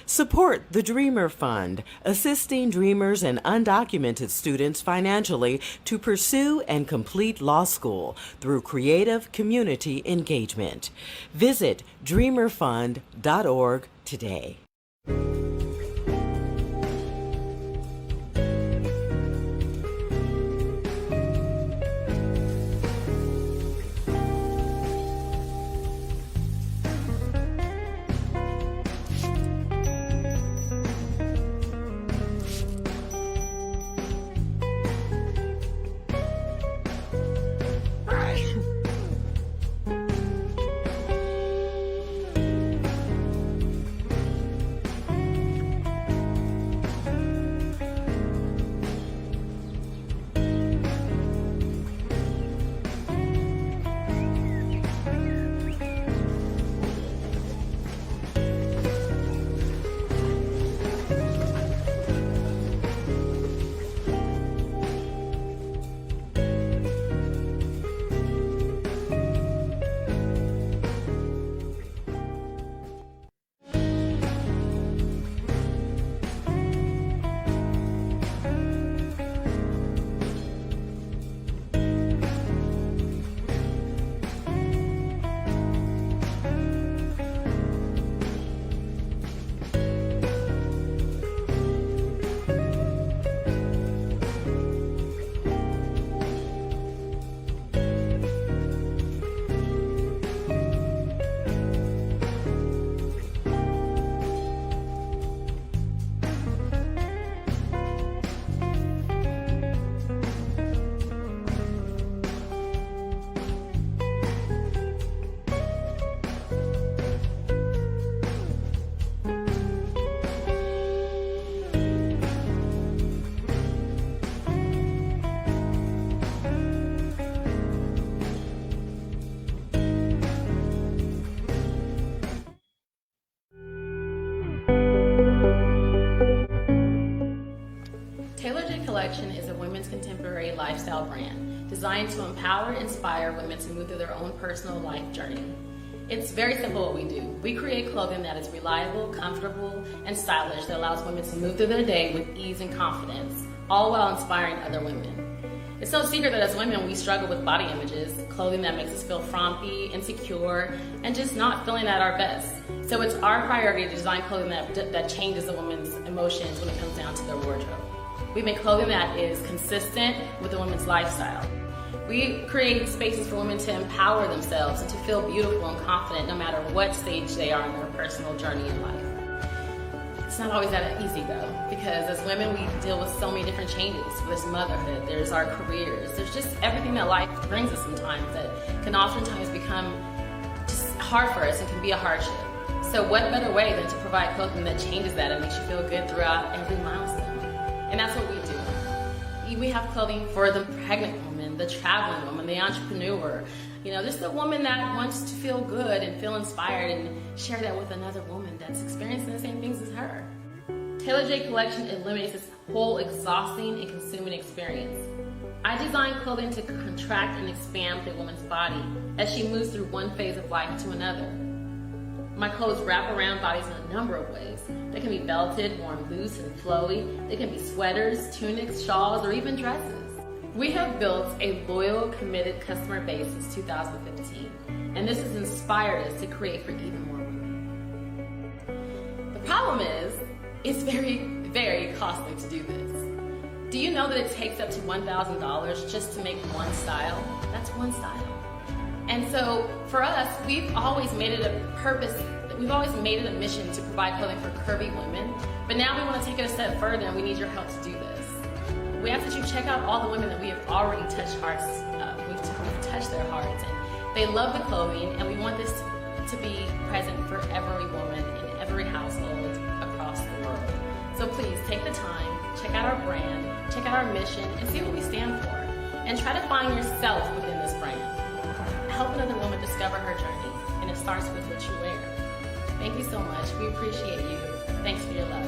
Support the Dreamer Fund, assisting dreamers and undocumented students financially to pursue and complete law school through creative community engagement. Visit dreamerfund.org today. Collection is a women's contemporary lifestyle brand designed to empower and inspire women to move through their own personal life journey. It's very simple what we do. We create clothing that is reliable, comfortable, and stylish that allows women to move through their day with ease and confidence, all while inspiring other women. It's no secret that as women, we struggle with body images, clothing that makes us feel frumpy, insecure, and just not feeling at our best. So it's our priority to design clothing that changes a woman's emotions when it comes down to their wardrobe. We make clothing that is consistent with a woman's lifestyle. We create spaces for women to empower themselves and to feel beautiful and confident no matter what stage they are in their personal journey in life. It's not always that easy though, because as women we deal with so many different changes. There's motherhood, there's our careers, there's just everything that life brings us sometimes that can oftentimes become just hard for us and can be a hardship. So what better way than to provide clothing that changes that and makes you feel good throughout every milestone? And that's what we do. We have clothing for the pregnant woman, the traveling woman, the entrepreneur, just the woman that wants to feel good and feel inspired and share that with another woman that's experiencing the same things as her. Taylor J Collection eliminates this whole exhausting and consuming experience. I design clothing to contract and expand the woman's body as she moves through one phase of life to another. My clothes wrap around bodies in a number of ways. They can be belted, worn loose and flowy. They can be sweaters, tunics, shawls, or even dresses. We have built a loyal, committed customer base since 2015, and this has inspired us to create for even more women. The problem is, it's very, very costly to do this. Do you know that it takes up to $1,000 just to make one style? That's one style. And so for us, we've always made it a mission to provide clothing for curvy women, but now we want to take it a step further and we need your help to do this. We ask that you check out all the women that we have already touched hearts, we've touched their hearts, and they love the clothing, and we want this to be present for every woman in every household across the world. So please take the time, check out our brand, check out our mission, and see what we stand for, and try to find yourself within this brand. Help another woman discover her journey, and it starts with what you wear. Thank you so much. We appreciate you. Thanks for your love.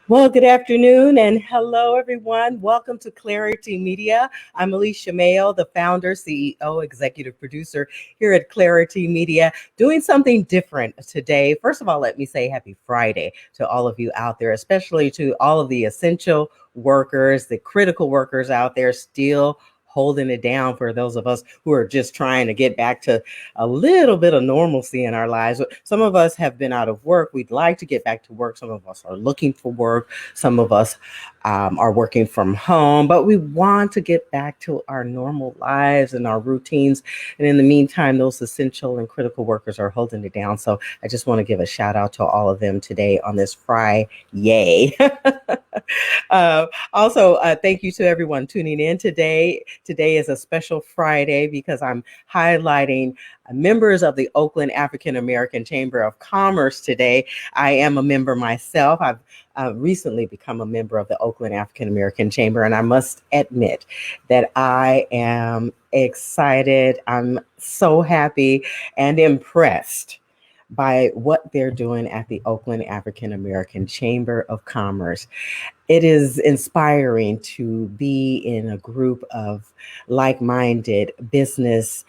Well, good afternoon and hello, everyone. Welcome to Clarity Media. I'm Alicia Mayo, the founder, CEO, executive producer here at Clarity Media, doing something different today. First of all, let me say happy Friday to all of you out there, especially to all of the essential workers, the critical workers out there still holding it down for those of us who are just trying to get back to a little bit of normalcy in our lives. Some of us have been out of work. We'd like to get back to work. Some of us are looking for work. Some of us are working from home, but we want to get back to our normal lives and our routines. And in the meantime, those essential and critical workers are holding it down. So I just want to give a shout out to all of them today on this Friday. Yay. Thank you to everyone tuning in today. Today is a special Friday because I'm highlighting members of the Oakland African American Chamber of Commerce today. I am a member myself. I've recently become a member of the Oakland African American Chamber, and I must admit that I am excited. I'm so happy and impressed by what they're doing at the Oakland African American Chamber of Commerce. It is inspiring to be in a group of like-minded business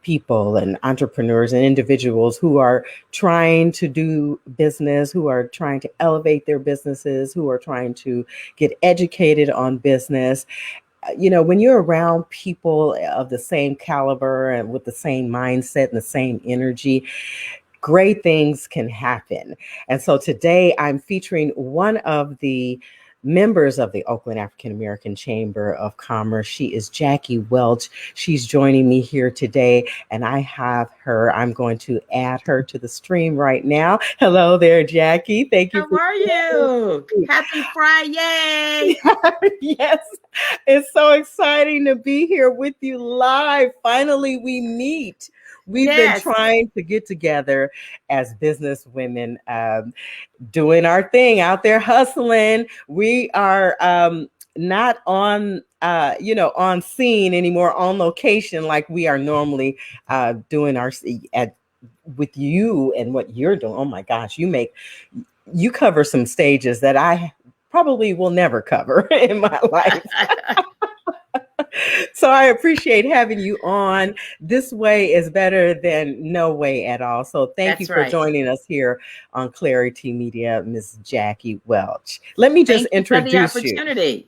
people and entrepreneurs and individuals who are trying to do business, who are trying to elevate their businesses, who are trying to get educated on business. You know, when you're around people of the same caliber and with the same mindset and the same energy, great things can happen. And so today I'm featuring one of the members of the Oakland African American Chamber of Commerce. She is Jackie Welch. She's joining me here today, and I'm going to add her to the stream right now. Hello there, Jackie. Thank you How for are you? Happy Friday. Yes, it's so exciting to be here with you live. Finally, we meet. We've been Yes, trying to get together as business women, doing our thing out there hustling. We are not on on scene anymore, on location like we are normally doing our at with you and what you're doing. Oh my gosh, you cover some stages that I probably will never cover in my life. So I appreciate having you on. This way is better than no way at all. So thank you that's for right. joining us here on Clarity Media, Miss Jackie Welch. Let me just Thank you for the introduce you. opportunity.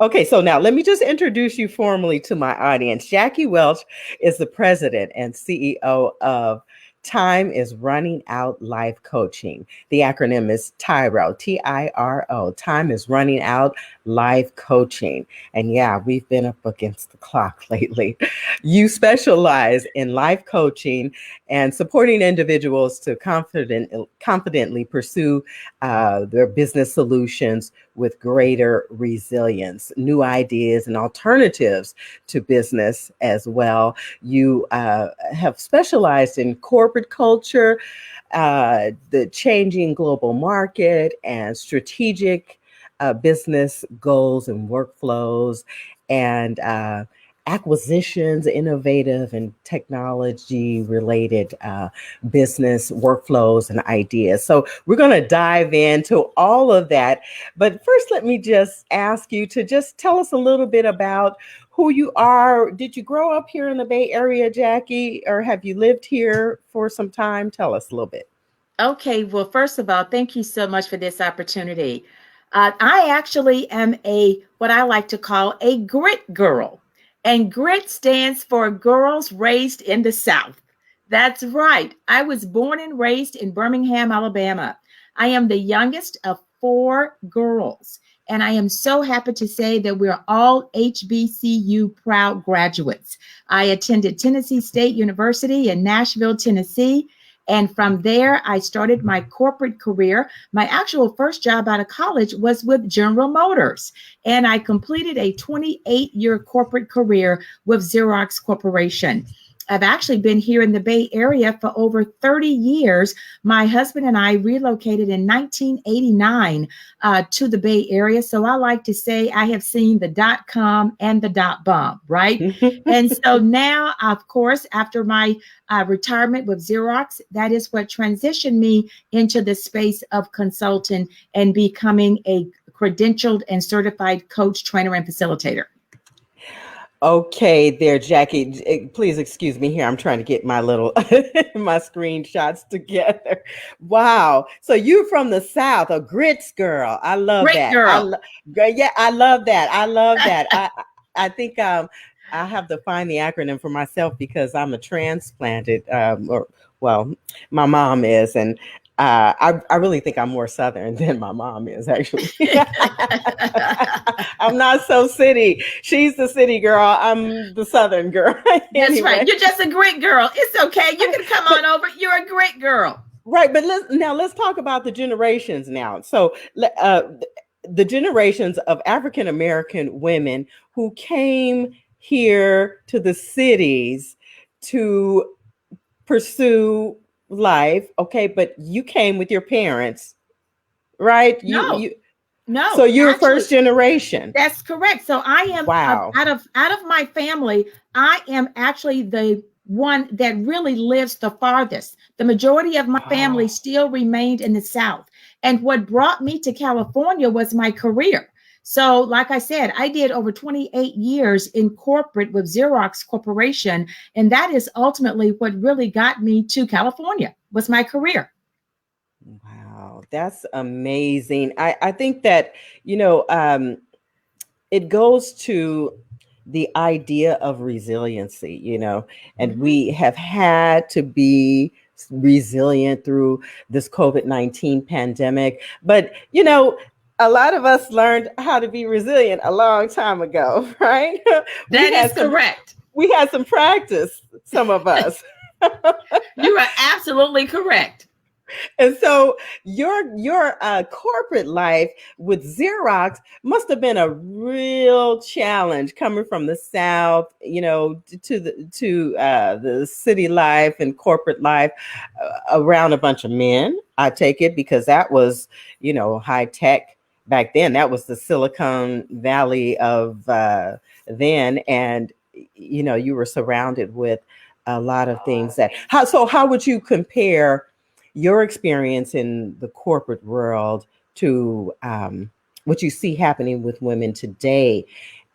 Okay, so now let me just introduce you formally to my audience. Jackie Welch is the president and CEO of Time is Running Out Life Coaching. The acronym is TIRO, TIRO. Time is Running Out Life Coaching. And yeah, we've been up against the clock lately. You specialize in life coaching and supporting individuals to confidently pursue their business solutions with greater resilience, new ideas and alternatives to business as well. You have specialized in corporate culture, the changing global market, and strategic business goals and workflows, and acquisitions, innovative and technology related business workflows and ideas. So we're going to dive into all of that. But first, let me just ask you to just tell us a little bit about who you are. Did you grow up here in the Bay Area, Jackie, or have you lived here for some time? Tell us a little bit. Okay, well, first of all, thank you so much for this opportunity. I actually am what I like to call a grit girl, and grit stands for Girls Raised in the South. That's right. I was born and raised in Birmingham, Alabama. I am the youngest of four girls, and I am so happy to say that we're all HBCU proud graduates. I attended Tennessee State University in Nashville, Tennessee. And from there, I started my corporate career. My actual first job out of college was with General Motors. And I completed a 28-year corporate career with Xerox Corporation. I've actually been here in the Bay Area for over 30 years. My husband and I relocated in 1989 to the Bay Area. So I like to say I have seen the .com and the .bomb, right? And so now, of course, after my retirement with Xerox, that is what transitioned me into the space of consulting and becoming a credentialed and certified coach, trainer, and facilitator. Okay, there, Jackie. Please excuse me here. I'm trying to get my little my screenshots together. Wow. So you're from the South, a grits girl. I love Great that. girl. Yeah, I love that. I love that. I think I have to find the acronym for myself because I'm a transplanted or well, my mom is, and I really think I'm more Southern than my mom is, actually. I'm not so city. She's the city girl. I'm the Southern girl. That's Anyway. right. You're just a great girl. It's okay. You can come on over. You're a great girl. Right. But let's talk about the generations now. So the generations of African American women who came here to the cities to pursue life. Okay. But you came with your parents, right? No, So you're actually, first generation. that's correct. So I am Wow. out of my family, I am actually the one that really lives the farthest. The majority of my family still remained in the South. And what brought me to California was my career. So, like I said, I did over 28 years in corporate with Xerox Corporation, and that is ultimately what really got me to California was my career. Wow, that's amazing. I think that, it goes to the idea of resiliency, and Mhm. we have had to be resilient through this COVID-19 pandemic. But, a lot of us learned how to be resilient a long time ago, right? we That is had some correct. we had some practice, some of us. You are absolutely correct. And so your corporate life with Xerox must have been a real challenge coming from the South, to the city life and corporate life around a bunch of men. I take it because that was, high tech back then. That was the Silicon Valley of then, and you were surrounded with a lot of things how would you compare your experience in the corporate world to what you see happening with women today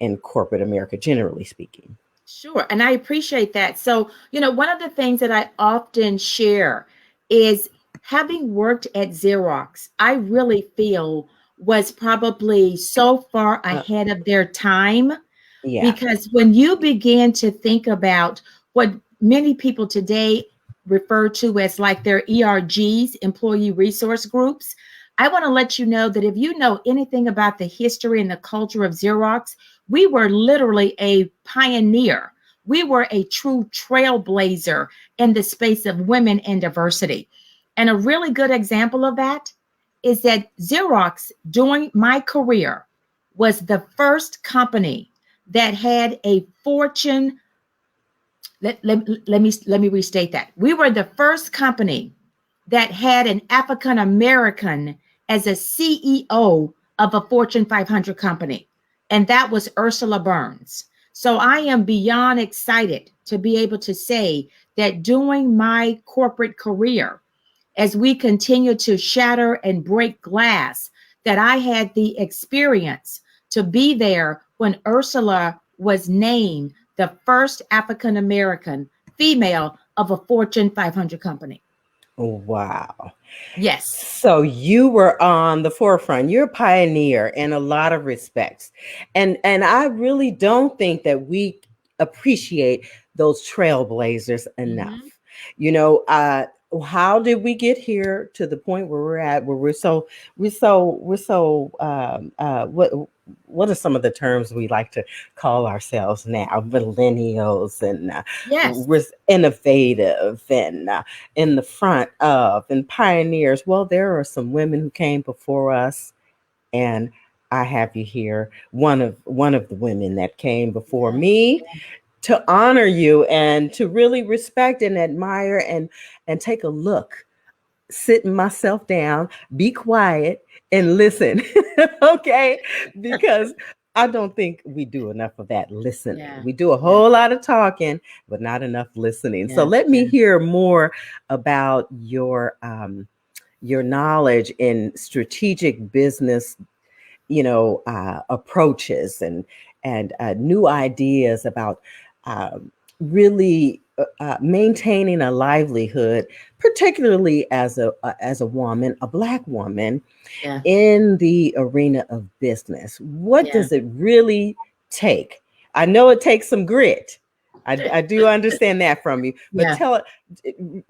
in corporate America, generally speaking? Sure. And I appreciate that. So, one of the things that I often share is having worked at Xerox, I really feel was probably so far Uh, ahead of their time yeah. because when you begin to think about what many people today refer to as like their ERGs, employee resource groups, I want to let you know that if you know anything about the history and the culture of Xerox, we were literally a pioneer. We were a true trailblazer in the space of women and diversity. And a really good example of that is that Xerox, during my career, was the first company that had a Fortune. Let me restate that. We were the first company that had an African American as a CEO of a Fortune 500 company, and that was Ursula Burns. So I am beyond excited to be able to say that during my corporate career, as we continue to shatter and break glass, that I had the experience to be there when Ursula was named the first African American female of a Fortune 500 company. Wow. Yes. So you were on the forefront. You're a pioneer in a lot of respects. And I really don't think that we appreciate those trailblazers enough. Mhm. You know, how did we get here to the point where we're at, where what are some of the terms we like to call ourselves now? Millennials, and Yes. we're innovative, and in the front of, and pioneers. Well, there are some women who came before us, and I have you here, one of the women that came before Yes. me. to honor you and to really respect and admire and take a look, sitting myself down, be quiet and listen. Okay? Because I don't think we do enough of that listening. Yeah. We do a Yeah. whole lot of talking, but not enough listening. So Yeah. let me Yeah. hear more about your knowledge in strategic business, approaches and new ideas about really maintaining a livelihood, particularly as a woman, a Black woman Yeah. in the arena of business. What Yeah. does it really take? I know it takes some grit. I do understand that from you, but Yeah.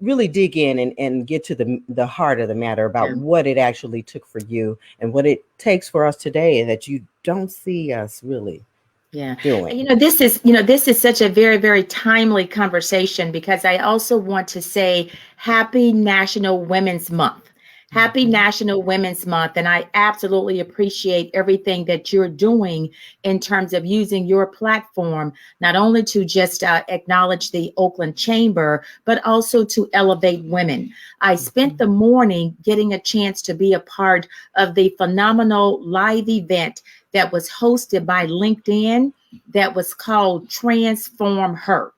really dig in and get to the heart of the matter about Yeah. what it actually took for you and what it takes for us today that you don't see us really Yeah. doing. This is such a very, very timely conversation because I also want to say happy National Women's Month. Happy Mhm. National Women's Month. And I absolutely appreciate everything that you're doing in terms of using your platform, not only to just acknowledge the Oakland Chamber, but also to elevate women. I spent the morning getting a chance to be a part of the phenomenal live event that was hosted by LinkedIn that was called Transform Her.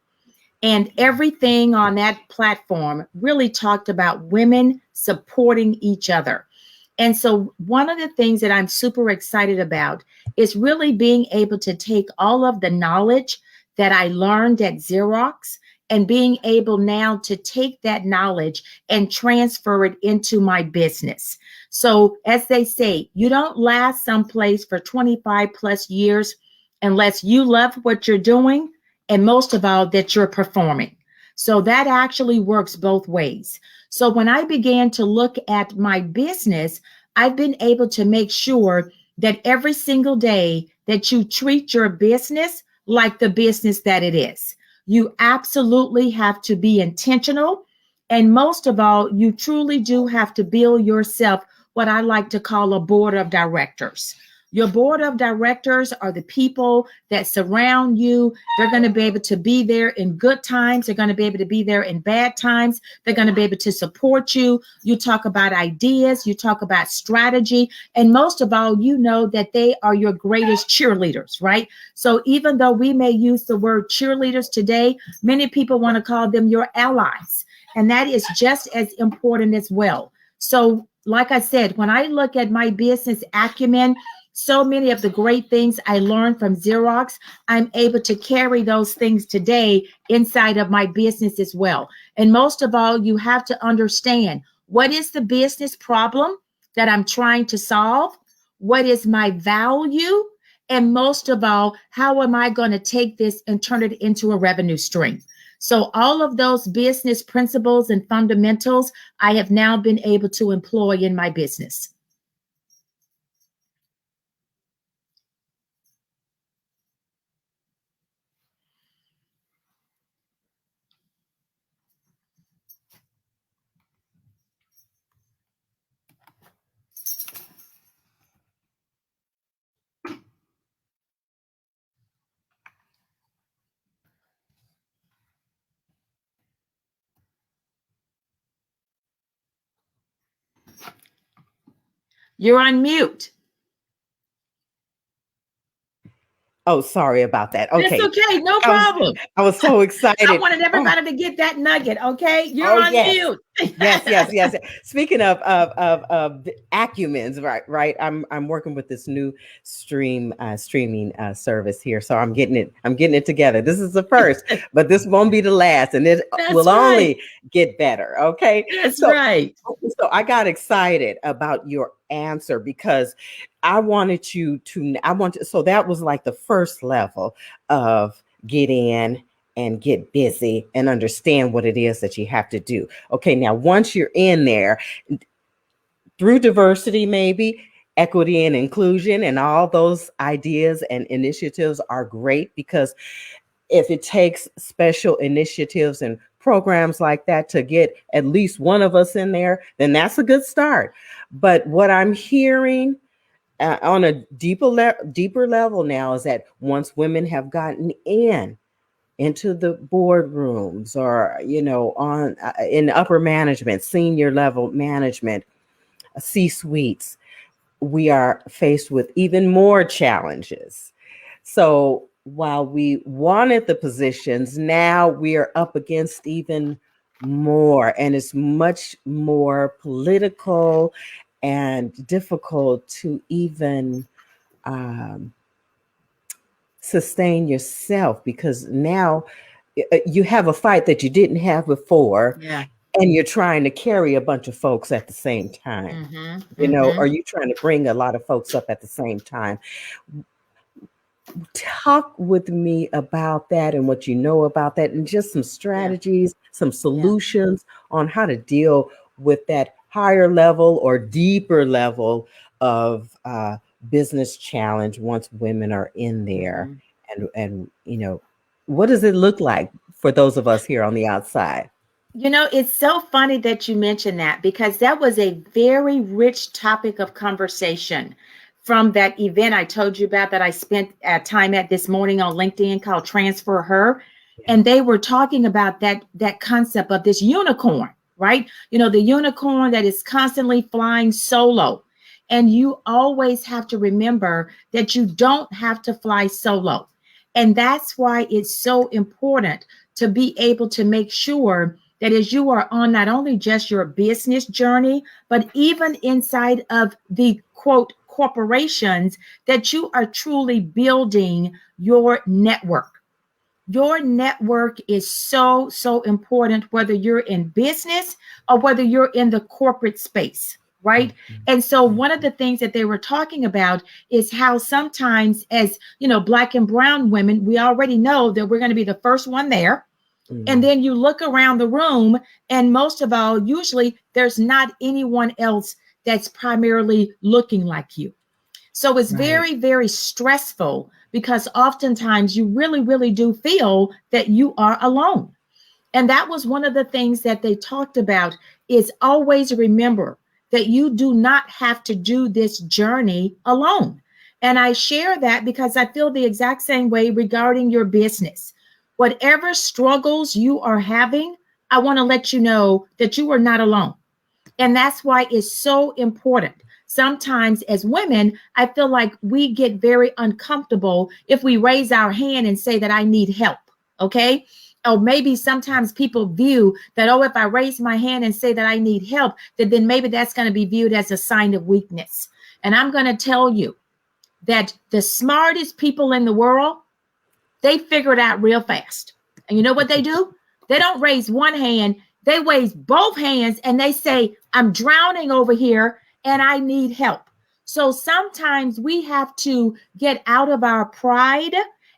And everything on that platform really talked about women supporting each other. And so, one of the things that I'm super excited about is really being able to take all of the knowledge that I learned at Xerox and being able now to take that knowledge and transfer it into my business. So, as they say, you don't last someplace for 25 plus years unless you love what you're doing and most of all, that you're performing. So that actually works both ways. So when I began to look at my business, I've been able to make sure that every single day that you treat your business like the business that it is. You absolutely have to be intentional. And most of all, you truly do have to build yourself what I like to call a board of directors. Your board of directors are the people that surround you. They're going to be able to be there in good times. They're going to be able to be there in bad times. They're going to be able to support you. You talk about ideas, you talk about strategy, and most of all, you know that they are your greatest cheerleaders, right? So even though we may use the word cheerleaders today, many people want to call them your allies, and that is just as important as well. So, like I said, when I look at my business acumen, so many of the great things I learned from Xerox, I'm able to carry those things today inside of my business as well. And most of all, you have to understand what is the business problem that I'm trying to solve? What is my value? And most of all, how am I going to take this and turn it into a revenue stream? So, all of those business principles and fundamentals I have now been able to employ in my business. You're on mute. Oh, sorry about that. That's Okay. okay. No I was problem. I was so I excited. wanted Oh, everybody to get that nugget. Okay. You're oh on yes. mute. Yes, yes, yes. Speaking of the acumens, right, right. I'm working with this new streaming service here, so I'm getting it together. This is the first, but this won't be the last, and it That's will right. only get better. Okay, That's right. so I got excited about your answer because so that was like the first level of get in and get busy and understand what it is that you have to do. Okay, now once you're in there, through diversity, maybe equity and inclusion, and all those ideas and initiatives are great because if it takes special initiatives and programs like that to get at least one of us in there, then that's a good start. But what I'm hearing on a deeper level now is that once women have gotten in into the boardrooms or, on in upper management, senior level management, C-suites, we are faced with even more challenges. So while we wanted the positions, now we are up against even more, and it's much more political and difficult to even um, sustain yourself, because now you have a fight that you didn't have before, Yeah. and you're trying to carry a bunch of folks at the same time. Mm-hmm. Mm-hmm. Or you trying to bring a lot of folks up at the same time. Talk with me about that and what you know about that, and just some Yeah. strategies, some Yeah. solutions on how to deal with that higher level or deeper level of business challenge once women are in there. Mm-hmm. And what does it look like for those of us here on the outside? It's so funny that you mentioned that, because that was a very rich topic of conversation from that event I told you about that I spent time at this morning on LinkedIn called Transfer Her. Yeah. And they were talking about that concept of this unicorn, right? The unicorn that is constantly flying solo. And you always have to remember that you don't have to fly solo. And that's why it's so important to be able to make sure that as you are on not only just your business journey, but even inside of the quote corporations, that you are truly building your network. Your network is so, so important, whether you're in business or whether you're in the corporate space, right? Mhm. And so one of the things that they were talking about is how sometimes, as Black and brown women, we already know that we're going to be the first one there. And Mhm. then you look around the room, and most of all, usually there's not anyone else that's primarily looking like you. So it's Right. very, very stressful, because oftentimes you really, really do feel that you are alone. And that was one of the things that they talked about, is always remember that you do not have to do this journey alone. And I share that because I feel the exact same way regarding your business. Whatever struggles you are having, I want to let you know that you are not alone. And that's why it's so important. Sometimes, as women, I feel like we get very uncomfortable if we raise our hand and say that I need help. Okay. Or maybe sometimes people view that, oh, if I raise my hand and say that I need help, that then maybe that's going to be viewed as a sign of weakness. And I'm going to tell you that the smartest people in the world, they figure it out real fast. And you know what they do? They don't raise one hand, they raise both hands, and they say, I'm drowning over here and I need help. So sometimes we have to get out of our pride,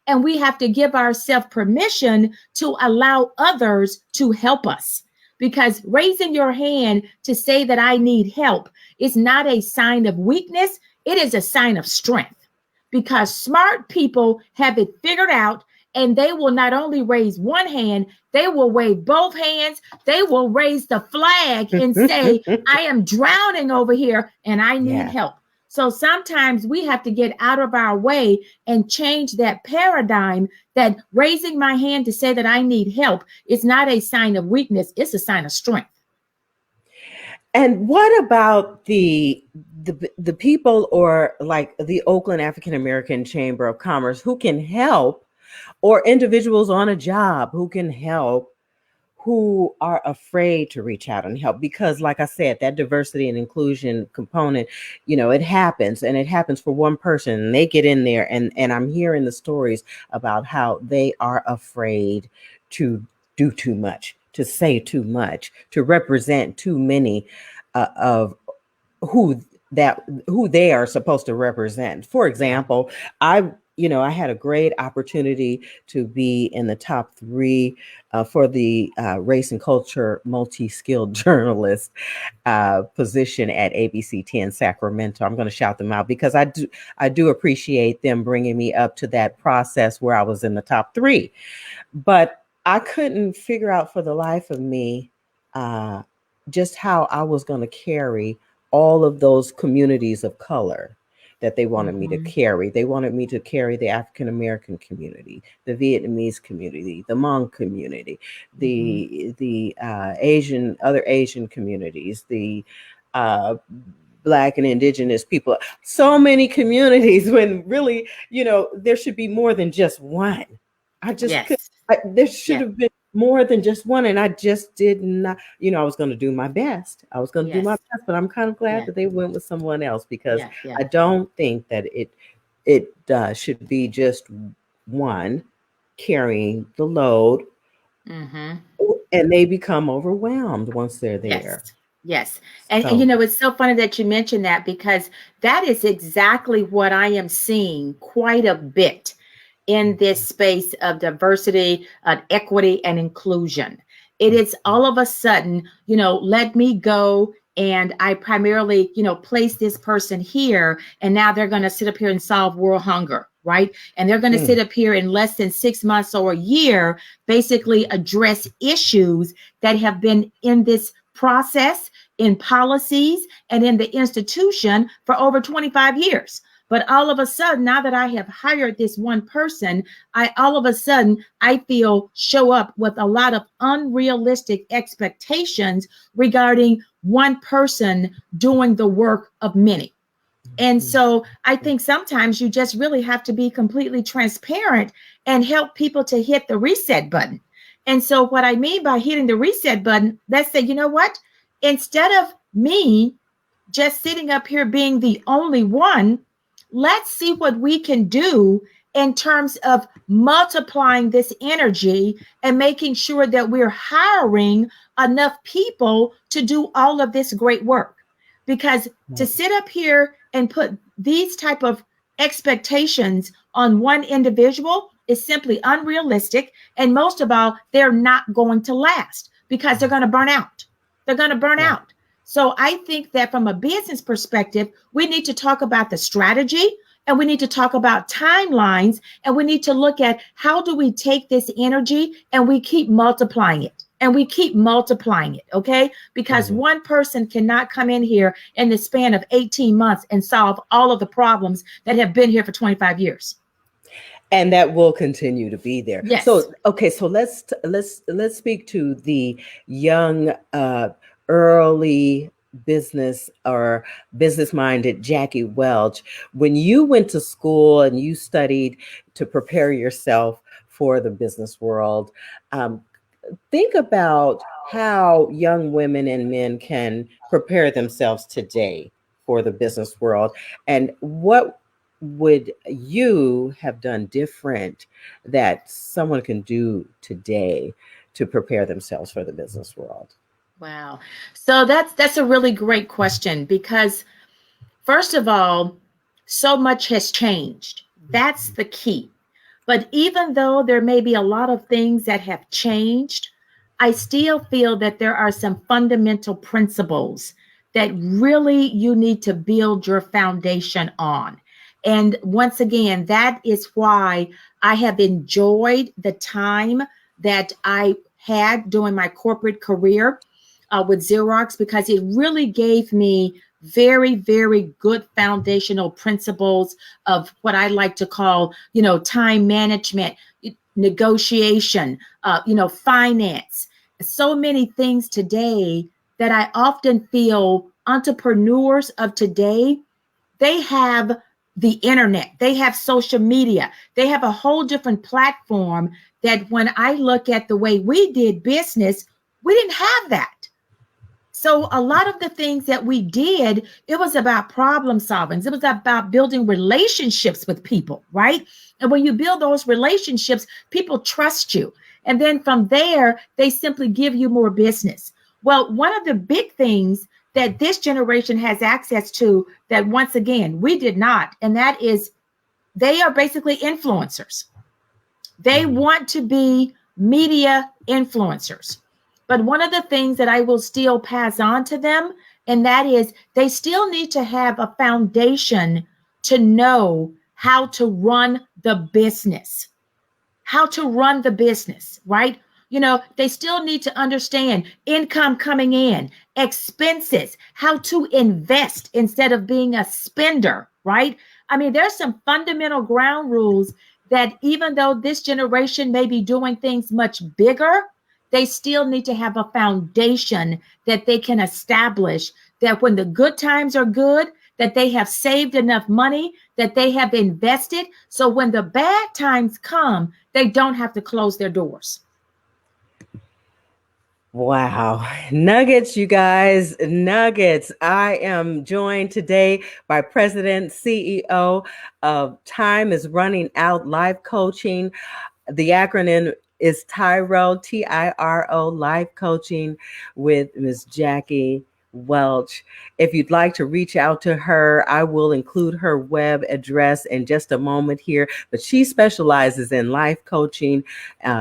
and we have to give ourselves permission to allow others to help us. Because raising your hand to say that I need help is not a sign of weakness, it is a sign of strength, because smart people have it figured out, and they will not only raise one hand, they will wave both hands. They will raise the flag and say, I am drowning over here and I need Yeah. help. So sometimes we have to get out of our way and change that paradigm, that raising my hand to say that I need help is not a sign of weakness, it's a sign of strength. And what about the people, or like the Oakland African American Chamber of Commerce, who can help, or individuals on a job who can help, who are afraid to reach out and help? Because like I said, that diversity and inclusion component, it happens, and it happens for one person, and they get in there, and I'm hearing the stories about how they are afraid to do too much, to say too much, to represent too many of who who they are supposed to represent. For Yeah. example, I had a great opportunity to be in the top three for the race and culture multi-skilled journalist position at ABC 10 Sacramento. I'm going to shout them out because I do appreciate them bringing me up to that process where I was in the top three. But I couldn't figure out for the life of me uh, just how I was going to carry all of those communities of color, that they wanted me to carry. They wanted me to carry the African American community, the Vietnamese community, the Hmong community, the other Asian communities, the Black and Indigenous people. So many communities when really, there should be more than just one. I just could. Yes. There should Yes. have been more than just one, and I just did not. I was going to do my best. I was going to do my Yes. best, but I'm kind of glad Yeah. that they went with someone else because Yeah. Yeah. I don't think that it should be just one carrying the load, Mm-hmm. and they become overwhelmed once they're Yes. there. Yes. And So, it's so funny that you mentioned that because that is exactly what I am seeing quite a bit in this space of diversity, equity, and inclusion. It is all of a sudden, let me go and I primarily, place this person here, and now they're going to sit up here and solve world hunger, right? And they're going to sit up here in less than 6 months or a year, basically address issues that have been in this process, in policies, and in the institution for over 25 years. But all of a sudden, now that I have hired this one person, I feel show up with a lot of unrealistic expectations regarding one person doing the work of many. And so I think sometimes you just really have to be completely transparent and help people to hit the reset button. And so what I mean by hitting the reset button, let's say, you know what? Instead of me just sitting up here being the only one, let's see what we can do in terms of multiplying this energy and making sure that we're hiring enough people to do all of this great work. Because to sit up here and put these type of expectations on one individual is simply unrealistic. And most of all, they're not going to last because they're going to burn out. They're going to burn out. So I think that from a business perspective, we need to talk about the strategy, and we need to talk about timelines, and we need to look at how do we take this energy and we keep multiplying it. And we keep multiplying it, okay? Because one person cannot come in here in the span of 18 months and solve all of the problems that have been here for 25 years. And that will continue to be there. Yes. So, okay, so let's speak to the young, early business or business-minded Jackie Welch. When you went to school and you studied to prepare yourself for the business world, think about how young women and men can prepare themselves today for the business world, and what would you have done different that someone can do today to prepare themselves for the business world? Wow. So that's a really great question because first of all, so much has changed. That's the key. But even though there may be a lot of things that have changed, I still feel that there are some fundamental principles that really you need to build your foundation on. And once again, that is why I have enjoyed the time that I had during my corporate career with Xerox, because it really gave me very, very good foundational principles of what I like to call, time management, negotiation, finance. So many things today that I often feel entrepreneurs of today, they have the internet, they have social media, they have a whole different platform that when I look at the way we did business, we didn't have that. So a lot of the things that we did, it was about problem solving. It was about building relationships with people, right? And when you build those relationships, people trust you. And then from there, they simply give you more business. Well, one of the big things that this generation has access to that, once again, we did not, and that is they are basically influencers. They want to be media influencers. But one of the things that I will still pass on to them, and that is they still need to have a foundation to know how to run the business, right? They still need to understand income coming in, expenses, how to invest instead of being a spender, right? I mean, there's some fundamental ground rules that even though this generation may be doing things much bigger, they still need to have a foundation that they can establish, that when the good times are good, that they have saved enough money, that they have invested. So when the bad times come, they don't have to close their doors. Wow. Nuggets, you guys, nuggets. I am joined today by President CEO of Time is Running Out Life Coaching. The acronym is TIRO, TIRO, Life Coaching, with Ms. Jackie Welch. If you'd like to reach out to her, I will include her web address in just a moment here. But she specializes in life coaching,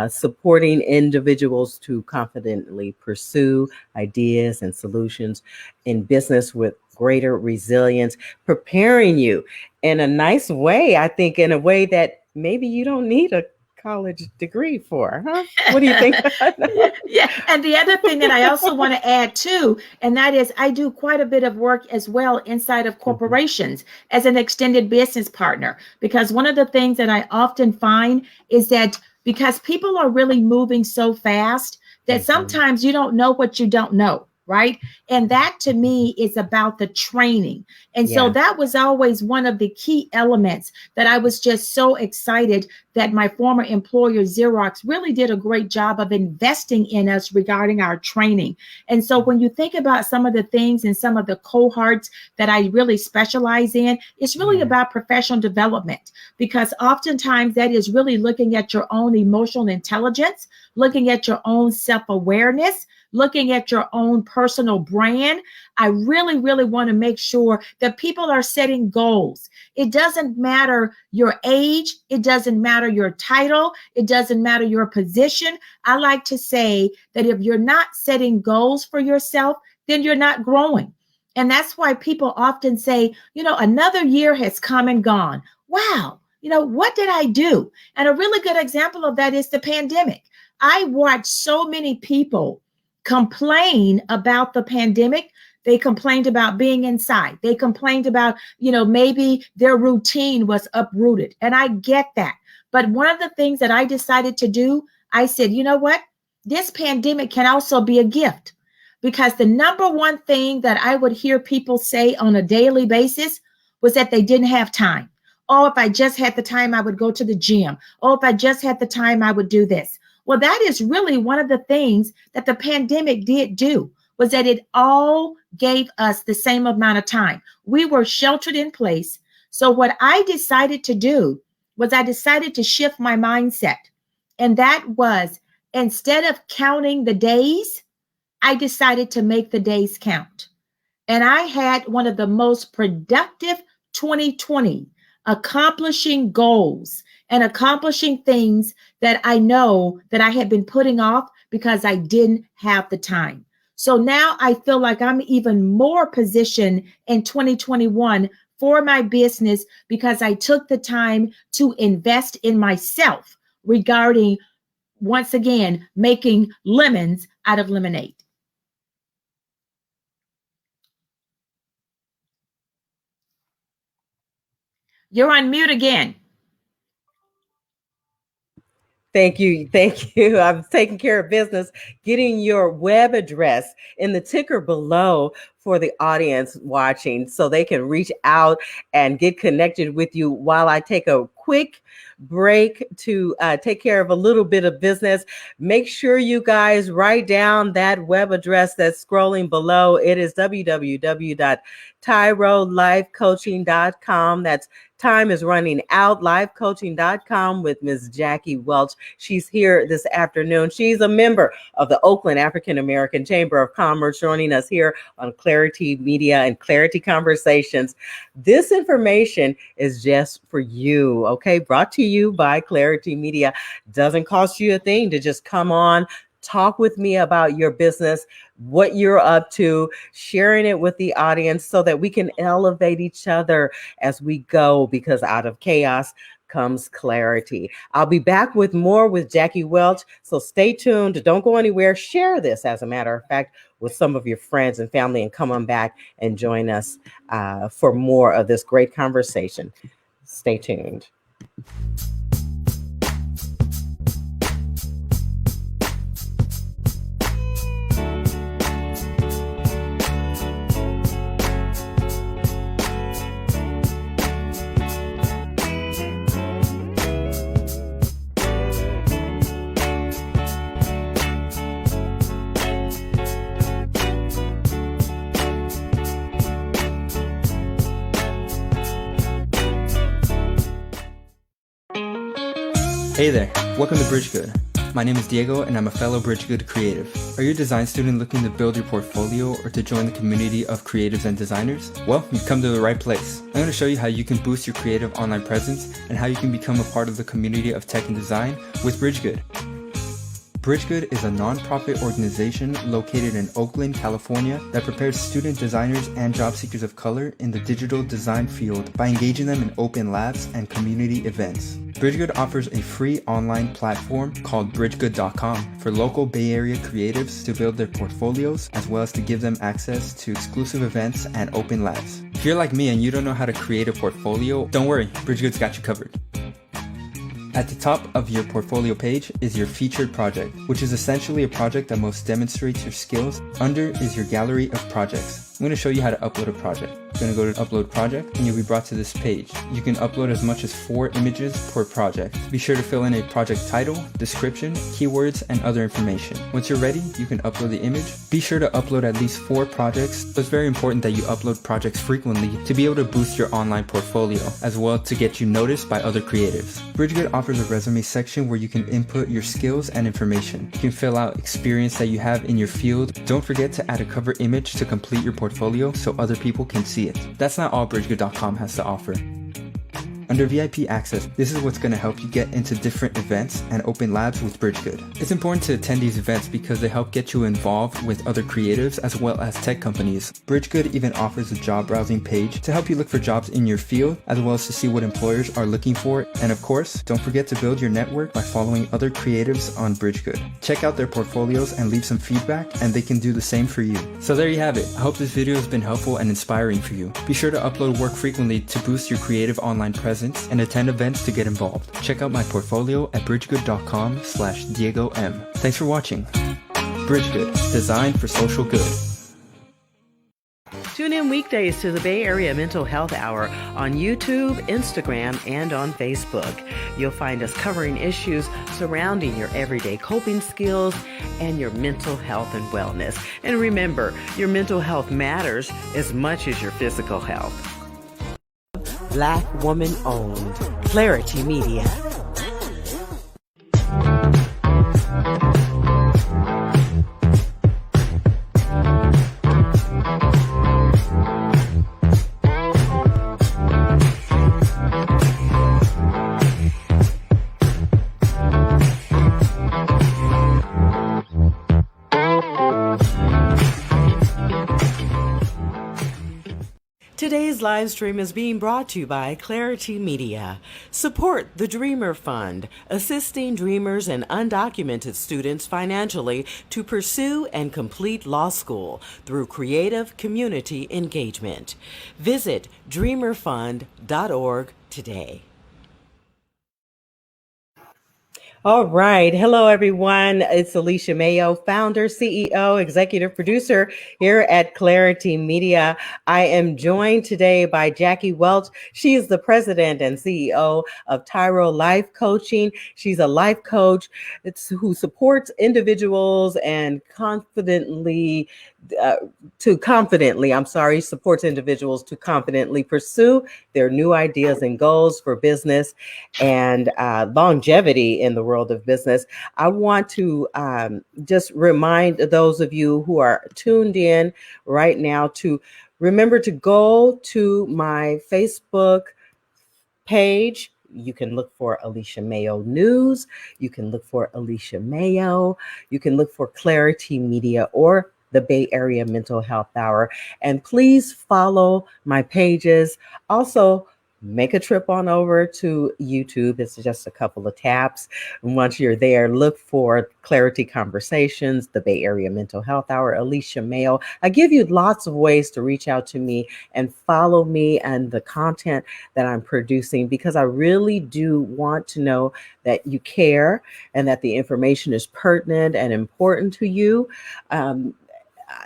supporting individuals to confidently pursue ideas and solutions in business with greater resilience, preparing you in a nice way, I think, in a way that maybe you don't need a college degree for, huh? What do you think? Yeah. And the other thing that I also want to add too, and that is I do quite a bit of work as well inside of corporations as an extended business partner. Because one of the things that I often find is that because people are really moving so fast that sometimes you don't know what you don't know. Right. And that to me is about the training. And so that was always one of the key elements that I was just so excited that my former employer, Xerox, really did a great job of investing in us regarding our training. And so when you think about some of the things and some of the cohorts that I really specialize in, it's really about professional development, because oftentimes that is really looking at your own emotional intelligence, looking at your own self-awareness, looking at your own personal brand. I really, really want to make sure that people are setting goals. It doesn't matter your age. It doesn't matter your title. It doesn't matter your position. I like to say that if you're not setting goals for yourself, then you're not growing. And that's why people often say, another year has come and gone. Wow. What did I do? And a really good example of that is the pandemic. I watched so many people complain about the pandemic. They complained about being inside. They complained about, maybe their routine was uprooted. And I get that. But one of the things that I decided to do, I said, you know what? This pandemic can also be a gift, because the number one thing that I would hear people say on a daily basis was that they didn't have time. Oh, if I just had the time, I would go to the gym. Oh, if I just had the time, I would do this. Well, that is really one of the things that the pandemic did do, was that it all gave us the same amount of time. We were sheltered in place. So what I decided to do was I decided to shift my mindset. And that was, instead of counting the days, I decided to make the days count. And I had one of the most productive 2020, accomplishing goals and accomplishing things that I know that I had been putting off because I didn't have the time. So now I feel like I'm even more positioned in 2021 for my business, because I took the time to invest in myself regarding, once again, making lemons out of lemonade. You're on mute again. Thank you. Thank you. I'm taking care of business, getting your web address in the ticker below for the audience watching, so they can reach out and get connected with you while I take a quick break to take care of a little bit of business. Make sure you guys write down that web address that's scrolling below. It is www.tyrolifecoaching.com. That's Time is Running Out, lifecoaching.com, with Ms. Jackie Welch. She's here this afternoon. She's a member of the Oakland African American Chamber of Commerce, joining us here on clari-tee Media and Clarity Conversations. This information is just for you, okay? Brought to you by clari-tee Media. Doesn't cost you a thing to just come on, talk with me about your business, what you're up to, sharing it with the audience so that we can elevate each other as we go, because out of chaos comes clarity. I'll be back with more with Jackie Welch, so stay tuned. Don't go anywhere. Share this, as a matter of fact, with some of your friends and family, and come on back and join us for more of this great conversation. Stay tuned. Hey there, welcome to Bridgegood. My name is Diego and I'm a fellow Bridgegood creative. Are you a design student looking to build your portfolio or to join the community of creatives and designers? Well, you've come to the right place. I'm going to show you how you can boost your creative online presence and how you can become a part of the community of tech and design with Bridgegood. Bridgegood is a nonprofit organization located in Oakland, California that prepares student designers and job seekers of color in the digital design field by engaging them in open labs and community events. Bridgegood offers a free online platform called bridgegood.com for local Bay Area creatives to build their portfolios, as well as to give them access to exclusive events and open labs. If you're like me and you don't know how to create a portfolio, don't worry, Bridgegood's got you covered. At the top of your portfolio page is your featured project, which is essentially a project that most demonstrates your skills. Under is your gallery of projects. I'm going to show you how to upload a project. You're going to go to upload project and you'll be brought to this page. You can upload as much as 4 images per project. Be sure to fill in a project title, description, keywords, and other information. Once you're ready, you can upload the image. Be sure to upload at least 4 projects. It's very important that you upload projects frequently to be able to boost your online portfolio, as well to get you noticed by other creatives. Bridgegood offers a resume section where you can input your skills and information. You can fill out experience that you have in your field. Don't forget to add a cover image to complete your portfolio so other people can see it. That's not all Bridgegood.com has to offer. Under VIP access, this is what's going to help you get into different events and open labs with Bridgegood. It's important to attend these events because they help get you involved with other creatives as well as tech companies. Bridgegood even offers a job browsing page to help you look for jobs in your field, as well as to see what employers are looking for. And of course, don't forget to build your network by following other creatives on Bridgegood. Check out their portfolios and leave some feedback, and they can do the same for you. So there you have it. I hope this video has been helpful and inspiring for you. Be sure to upload work frequently to boost your creative online presence and attend events to get involved. Check out my portfolio at bridgegood.com/Diego M. Thanks for watching. Bridgegood, designed for social good. Tune in weekdays to the Bay Area Mental Health Hour on YouTube, Instagram, and on Facebook. You'll find us covering issues surrounding your everyday coping skills and your mental health and wellness. And remember, your mental health matters as much as your physical health. Black woman owned. Clarity Media. Today's live stream is being brought to you by Clarity Media. Support the Dreamer Fund, assisting dreamers and undocumented students financially to pursue and complete law school through creative community engagement. Visit dreamerfund.org today. All right. Hello, everyone. It's Alicia Mayo, founder, CEO, executive producer here at Clarity Media. I am joined today by Jackie Welch. She is the president and CEO of Tyro Life Coaching. She's a life coach who supports individuals and supports individuals to confidently pursue their new ideas and goals for business and longevity in the world of business. I want to just remind those of you who are tuned in right now to remember to go to my Facebook page. You can look for Alicia Mayo News. You can look for Alicia Mayo. You can look for Clarity Media or the Bay Area Mental Health Hour. And please follow my pages. Also, make a trip on over to YouTube. It's just a couple of taps. And once you're there, look for Clarity Conversations, the Bay Area Mental Health Hour, Alicia Mayo. I give you lots of ways to reach out to me and follow me and the content that I'm producing, because I really do want to know that you care and that the information is pertinent and important to you.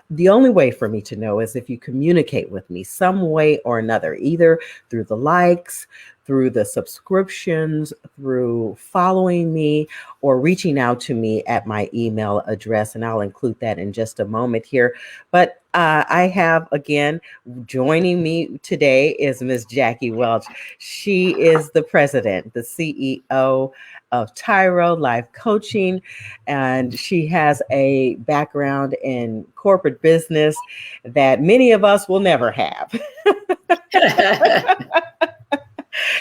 The only way for me to know is if you communicate with me some way or another, either through the likes, through the subscriptions, through following me, or reaching out to me at my email address. And I'll include that in just a moment here. But I have, again, joining me today is Ms. Jackie Welch. She is the president, the CEO of Tyro Life Coaching, and she has a background in corporate business that many of us will never have.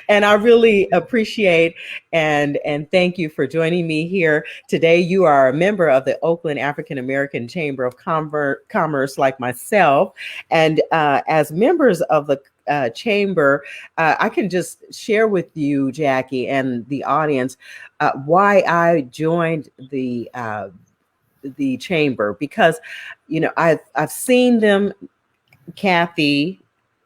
And I really appreciate and thank you for joining me here today. You are a member of the Oakland African American Chamber of Commerce, like myself. And as members of the chamber, I can just share with you, Jackie, and the audience, why I joined the chamber, because I've seen them. Kathy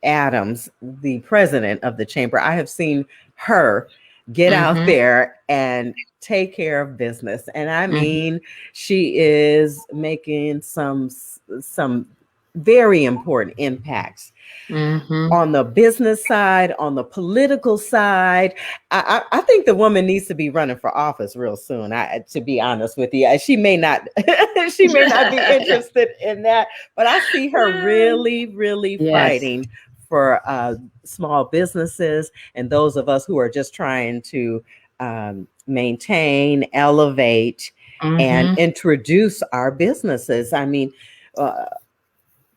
Adams, the president of the chamber, I have seen her get out there and take care of business. And I mean, she is making some very important impacts on the business side, on the political side. I think the woman needs to be running for office real soon. To be honest with you, she may not be interested in that, but I see her really fighting for small businesses and those of us who are just trying to maintain, elevate, and introduce our businesses. I mean,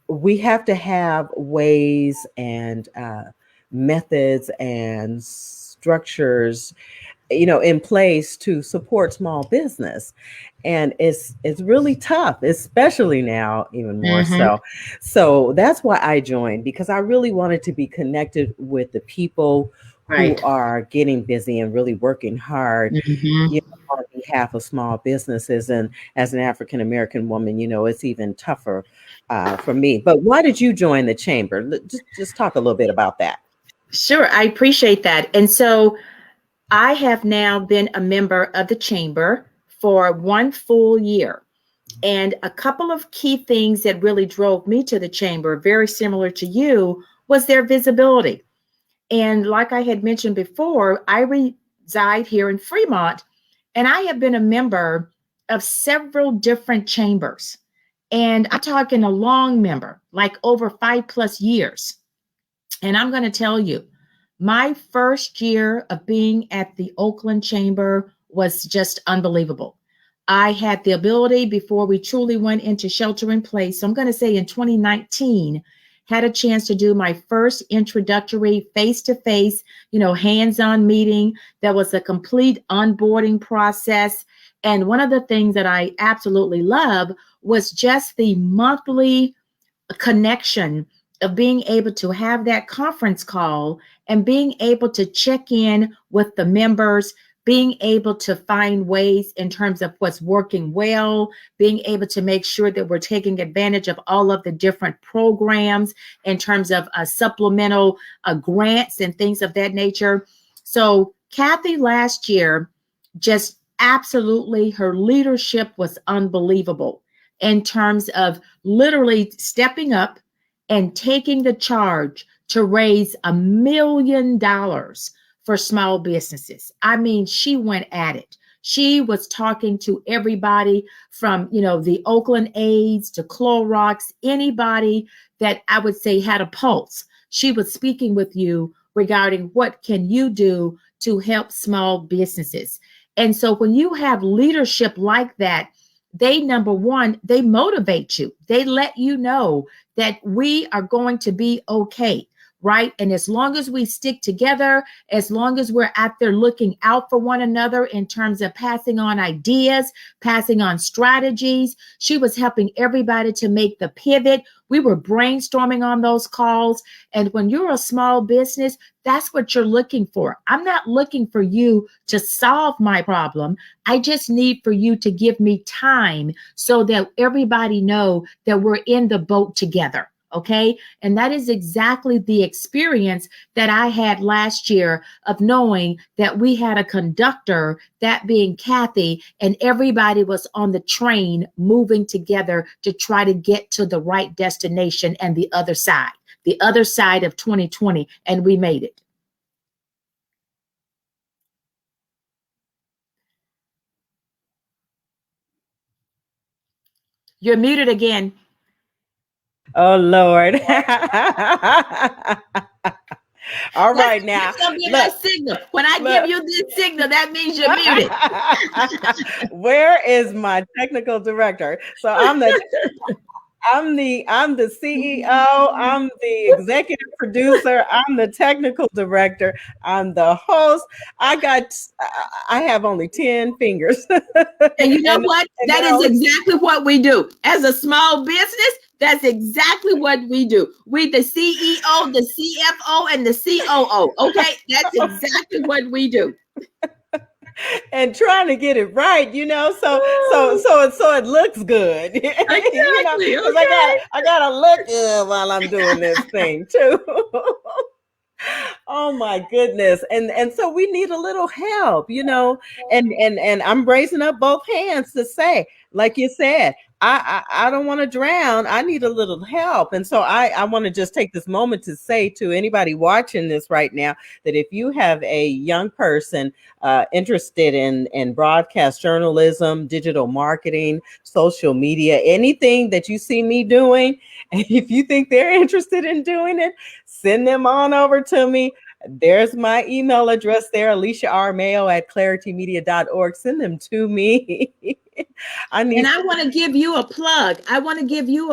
we have to have ways and methods and structures, in place to support small business. And it's really tough, especially now, even more so. So that's why I joined, because I really wanted to be connected with the people who are getting busy and really working hard on behalf of small businesses. And as an African American woman, it's even tougher for me. But why did you join the chamber? Just talk a little bit about that. Sure, I appreciate that. And so I have now been a member of the chamber for 1 full year. And a couple of key things that really drove me to the chamber, very similar to you, was their visibility. And like I had mentioned before, I reside here in Fremont, and I have been a member of several different chambers. And I'm talking a long member, like over 5+ years. And I'm going to tell you, my first year of being at the Oakland Chamber was just unbelievable. I had the ability, before we truly went into shelter in place, so I'm going to say in 2019, had a chance to do my first introductory face-to-face, hands-on meeting. That was a complete onboarding process. And one of the things that I absolutely love was just the monthly connection of being able to have that conference call and being able to check in with the members, being able to find ways in terms of what's working well, being able to make sure that we're taking advantage of all of the different programs in terms of supplemental grants and things of that nature. So Kathy last year, just absolutely, her leadership was unbelievable in terms of literally stepping up and taking the charge to raise $1 million for small businesses. I mean, she went at it. She was talking to everybody from, the Oakland Aids to Clorox, anybody that I would say had a pulse. She was speaking with you regarding what can you do to help small businesses. And so when you have leadership like that, number one, they motivate you. They let you know that we are going to be okay. right? And as long as we stick together, as long as we're out there looking out for one another in terms of passing on ideas, passing on strategies, she was helping everybody to make the pivot. We were brainstorming on those calls. And when you're a small business, that's what you're looking for. I'm not looking for you to solve my problem. I just need for you to give me time so that everybody know that we're in the boat together. Okay. And that is exactly the experience that I had last year of knowing that we had a conductor, that being Kathy, and everybody was on the train moving together to try to get to the right destination and the other side of 2020. And we made it. You're muted again. Oh, Lord. All right, now. That's gonna be my signal. When I give you this signal, that means you're muted. Where is my technical director? So I'm the CEO, I'm the executive producer, I'm the technical director, I'm the host. I have only 10 fingers. And you know what? That is exactly what we do. As a small business, that's exactly what we do. We the CEO, the CFO, and the COO. Okay, that's exactly what we do. And trying to get it right, so it looks good. Exactly. I gotta look good while I'm doing this thing too. Oh my goodness. And so we need a little help, and I'm raising up both hands to say, like you said, I don't want to drown. I need a little help. And so I want to just take this moment to say to anybody watching this right now that if you have a young person interested in broadcast journalism, digital marketing, social media, anything that you see me doing, and if you think they're interested in doing it, send them on over to me. There's my email address there, aliciarmayo@clari-tee.org. Send them to me. And I want to give you a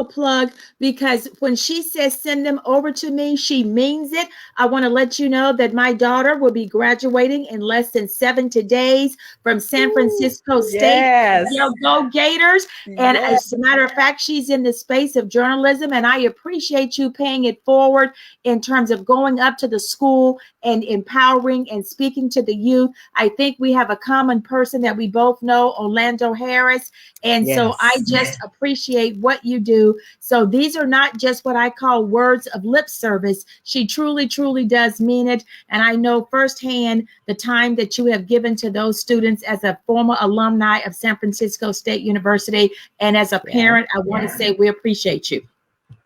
plug. Because when she says send them over to me, she means it. I want to let you know that my daughter will be graduating in less than 70 days from San Francisco State. Yes. Go Gators. And as a matter of fact, she's in the space of journalism, and I appreciate you paying it forward in terms of going up to the school and empowering and speaking to the youth. I think we have a common person that we both know, Orlando Harris. And so I just appreciate what you do. So these are not just what I call words of lip service. She truly, truly does mean it. And I know firsthand the time that you have given to those students as a former alumni of San Francisco State University. And as a parent, I want to say we appreciate you.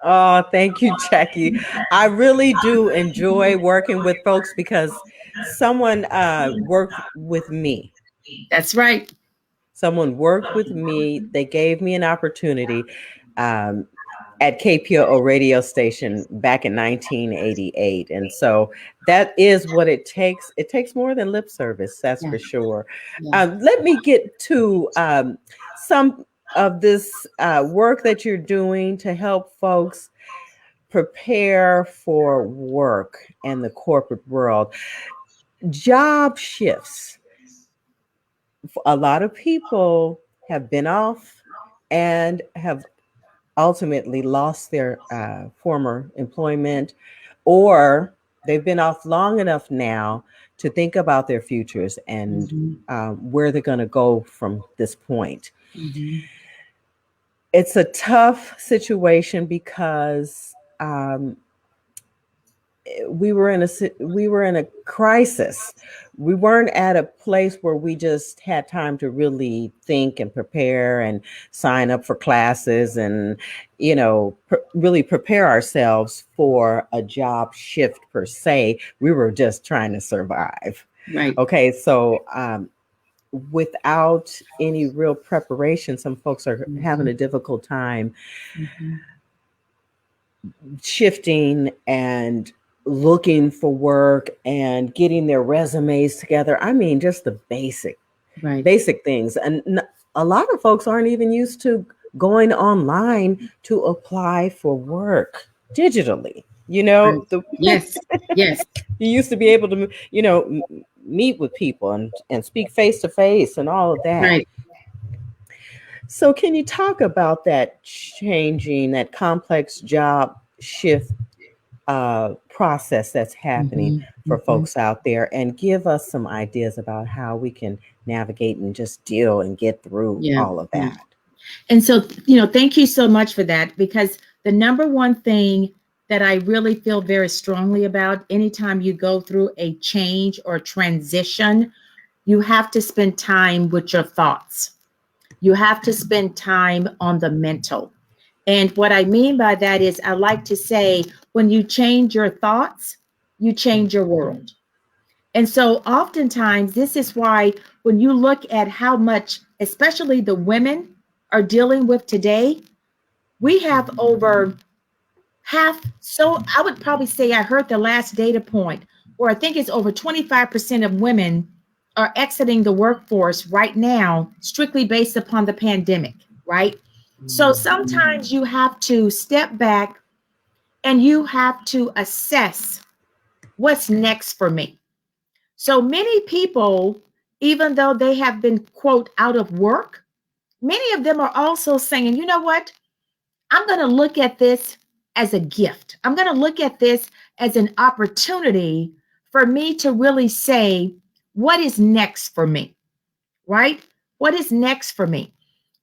Oh, thank you, Jackie. I really do enjoy working with folks because someone worked with me. That's right. Someone worked with me. They gave me an opportunity at KPOO radio station back in 1988. And so that is what it takes. It takes more than lip service, that's for sure. Let me get to some of this work that you're doing to help folks prepare for work and the corporate world. Job shifts. A lot of people have been off and have ultimately lost their former employment, or they've been off long enough now to think about their futures and where they're going to go from this point. It's a tough situation because we were in a crisis. We weren't at a place where we just had time to really think and prepare and sign up for classes and, really prepare ourselves for a job shift per se. We were just trying to survive. Right. Okay. So, without any real preparation, some folks are having a difficult time shifting and looking for work and getting their resumes together. I mean, just the basic things. And a lot of folks aren't even used to going online to apply for work digitally. You Right. know, Yes. Yes. you used to be able to, meet with people and speak face to face and all of that. Right. So, can you talk about that changing, that complex job shift process that's happening Mhm, for mhm. folks out there, and give us some ideas about how we can navigate and just deal and get through Yeah. all of Yeah. that? And so, thank you so much for that, because the number one thing that I really feel very strongly about anytime you go through a change or transition, you have to spend time with your thoughts. You have to spend time on the mental. And what I mean by that is, I like to say, when you change your thoughts, you change your world. And so, oftentimes, this is why when you look at how much, especially the women, are dealing with today, we have over half. So, I would probably say, I heard the last data point where I think it's over 25% of women are exiting the workforce right now, strictly based upon the pandemic, right? So, sometimes you have to step back and you have to assess what's next for me. So many people, even though they have been, quote, out of work, many of them are also saying, you know what? I'm going to look at this as a gift. I'm going to look at this as an opportunity for me to really say, what is next for me, right? What is next for me?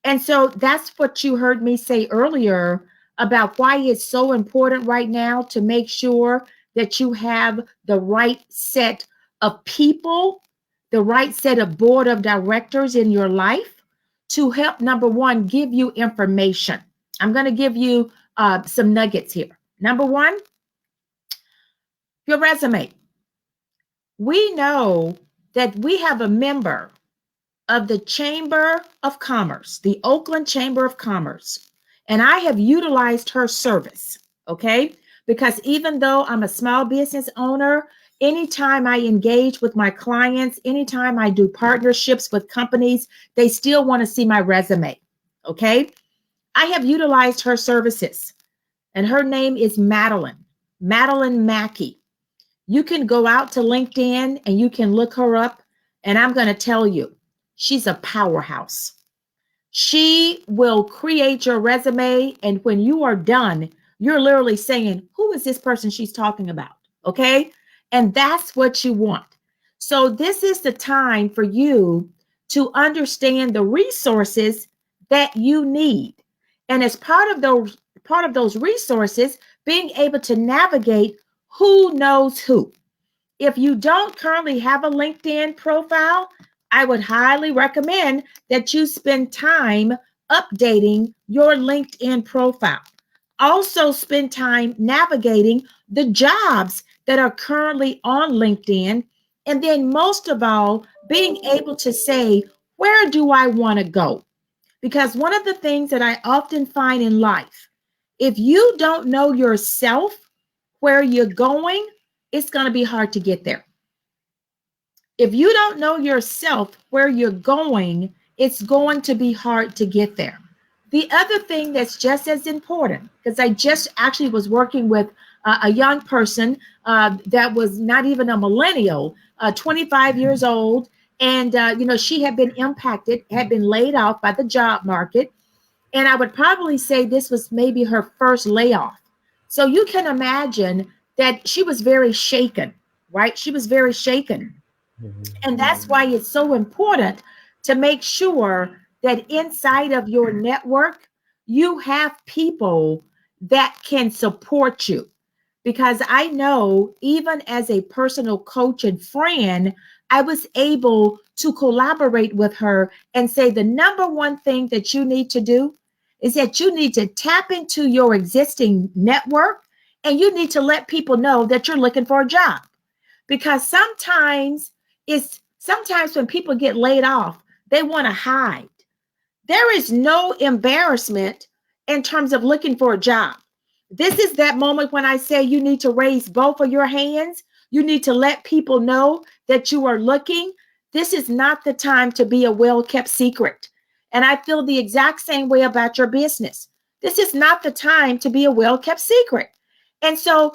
And so that's what you heard me say earlier about why it's so important right now to make sure that you have the right set of people, the right set of board of directors in your life to help, number one, give you information. I'm going to give you some nuggets here. Number one, your resume. We know that we have a member of the Chamber of Commerce, the Oakland Chamber of Commerce. And I have utilized her service, okay? Because even though I'm a small business owner, anytime I engage with my clients, anytime I do partnerships with companies, they still want to see my resume, okay? I have utilized her services, and her name is Madeline Mackey. You can go out to LinkedIn and you can look her up. And I'm going to tell you, she's a powerhouse. She will create your resume. And when you are done, you're literally saying, who is this person she's talking about? Okay. And that's what you want. So this is the time for you to understand the resources that you need. And as part of those resources, being able to navigate who knows who. If you don't currently have a LinkedIn profile, I would highly recommend that you spend time updating your LinkedIn profile. Also, spend time navigating the jobs that are currently on LinkedIn. And then, most of all, being able to say, where do I want to go? Because one of the things that I often find in life, if you don't know yourself where you're going, it's going to be hard to get there. If you don't know yourself where you're going, it's going to be hard to get there. The other thing that's just as important, because I just actually was working with a young person that was not even a millennial, 25 years old, and she had been impacted, had been laid off by the job market, and I would probably say this was maybe her first layoff. So you can imagine that she was very shaken, right? She was very shaken. And that's why it's so important to make sure that inside of your network, you have people that can support you. Because I know, even as a personal coach and friend, I was able to collaborate with her and say the number one thing that you need to do is that you need to tap into your existing network and you need to let people know that you're looking for a job. Because sometimes when people get laid off, they want to hide. There is no embarrassment in terms of looking for a job. This is that moment when I say you need to raise both of your hands. You need to let people know that you are looking. This is not the time to be a well-kept secret. And I feel the exact same way about your business. This is not the time to be a well-kept secret. And so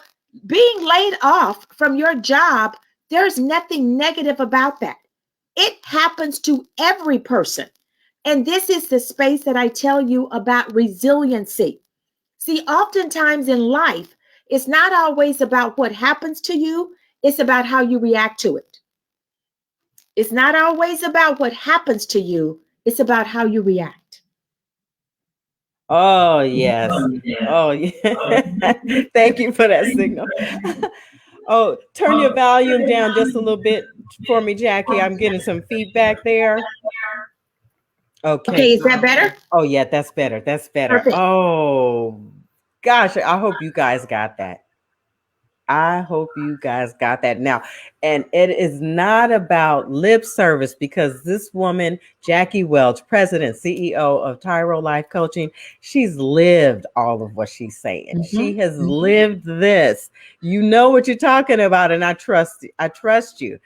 Being laid off from your job, there's nothing negative about that. It happens to every person. And this is the space that I tell you about resiliency. See, oftentimes in life, it's not always about what happens to you, it's about how you react to it. It's not always about what happens to you, it's about how you react. Oh, yes. Oh, yeah. Thank you for that signal. Oh, turn your volume down just a little bit for me, Jackie. I'm getting some feedback there. Okay. Okay, is that better? Oh, yeah, that's better. That's better. Perfect. Oh, gosh, I hope you guys got that. I hope you guys got that now. And it is not about lip service because this woman, Jackie Welch, president, CEO of Tyro Life Coaching, she's lived all of what she's saying. She has lived this. You know what you're talking about, and I trust you.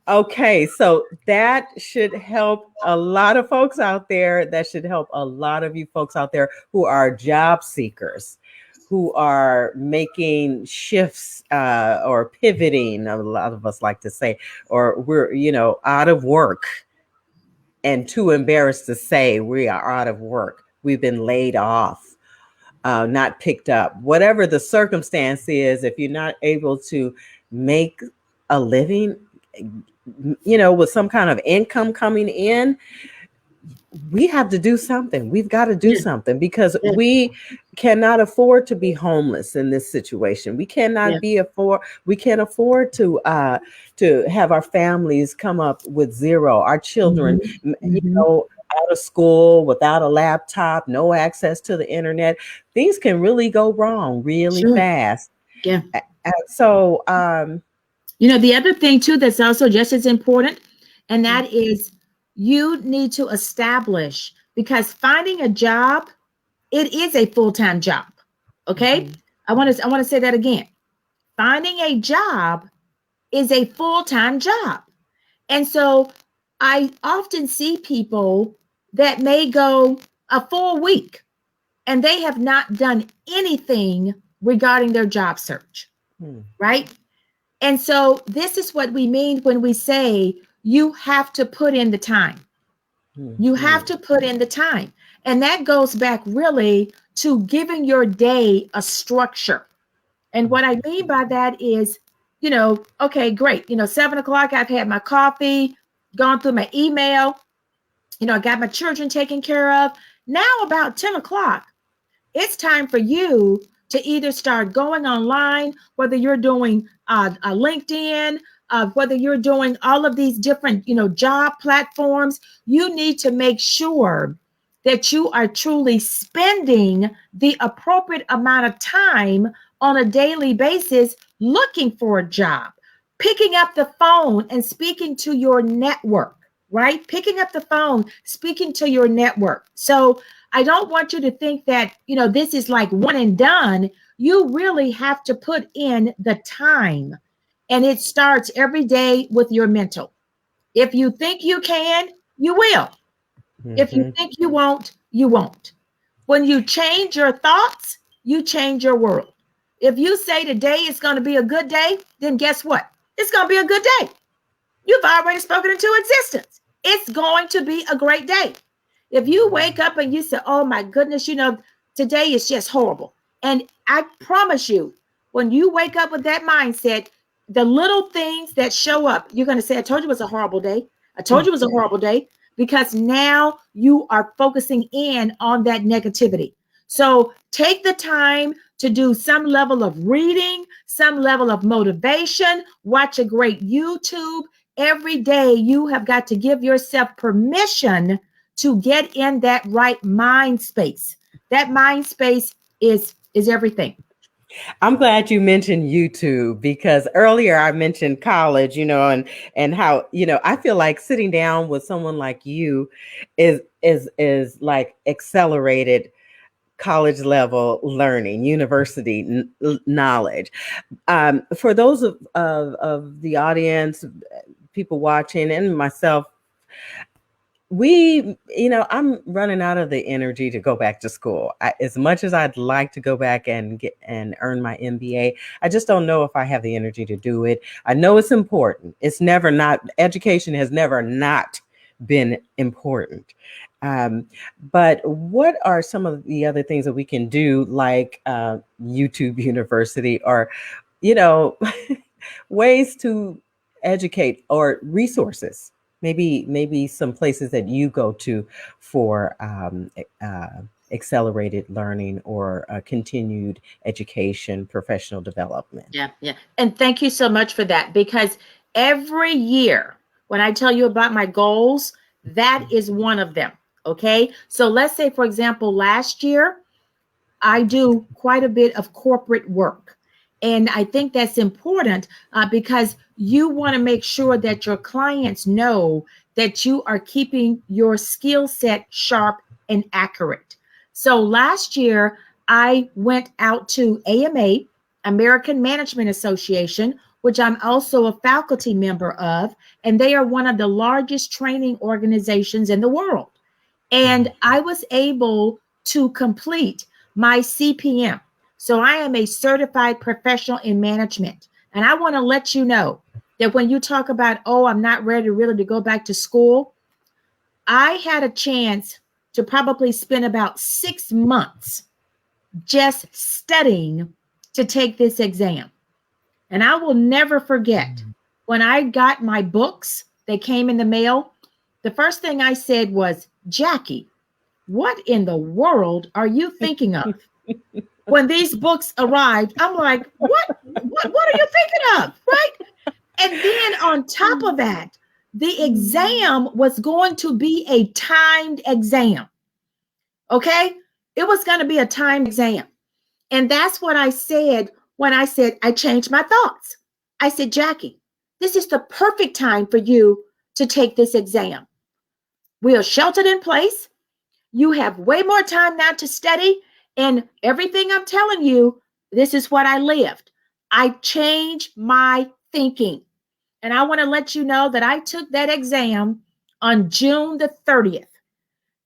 Okay, so that should help a lot of folks out there. That should help a lot of you folks out there who are job seekers, who are making shifts or pivoting. A lot of us like to say, or we're, out of work and too embarrassed to say we are out of work. We've been laid off, not picked up. Whatever the circumstance is, if you're not able to make a living, with some kind of income coming in, we have to do something. We've got to do something because we cannot afford to be homeless in this situation. We cannot we can't afford to have our families come up with zero, our children, out of school, without a laptop, no access to the internet. Things can really go wrong really fast. Yeah. So, the other thing too that's also just as important, and that is you need to establish, because finding a job, it is a full-time job. Okay. I want to say that again. Finding a job is a full-time job. And so I often see people that may go a full week and they have not done anything regarding their job search. Right. And so this is what we mean when we say you have to put in the time. You have to put in the time. And that goes back really to giving your day a structure. And what I mean by that is, okay, great. 7:00, I've had my coffee, gone through my email, I got my children taken care of. Now about 10:00, it's time for you to either start going online, whether you're doing a LinkedIn, whether you're doing all of these different, job platforms. You need to make sure that you are truly spending the appropriate amount of time on a daily basis looking for a job, picking up the phone and speaking to your network, right? Picking up the phone, speaking to your network. So I don't want you to think that, this is like one and done. You really have to put in the time, and it starts every day with your mental. If you think you can, you will. If you think you won't, you won't. When you change your thoughts, you change your world. If you say today is going to be a good day, then guess what? It's going to be a good day. You've already spoken into existence. It's going to be a great day. If you wake up and you say, oh my goodness, today is just horrible. And I promise you, when you wake up with that mindset, the little things that show up, you're going to say, I told you it was a horrible day. I told you it was a horrible day, because now you are focusing in on that negativity. So take the time to do some level of reading, some level of motivation, watch a great YouTube. Every day you have got to give yourself permission to get in that right mind space. That mind space is everything. I'm glad you mentioned YouTube, because earlier I mentioned college, and how, I feel like sitting down with someone like you is like accelerated college level learning, university knowledge. For those of the audience, people watching, and myself, I'm running out of the energy to go back to school. As much as I'd like to go back and get and earn my MBA, I just don't know if I have the energy to do it. I know it's important. It's never not, education has never not been important. Um, but what are some of the other things that we can do, like YouTube University, or, you know, ways to educate, or resources? Maybe some places that you go to for accelerated learning, or continued education, professional development. Yeah, yeah. And thank you so much for that, because every year when I tell you about my goals, that is one of them. Okay. So let's say, for example, last year, I do quite a bit of corporate work. And I think that's important because you want to make sure that your clients know that you are keeping your skill set sharp and accurate. So last year, I went out to AMA, American Management Association, which I'm also a faculty member of, and they are one of the largest training organizations in the world. And I was able to complete my CPM. So I am a certified professional in management. And I want to let you know that when you talk about, oh, I'm not ready really to go back to school, I had a chance to probably spend about 6 months just studying to take this exam. And I will never forget when I got my books, they came in the mail. The first thing I said was, Jackie, what in the world are you thinking of? When these books arrived, I'm like, what are you thinking of? Right? And then on top of that, the exam was going to be a timed exam. Okay? It was going to be a timed exam. And that's what I said when I said I changed my thoughts. I said, Jackie, this is the perfect time for you to take this exam. We are sheltered in place. You have way more time now to study. And everything I'm telling you, this is what I lived. I changed my thinking. And I want to let you know that I took that exam on June the 30th.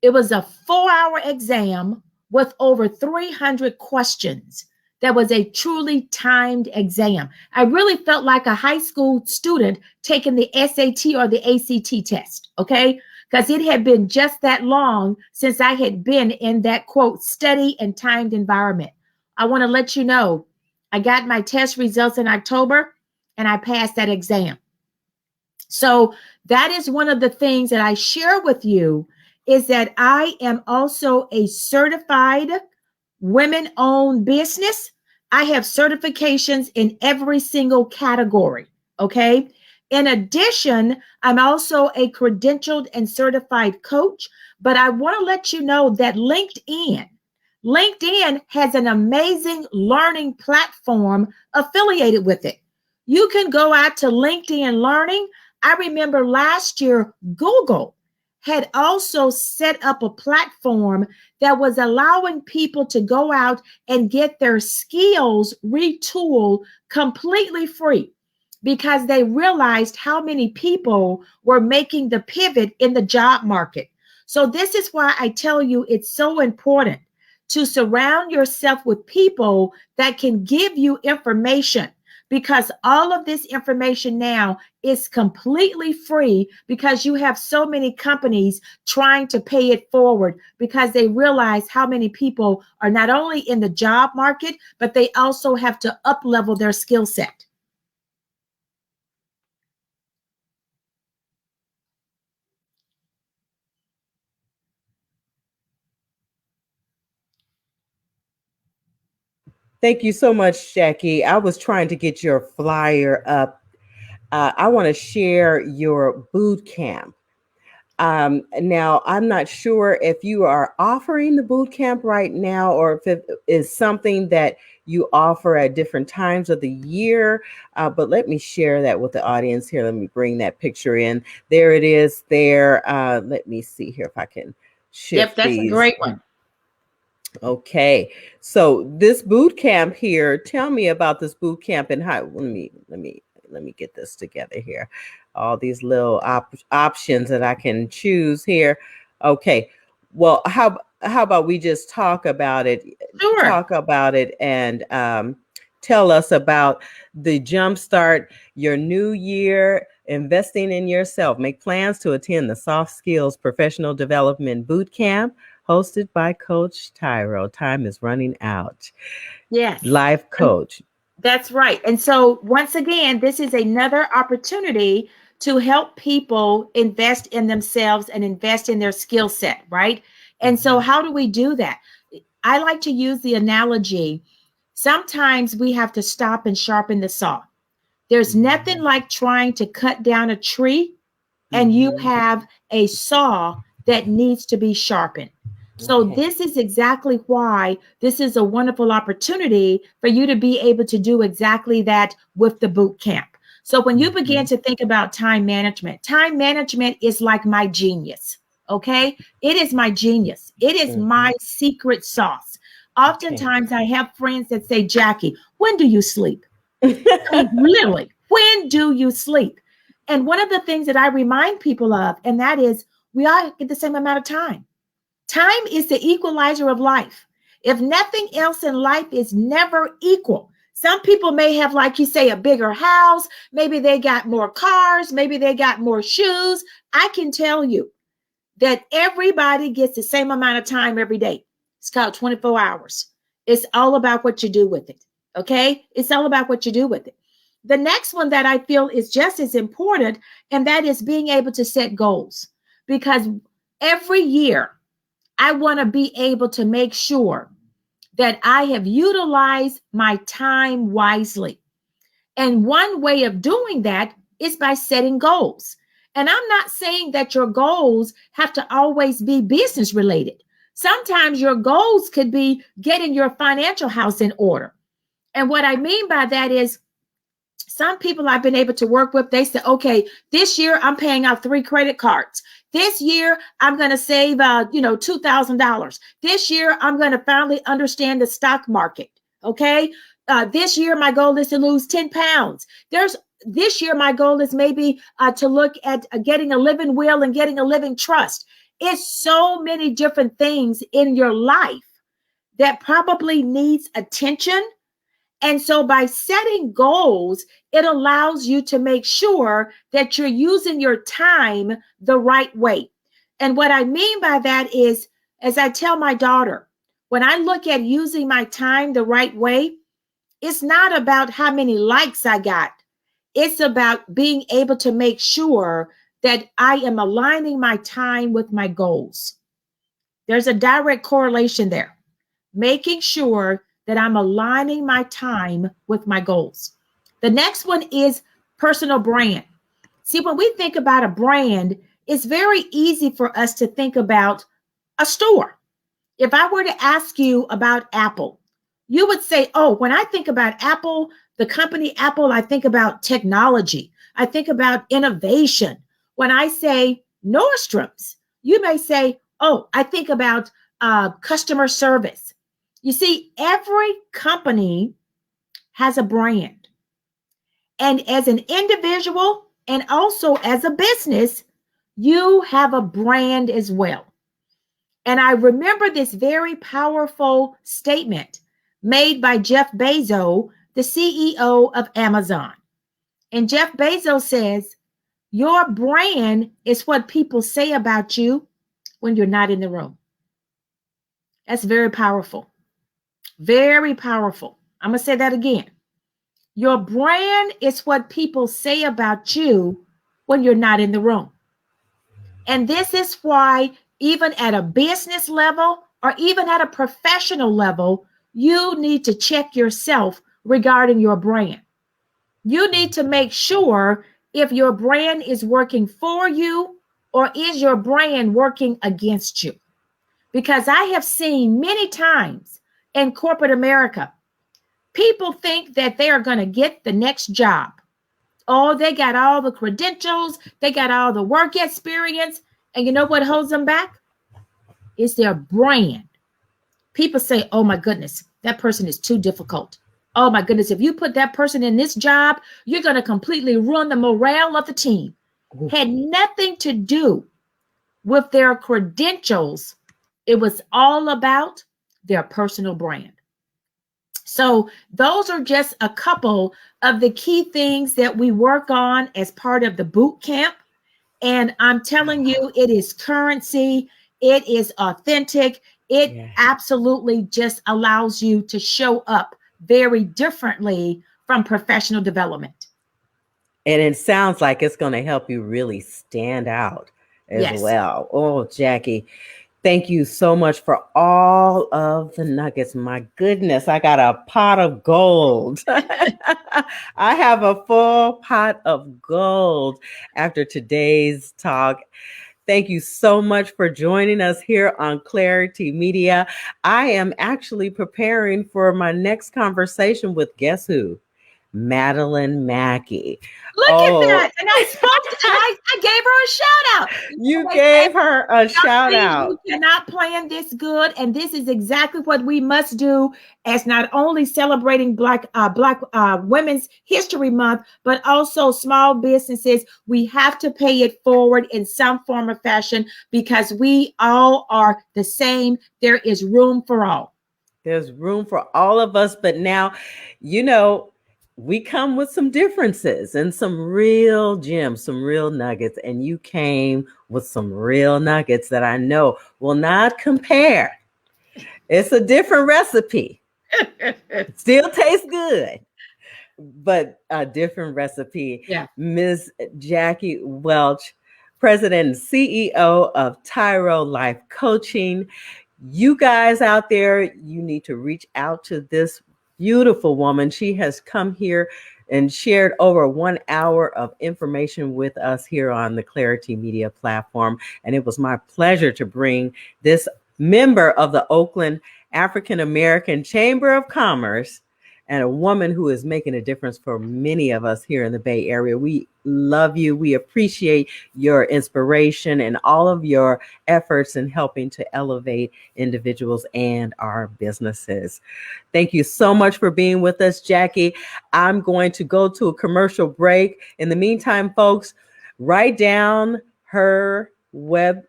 It was a 4-hour exam with over 300 questions. That was a truly timed exam. I really felt like a high school student taking the SAT or the ACT test, okay? Because it had been just that long since I had been in that, quote, steady and timed environment. I want to let you know, I got my test results in October and I passed that exam. So that is one of the things that I share with you, is that I am also a certified women-owned business. I have certifications in every single category, okay? In addition, I'm also a credentialed and certified coach, but I want to let you know that LinkedIn has an amazing learning platform affiliated with it. You can go out to LinkedIn Learning. I remember last year, Google had also set up a platform that was allowing people to go out and get their skills retooled completely free, because they realized how many people were making the pivot in the job market. So this is why I tell you it's so important to surround yourself with people that can give you information, because all of this information now is completely free, because you have so many companies trying to pay it forward because they realize how many people are not only in the job market, but they also have to up-level their skill set. Thank you so much, Jackie. I was trying to get your flyer up. I want to share your boot camp. Now, I'm not sure if you are offering the boot camp right now, or if it is something that you offer at different times of the year. But let me share that with the audience here. Let me bring that picture in. There it is there. Let me see here if I can shift Yep, that's a these. great one. Okay, so this boot camp here, tell me about this boot camp and how, let me get this together here. all these little options that I can choose here. Okay. Well, how about we just talk about it? Sure. Talk about it and tell us about the Jumpstart Your New Year Investing in Yourself. Make plans to attend the Soft Skills Professional Development Boot Camp hosted by Coach Tyro. Time is running out. Yes. Life coach. That's right. And so once again, this is another opportunity to help people invest in themselves and invest in their skill set, right? And so how do we do that? I like to use the analogy. Sometimes we have to stop and sharpen the saw. There's nothing like trying to cut down a tree and you have a saw that needs to be sharpened. So this is exactly why this is a wonderful opportunity for you to be able to do exactly that with the boot camp. So when you begin to think about time management is like my genius. Okay. It is my genius. It is my secret sauce. Oftentimes I have friends that say, Jackie, when do you sleep? I mean, literally, when do you sleep? And one of the things that I remind people of, and that is we all get the same amount of time. Time is the equalizer of life. If nothing else in life is never equal. Some people may have, like you say, a bigger house. Maybe they got more cars. Maybe they got more shoes. I can tell you that everybody gets the same amount of time every day. It's called 24 hours. It's all about what you do with it. Okay? It's all about what you do with it. The next one that I feel is just as important, and that is being able to set goals. Because every year, I want to be able to make sure that I have utilized my time wisely. And one way of doing that is by setting goals. And I'm not saying that your goals have to always be business related. Sometimes your goals could be getting your financial house in order. And what I mean by that is some people I've been able to work with, they say, okay, this year I'm paying out 3 credit cards. This year I'm going to save, $2,000. This year I'm going to finally understand the stock market. Okay. This year my goal is to lose 10 pounds. This year my goal is maybe to look at getting a living will and getting a living trust. It's so many different things in your life that probably needs attention. And so by setting goals, it allows you to make sure that you're using your time the right way. And what I mean by that is, as I tell my daughter, when I look at using my time the right way, it's not about how many likes I got. It's about being able to make sure that I am aligning my time with my goals. There's a direct correlation there. Making sure that I'm aligning my time with my goals. The next one is personal brand. See, when we think about a brand, it's very easy for us to think about a store. If I were to ask you about Apple, you would say, oh, when I think about Apple, the company Apple, I think about technology. I think about innovation. When I say Nordstrom's, you may say, oh, I think about customer service. You see, every company has a brand. And as an individual and also as a business, you have a brand as well. And I remember this very powerful statement made by Jeff Bezos, the CEO of Amazon. And Jeff Bezos says, your brand is what people say about you when you're not in the room. That's very powerful. Very powerful. I'm going to say that again. Your brand is what people say about you when you're not in the room. And this is why even at a business level or even at a professional level, you need to check yourself regarding your brand. You need to make sure if your brand is working for you or is your brand working against you. Because I have seen many times in corporate America, people think that they are going to get the next job. Oh, they got all the credentials. They got all the work experience. And you know what holds them back? It's their brand. People say, oh my goodness, that person is too difficult. Oh my goodness, if you put that person in this job, you're going to completely ruin the morale of the team. had nothing to do with their credentials. It was all about their personal brand. So those are just a couple of the key things that we work on as part of the boot camp. And I'm telling you, it is currency. It is authentic. It absolutely just allows you to show up very differently from professional development. And it sounds like it's going to help you really stand out as well. Oh, Jackie, thank you so much for all of the nuggets. My goodness, I got a pot of gold. I have a full pot of gold after today's talk. Thank you so much for joining us here on clari-tee Media. I am actually preparing for my next conversation with guess who? Madeline Mackey. Look at that. And I spoke and I gave her a shout out. You gave her a shout out. You cannot plan this good. And this is exactly what we must do as not only celebrating Black Women's History Month, but also small businesses. We have to pay it forward in some form or fashion because we all are the same. There is room for all. There's room for all of us. But now, you know, we come with some differences and some real gems, some real nuggets. And you came with some real nuggets that I know will not compare. It's a different recipe. Still tastes good, but a different recipe. Yeah. Ms. Jackie Welch, President and CEO of Tyro Life Coaching. You guys out there, you need to reach out to this beautiful woman. She has come here and shared over 1 hour of information with us here on the clari-tee Media platform. And it was my pleasure to bring this member of the Oakland African American Chamber of Commerce and a woman who is making a difference for many of us here in the Bay Area. We love you. We appreciate your inspiration and all of your efforts in helping to elevate individuals and our businesses. Thank you so much for being with us, Jackie. I'm going to go to a commercial break. In the meantime, folks, write down her web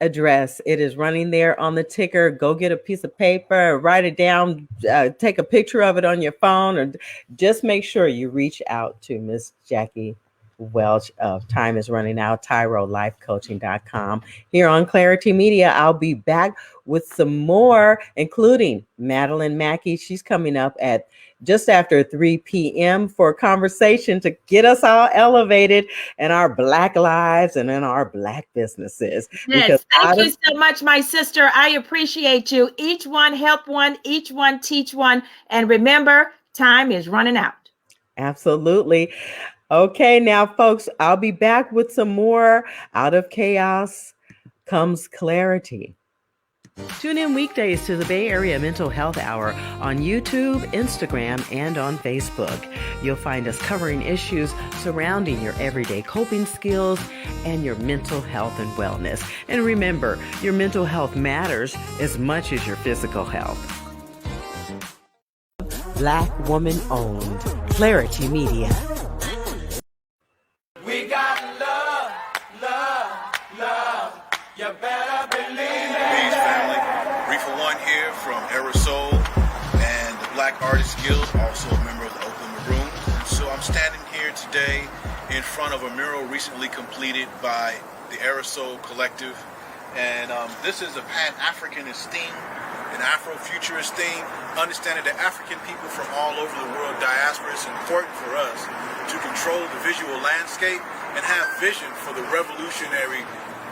address. It is running there on the ticker. Go get a piece of paper, write it down, take a picture of it on your phone, or just make sure you reach out to Miss Jackie Welch of Time is Running Out, TyroLifeCoaching.com. Here on clari-tee Media, I'll be back with some more, including Madeline Mackey. She's coming up at just after 3 p.m. for a conversation to get us all elevated in our Black lives and in our Black businesses. Yes, thank you so much, my sister. I appreciate you. Each one help one, each one teach one. And remember, time is running out. Absolutely. Okay, now, folks, I'll be back with some more. Out of chaos comes clarity. Tune in weekdays to the Bay Area Mental Health Hour on YouTube, Instagram, and on Facebook. You'll find us covering issues surrounding your everyday coping skills and your mental health and wellness. And remember, your mental health matters as much as your physical health. Black woman owned. clari-tee Media. We got love, love, love. You better believe it. Peace, family. Reefer One here from Aerosol and the Black Artists Guild, also a member of the Oakland Maroons. So I'm standing here today in front of a mural recently completed by the Aerosol Collective. And this is a Pan-African theme, an Afrofuturist theme, understanding that African people from all over the world, diaspora, is important for us to control the visual landscape and have vision for the revolutionary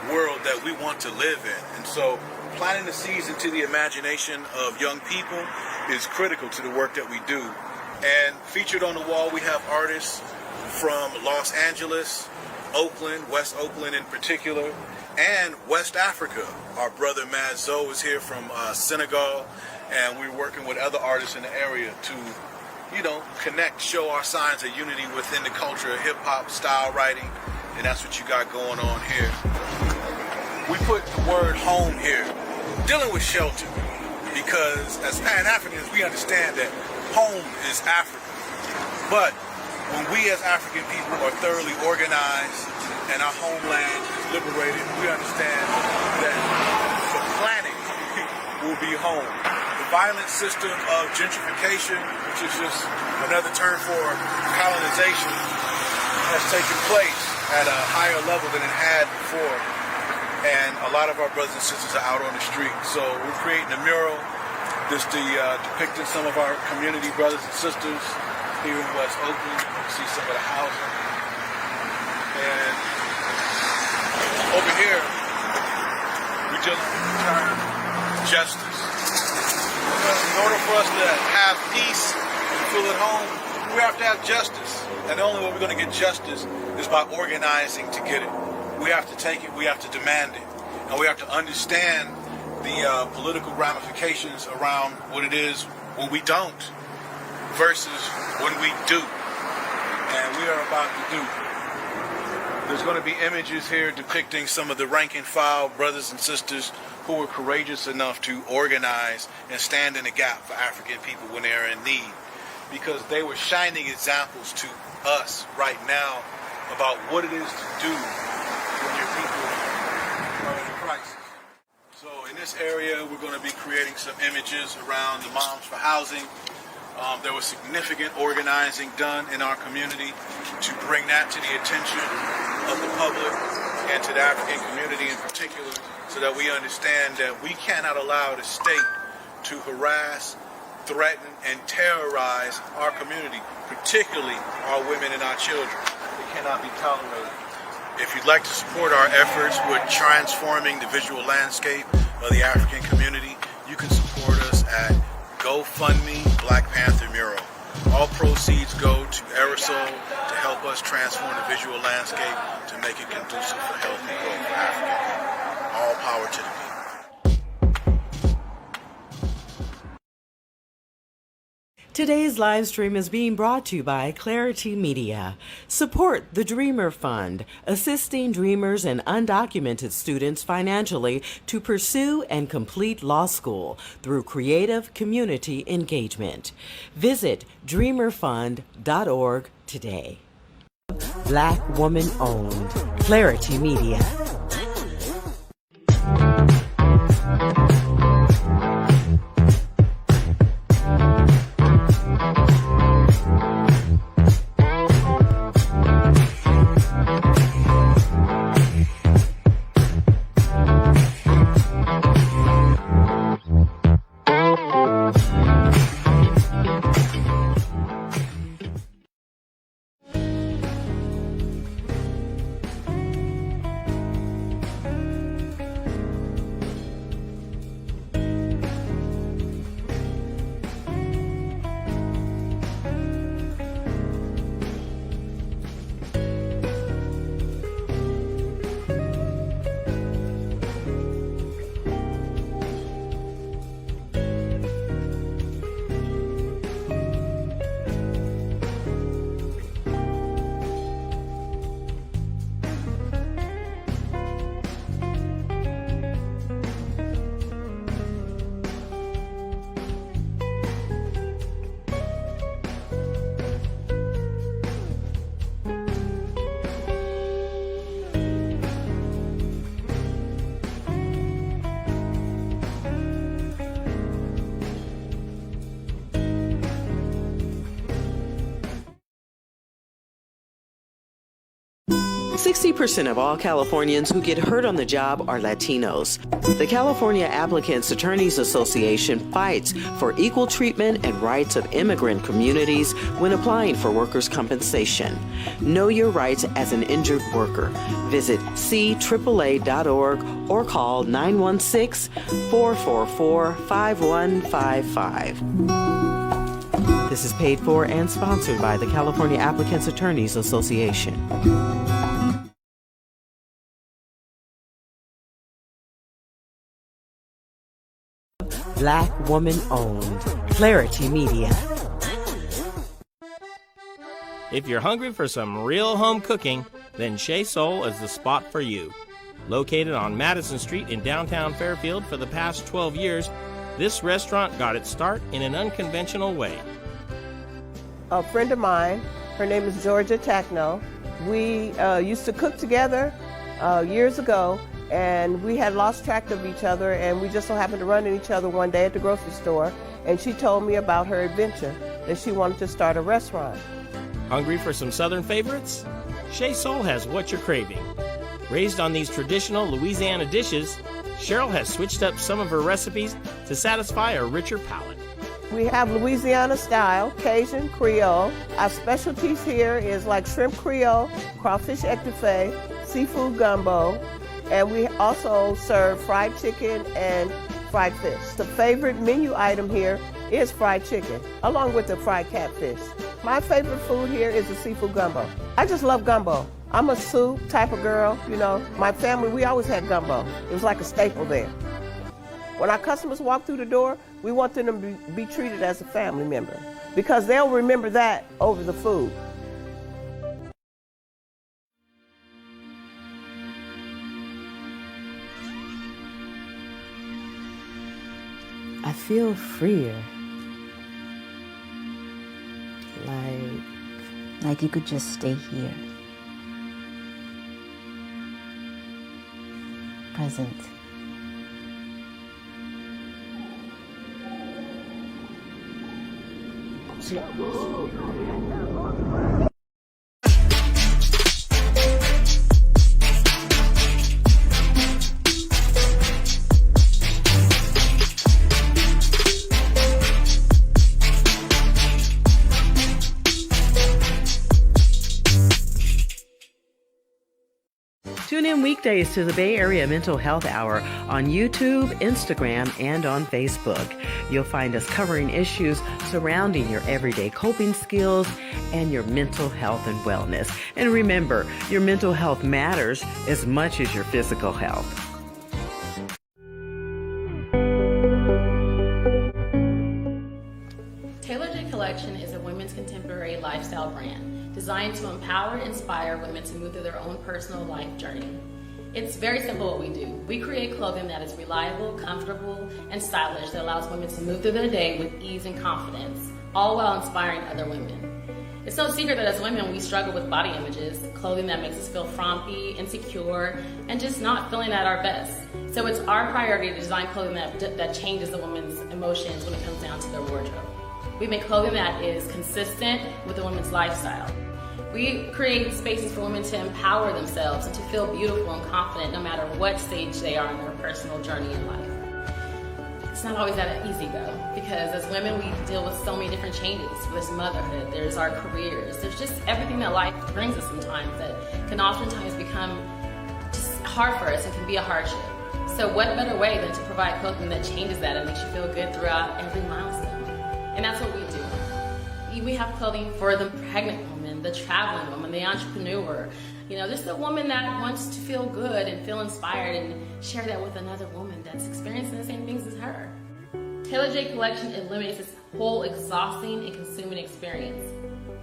world that we want to live in. And so planting the seeds into the imagination of young people is critical to the work that we do. And featured on the wall, we have artists from Los Angeles, Oakland, West Oakland in particular, and West Africa. Our brother Mad Zoe is here from Senegal, and we're working with other artists in the area to, connect, show our signs of unity within the culture of hip-hop style writing, and that's what you got going on here. We put the word home here, dealing with shelter, because as Pan-Africans, we understand that home is Africa. But when we as African people are thoroughly organized and our homeland is liberated, we understand that the planet will be home. The violent system of gentrification, which is just another term for colonization, has taken place at a higher level than it had before. And a lot of our brothers and sisters are out on the street. So we're creating a mural just depicting some of our community brothers and sisters here in West Oakland. You can see some of the housing. And over here, we just turn justice. In order for us to have peace and feel at home, we have to have justice. And the only way we're going to get justice is by organizing to get it. We have to take it, we have to demand it, and we have to understand the political ramifications around what it is when we don't versus when we do. And we are about to do. There's going to be images here depicting some of the rank and file brothers and sisters who were courageous enough to organize and stand in the gap for African people when they are in need, because they were shining examples to us right now about what it is to do when your people are in a crisis. So in this area, we're going to be creating some images around the Moms for Housing. There was significant organizing done in our community to bring that to the attention of the public and to the African community in particular, so that we understand that we cannot allow the state to harass, threaten, and terrorize our community, particularly our women and our children. It cannot be tolerated. If you'd like to support our efforts with transforming the visual landscape of the African community, you can support us at GoFundMe Black Panther Mural. All proceeds go to Aerosol to help us transform the visual landscape to make it conducive for healthy growth for African people. All power to the people. Today's live stream is being brought to you by clari-tee Media. Support the Dreamer Fund, assisting dreamers and undocumented students financially to pursue and complete law school through creative community engagement. Visit dreamerfund.org today. Black woman owned. clari-tee Media. "60% of all Californians who get hurt on the job are Latinos. The California Applicants Attorneys Association fights for equal treatment and rights of immigrant communities when applying for workers' compensation. Know your rights as an injured worker. Visit cAAA.org or call 916-444-5155. This is paid for and sponsored by the California Applicants Attorneys Association. Black woman owned. clari-tee Media. If you're hungry for some real home cooking, then Chez Soul is the spot for you. Located on Madison Street in downtown Fairfield for the past 12 years, this restaurant got its start in an unconventional way. A friend of mine, her name is Georgia Tacknell, We used to cook together years ago, and we had lost track of each other, and we just so happened to run into each other one day at the grocery store, and she told me about her adventure, that she wanted to start a restaurant. Hungry for some Southern favorites? Chez Sol has what you're craving. Raised on these traditional Louisiana dishes, Cheryl has switched up some of her recipes to satisfy a richer palate. We have Louisiana style, Cajun, Creole. Our specialties here is like shrimp Creole, crawfish etouffee, seafood gumbo, and we also serve fried chicken and fried fish. The favorite menu item here is fried chicken, along with the fried catfish. My favorite food here is the seafood gumbo. I just love gumbo. I'm a soup type of girl, you know. My family, we always had gumbo. It was like a staple there. When our customers walk through the door, we want them to be treated as a family member because they'll remember that over the food. I feel freer. Like you could just stay here. Present. Tune in weekdays to the Bay Area Mental Health Hour on YouTube, Instagram, and on Facebook. You'll find us covering issues surrounding your everyday coping skills and your mental health and wellness. And remember, your mental health matters as much as your physical health. Taylor Collection is a women's contemporary lifestyle brand designed to empower and inspire women to move through their own personal life journey. It's very simple what we do. We create clothing that is reliable, comfortable, and stylish that allows women to move through their day with ease and confidence, all while inspiring other women. It's no secret that as women, we struggle with body images, clothing that makes us feel frumpy, insecure, and just not feeling at our best. So it's our priority to design clothing that changes the woman's emotions when it comes down to their wardrobe. We make clothing that is consistent with the woman's lifestyle. We create spaces for women to empower themselves and to feel beautiful and confident no matter what stage they are in their personal journey in life. It's not always that easy though, because as women we deal with so many different changes. There's motherhood, there's our careers, there's just everything that life brings us sometimes that can oftentimes become just hard for us and can be a hardship. So what better way than to provide clothing that changes that and makes you feel good throughout every milestone? And that's what we do. We have clothing for the pregnant woman, the traveling woman, the entrepreneur, just the woman that wants to feel good and feel inspired and share that with another woman that's experiencing the same things as her. Taylor J Collection eliminates this whole exhausting and consuming experience.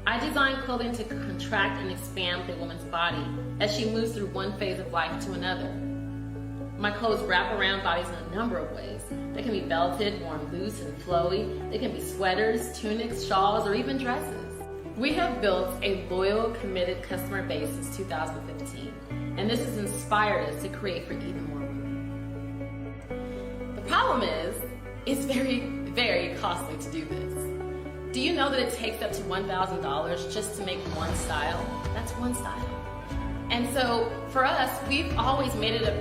I design clothing to contract and expand the woman's body as she moves through one phase of life to another. My clothes wrap around bodies in a number of ways. They can be belted, worn loose and flowy. They can be sweaters, tunics, shawls, or even dresses. We have built a loyal, committed customer base since 2015, and this has inspired us to create for even more women. The problem is, it's very, very costly to do this. Do you know that it takes up to $1,000 just to make one style? That's one style. And so for us, we've always made it a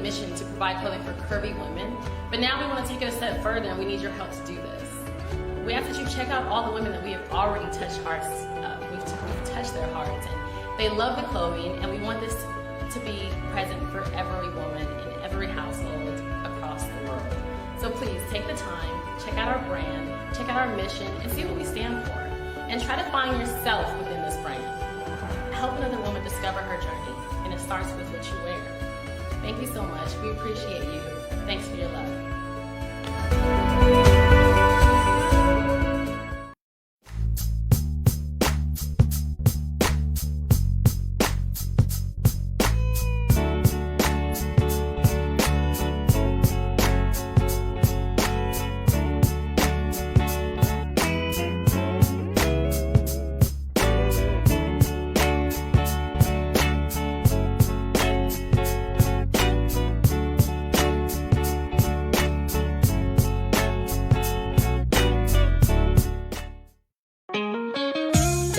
mission to provide clothing for curvy women, but now we want to take it a step further and we need your help to do this. We ask that you check out all the women that we have already touched hearts, we've touched their hearts, and they love the clothing, and we want this to be present for every woman in every household across the world. So please take the time, check out our brand, check out our mission, and see what we stand for, and try to find yourself within this brand. Help another woman discover her journey, and it starts with what you wear. Thank you so much. We appreciate you. Thanks for your love.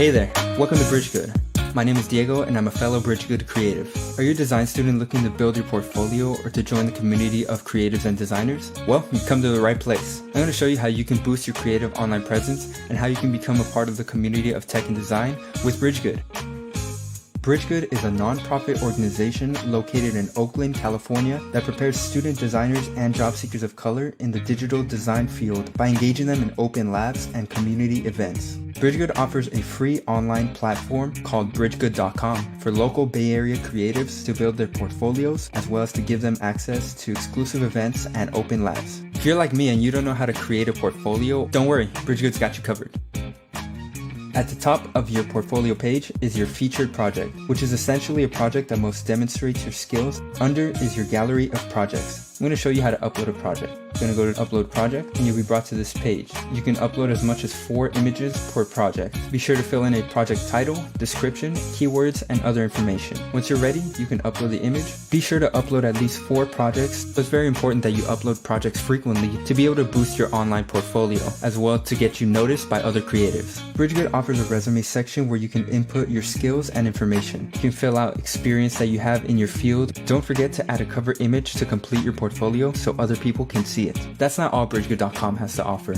Hey there, welcome to Bridgegood. My name is Diego and I'm a fellow Bridgegood creative. Are you a design student looking to build your portfolio or to join the community of creatives and designers? Well, you've come to the right place. I'm going to show you how you can boost your creative online presence and how you can become a part of the community of tech and design with Bridgegood. Bridgegood is a nonprofit organization located in Oakland, California that prepares student designers and job seekers of color in the digital design field by engaging them in open labs and community events. Bridgegood offers a free online platform called bridgegood.com for local Bay Area creatives to build their portfolios as well as to give them access to exclusive events and open labs. If you're like me and you don't know how to create a portfolio, don't worry, Bridgegood's got you covered. At the top of your portfolio page is your featured project, which is essentially a project that most demonstrates your skills. Under is your gallery of projects. I'm going to show you how to upload a project. You're going to go to upload project and you'll be brought to this page. You can upload as much as 4 images per project. Be sure to fill in a project title, description, keywords, and other information. Once you're ready, you can upload the image. Be sure to upload at least 4 projects. It's very important that you upload projects frequently to be able to boost your online portfolio, as well to get you noticed by other creatives. Bridgegood offers a resume section where you can input your skills and information. You can fill out experience that you have in your field. Don't forget to add a cover image to complete your portfolio so other people can see it. That's not all Bridgegood.com has to offer.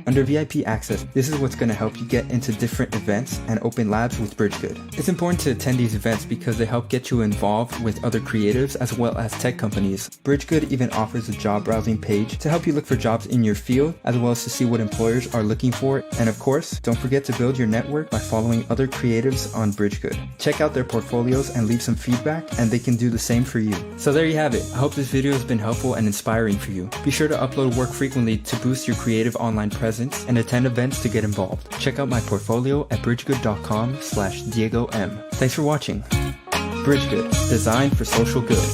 Under VIP access, this is what's going to help you get into different events and open labs with Bridgegood. It's important to attend these events because they help get you involved with other creatives as well as tech companies. Bridgegood even offers a job browsing page to help you look for jobs in your field as well as to see what employers are looking for. And of course, don't forget to build your network by following other creatives on Bridgegood. Check out their portfolios and leave some feedback and they can do the same for you. So there you have it. I hope this video has been helpful and inspiring for you. Be sure to upload work frequently to boost your creative online presence and attend events to get involved. Check out my portfolio at bridgegood.com/DiegoM. Thanks for watching. Bridgegood, designed for social good.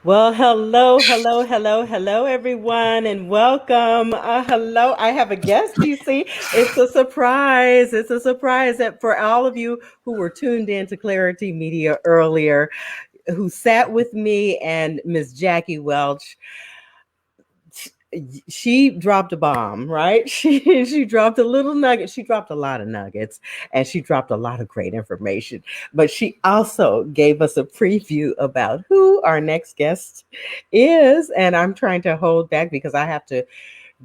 Well, hello, everyone, and welcome. Hello, I have a guest, you see. It's a surprise. It's a surprise that for all of you who were tuned in to clari-tee Media earlier, who sat with me and Miss Jackie Welch. She dropped a bomb, right? She dropped a little nugget. She dropped a lot of nuggets and she dropped a lot of great information. But she also gave us a preview about who our next guest is. And I'm trying to hold back because I have to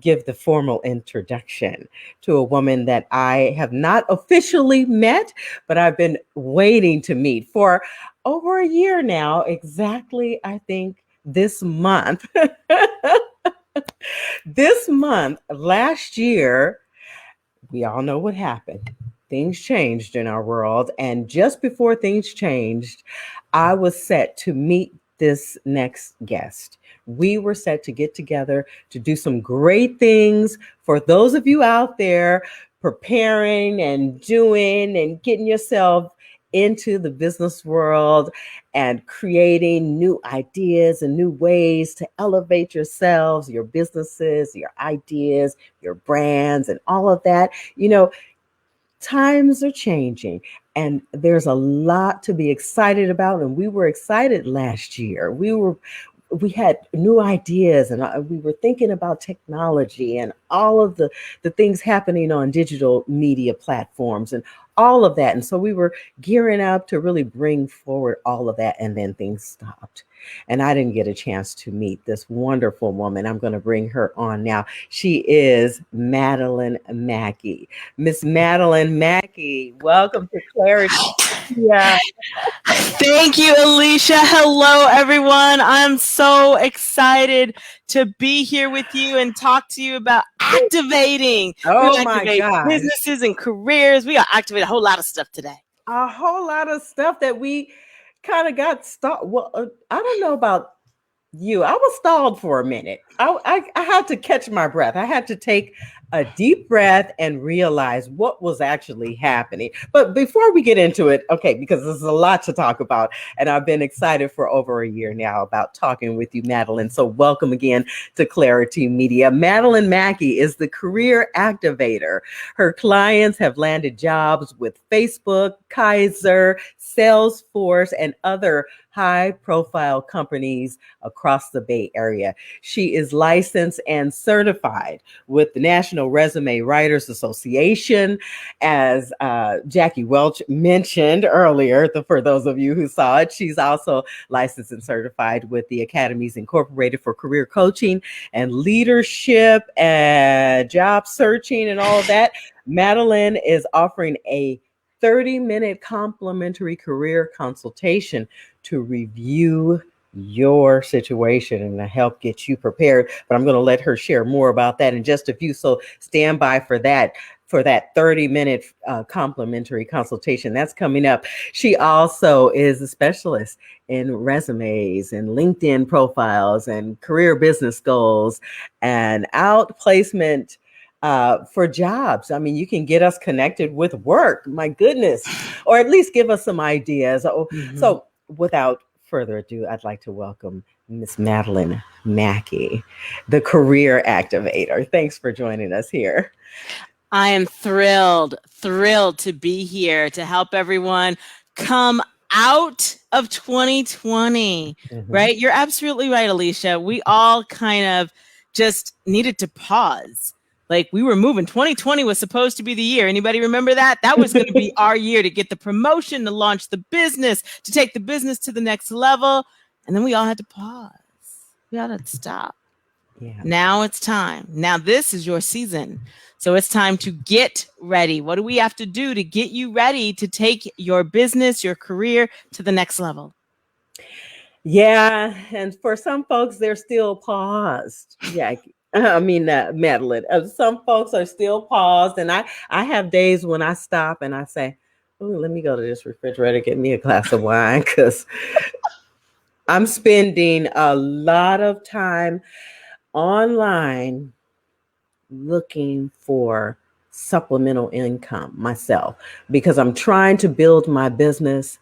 give the formal introduction to a woman that I have not officially met, but I've been waiting to meet for over a year now. Exactly, I think this month. This month, last year, we all know what happened. things changed in our world. And just before things changed, I was set to meet this next guest. We were set to get together to do some great things for those of you out there preparing and doing and getting yourself into the business world and creating new ideas and new ways to elevate yourselves, your businesses, your ideas, your brands, and all of that. You know, times are changing and there's a lot to be excited about. And we were excited last year. We had new ideas and we were thinking about technology and all of the things happening on digital media platforms and all of that. And so we were gearing up to really bring forward all of that. And then things stopped. And I didn't get a chance to meet this wonderful woman. I'm going to bring her on now. She is Madeline Mackey. Miss Madeline Mackey, welcome to Clarity. Yeah. Thank you, Alicia. Hello, everyone. I'm so excited to be here with you and talk to you about activating. Oh my God. Businesses and careers. We got to activate a whole lot of stuff today. A whole lot of stuff that we kind of got stuck. Well, I don't know about you. I was stalled for a minute. I had to catch my breath. I had to take a deep breath and realize what was actually happening. But before we get into it, okay, because there's a lot to talk about, and I've been excited for over a year now about talking with you, Madeline. So welcome again to clari-tee Media. Madeline Mackey is the career activator. Her clients have landed jobs with Facebook, Kaiser, Salesforce, and other high-profile companies across the Bay Area. She is licensed and certified with the National Resume Writers Association, as Jackie Welch mentioned earlier. For those of you who saw it, she's also licensed and certified with the Academies Incorporated for Career Coaching and Leadership and Job Searching and all of that. Madeline is offering a 30-minute complimentary career consultation to review your situation and to help get you prepared. But I'm going to let her share more about that in just a few. So stand by for that 30-minute complimentary consultation. That's coming up. She also is a specialist in resumes and LinkedIn profiles and career business goals and outplacement for jobs. I mean, you can get us connected with work, my goodness, or at least give us some ideas. So without further ado, I'd like to welcome Miss Madeline Mackey, the career activator. Thanks for joining us here. I am thrilled to be here to help everyone come out of 2020, right? You're absolutely right, Alicia. We all kind of just needed to pause. Like we were moving. 2020 was supposed to be the year. Anybody remember that? That was going to be our year to get the promotion, to launch the business, to take the business to the next level. And then we all had to pause. We had to stop. Yeah. Now it's time. Now this is your season. So it's time to get ready. What do we have to do to get you ready to take your business, your career to the next level? Yeah. And for some folks, they're still paused. Yeah. Madeline, some folks are still paused. And I have days when I stop and I say, oh, let me go to this refrigerator, get me a glass of wine, because I'm spending a lot of time online looking for supplemental income myself, because I'm trying to build my business.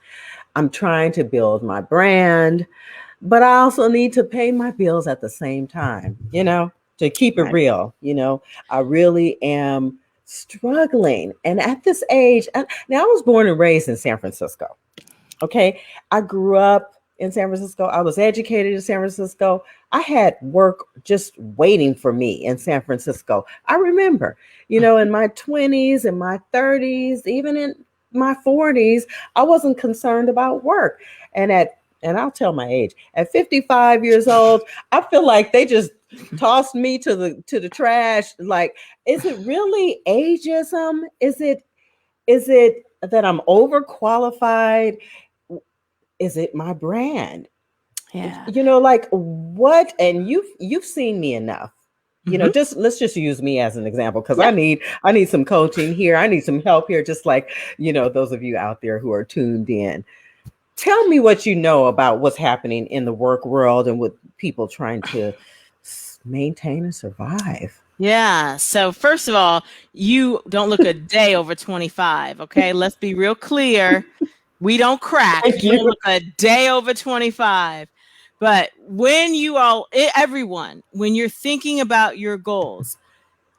I'm trying to build my brand, but I also need to pay my bills at the same time, to keep it real. I really am struggling. And at this age, now I was born and raised in San Francisco. Okay. I grew up in San Francisco. I was educated in San Francisco. I had work just waiting for me in San Francisco. I remember, in my 20s and my 30s, even in my 40s, I wasn't concerned about work. And I'll tell my age, at 55 years old, I feel like they just tossed me to the trash. Like, is it really ageism? Is it that I'm overqualified? Is it my brand? Yeah. Like what? And you've seen me enough. You know, just let's just use me as an example, because I need some coaching here. I need some help here, just like, you know, those of you out there who are tuned in. Tell me what you know about what's happening in the work world and with people trying to maintain and survive. Yeah. So first of all, you don't look a day over 25. Okay. Let's be real clear. We don't crack. Thank You don't you. look a day over 25. But when you all, everyone, when you're thinking about your goals,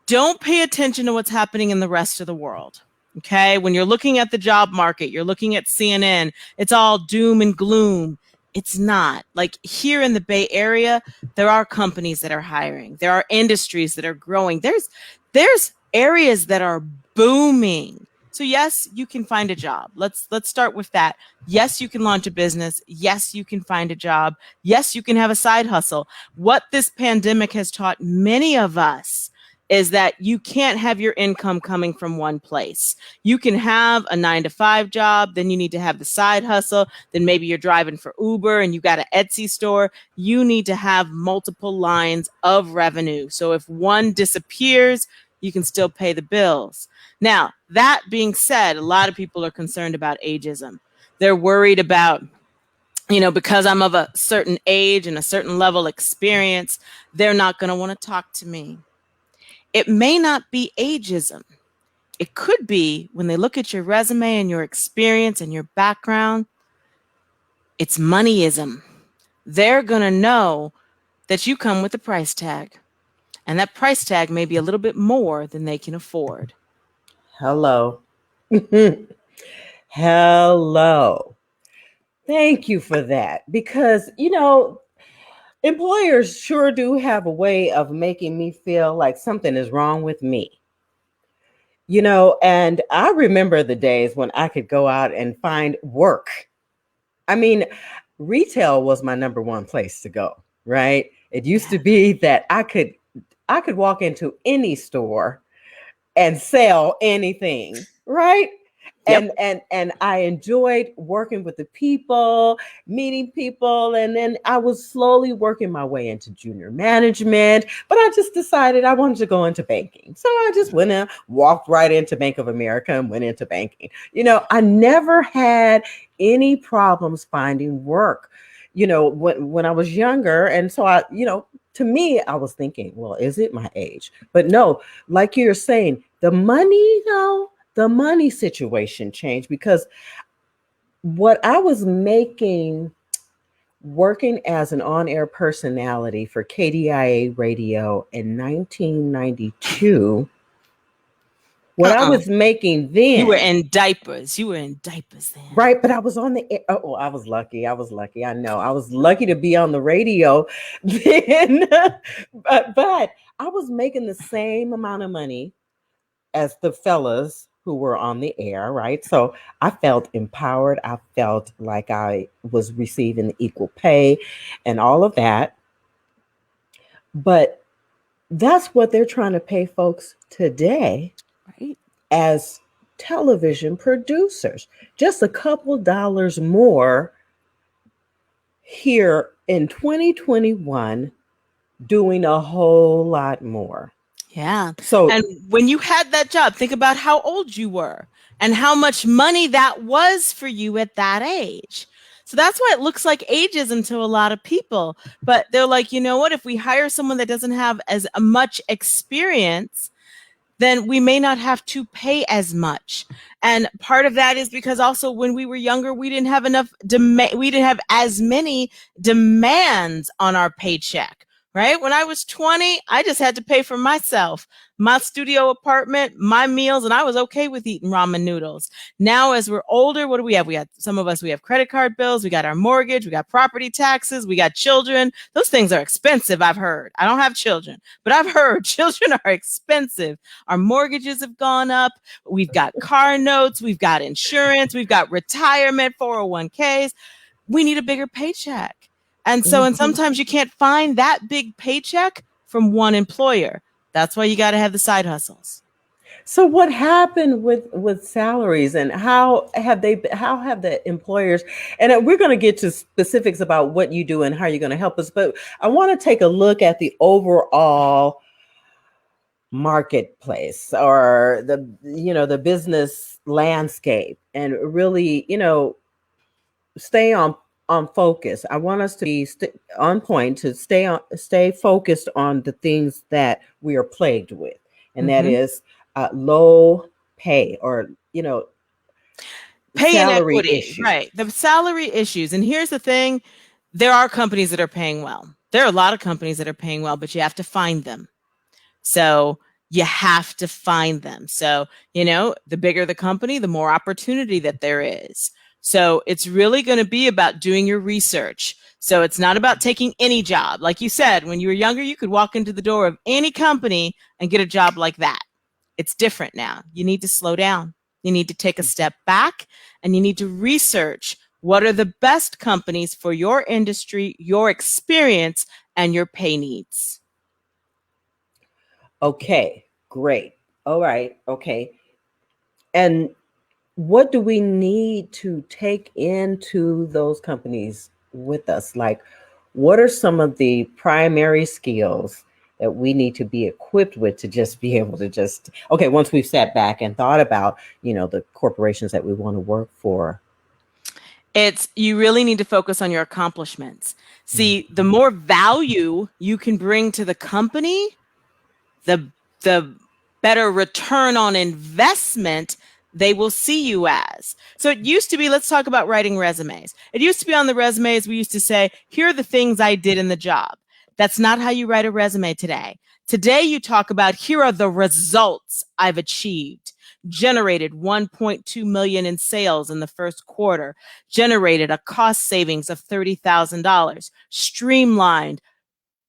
don't pay attention to what's happening in the rest of the world. Okay. When you're looking at the job market, you're looking at CNN, it's all doom and gloom. It's not. Like here in the Bay Area, there are companies that are hiring. There are industries that are growing. There's areas that are booming. So yes, you can find a job. Let's start with that. Yes, you can launch a business. Yes, you can find a job. Yes, you can have a side hustle. What this pandemic has taught many of us is that you can't have your income coming from one place. You can have a 9-to-5 job, then you need to have the side hustle, then maybe you're driving for Uber and you got an Etsy store. You need to have multiple lines of revenue. So if one disappears, you can still pay the bills. Now, that being said, a lot of people are concerned about ageism. They're worried about, you know, because I'm of a certain age and a certain level of experience, they're not going to want to talk to me. It may not be ageism. It could be when they look at your resume and your experience and your background, it's moneyism. They're going to know that you come with a price tag. And that price tag may be a little bit more than they can afford. Hello. Hello. Thank you for that. Because, you know, employers sure do have a way of making me feel like something is wrong with me. You know, and I remember the days when I could go out and find work. I mean, retail was my number one place to go, right? It used to be that I could walk into any store and sell anything, right? Yep. And I enjoyed working with the people, meeting people, and then I was slowly working my way into junior management, but I just decided I wanted to go into banking. So I just went and walked right into Bank of America and went into banking. You know, I never had any problems finding work, you know, when I was younger. And so I, you know, to me, I was thinking, well, is it my age? But no, like you're saying, the money, though, the money situation changed, because what I was making working as an on-air personality for KDIA radio in 1992, what I was making then. You were in diapers. You were in diapers then. Right, but I was on the air. Oh, I was lucky. I was lucky. I know. I was lucky to be on the radio then. but I was making the same amount of money as the fellas who were on the air, right? So I felt empowered. I felt like I was receiving equal pay and all of that. But that's what they're trying to pay folks today, right? As television producers, just a couple dollars more here in 2021, doing a whole lot more. Yeah. So, and when you had that job, think about how old you were and how much money that was for you at that age. So that's why it looks like ageism to a lot of people. But they're like, you know what? If we hire someone that doesn't have as much experience, then we may not have to pay as much. And part of that is because also when we were younger, we didn't have enough we didn't have as many demands on our paycheck. Right? When I was 20, I just had to pay for myself, my studio apartment, my meals, and I was okay with eating ramen noodles. Now, as we're older, what do we have? We have we have credit card bills, we got our mortgage, we got property taxes, we got children. Those things are expensive, I've heard. I don't have children, but I've heard children are expensive. Our mortgages have gone up. We've got car notes, we've got insurance, we've got retirement, 401ks. We need a bigger paycheck. And so, and sometimes you can't find that big paycheck from one employer. That's why you got to have the side hustles. So what happened with salaries, and how have the employers, and we're going to get to specifics about what you do and how you're going to help us, but I want to take a look at the overall marketplace or the business landscape, and really stay on focus. I want us to be on point, to stay focused on the things that we are plagued with, and that is low pay, or Pay salary inequity, issues. right? The salary issues. And here's the thing, there are companies that are paying well. There are a lot of companies that are paying well, but you have to find them. So you have to find them. So, the bigger the company, the more opportunity that there is. So it's really going to be about doing your research. So it's not about taking any job. Like you said, when you were younger, you could walk into the door of any company and get a job like that. It's different now. You need to slow down. You need to take a step back, and you need to research what are the best companies for your industry, your experience, and your pay needs. Okay, great. All right. Okay. And what do we need to take into those companies with us? Like, what are some of the primary skills that we need to be equipped with to just be able to okay, once we've sat back and thought about, the corporations that we want to work for? You really need to focus on your accomplishments. See, the more value you can bring to the company, the better return on investment they will see you as. So it used to be, let's talk about writing resumes. It used to be on the resumes, we used to say, here are the things I did in the job. That's not how you write a resume today. Today, you talk about, here are the results I've achieved. Generated 1.2 million in sales in the first quarter, generated a cost savings of $30,000, streamlined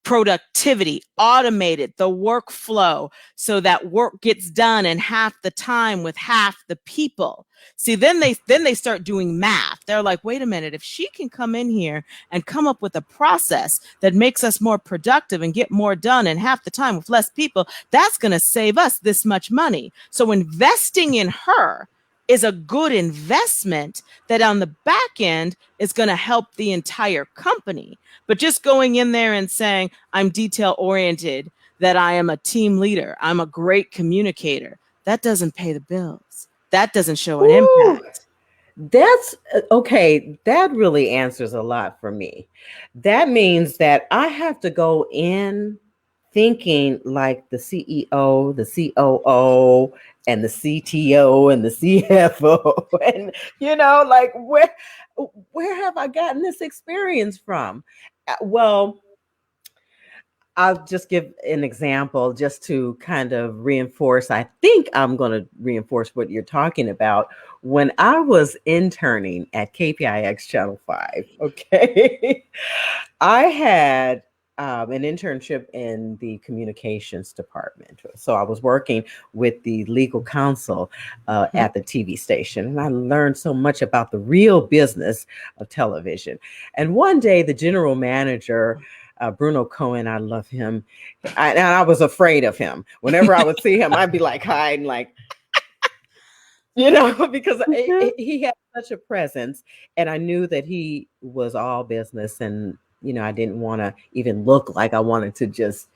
productivity, automated the workflow so that work gets done in half the time with half the people. See, then they start doing math. They're like, wait a minute, if she can come in here and come up with a process that makes us more productive and get more done in half the time with less people, that's going to save us this much money. So investing in her is a good investment that on the back end is going to help the entire company. But just going in there and saying, I'm detail oriented, that I am a team leader, I'm a great communicator, that doesn't pay the bills. That doesn't show an impact. That's okay. That really answers a lot for me. That means that I have to go in thinking like the CEO, the COO, and the CTO, and the CFO. And, like, where have I gotten this experience from? Well, I'll just give an example just to kind of reinforce. I think I'm going to reinforce what you're talking about. When I was interning at KPIX Channel 5, okay, I had an internship in the communications department. So I was working with the legal counsel at the TV station, and I learned so much about the real business of television. And one day, the general manager, Bruno Cohen, I love him. And I was afraid of him. Whenever I would see him, I'd be like hiding, like, because he had such a presence, and I knew that he was all business, and I didn't want to even look like I wanted to just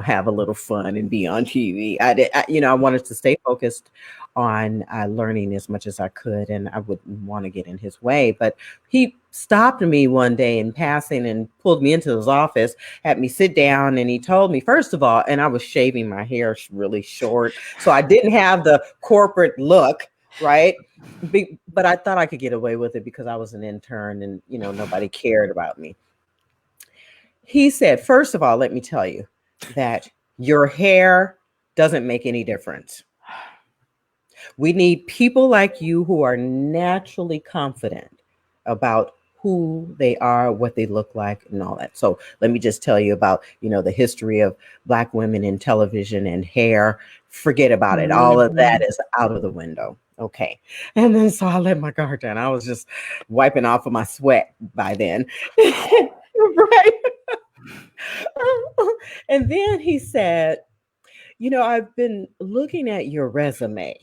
have a little fun and be on TV. I wanted to stay focused on learning as much as I could, and I wouldn't want to get in his way. But he stopped me one day in passing and pulled me into his office, had me sit down, and he told me, first of all, and I was shaving my hair really short, so I didn't have the corporate look. Right. But I thought I could get away with it because I was an intern and, nobody cared about me. He said, first of all, let me tell you that your hair doesn't make any difference. We need people like you who are naturally confident about who they are, what they look like, and all that. So let me just tell you about, the history of Black women in television and hair. Forget about it. All of that is out of the window. Okay. And then so I let my guard down. I was just wiping off of my sweat by then. Right. And then he said, I've been looking at your resume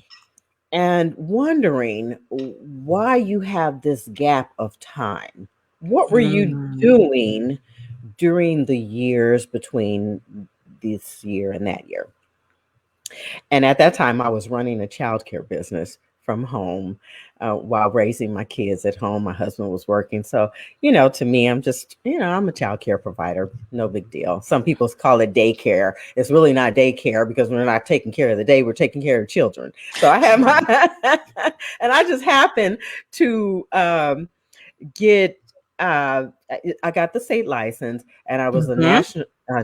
and wondering why you have this gap of time. What were you doing during the years between this year and that year? And at that time, I was running a childcare business from home while raising my kids at home. My husband was working. So, to me, I'm just, I'm a childcare provider. No big deal. Some people call it daycare. It's really not daycare because we're not taking care of the day. We're taking care of children. So I have my, and I just happen to get I got the state license, and I was a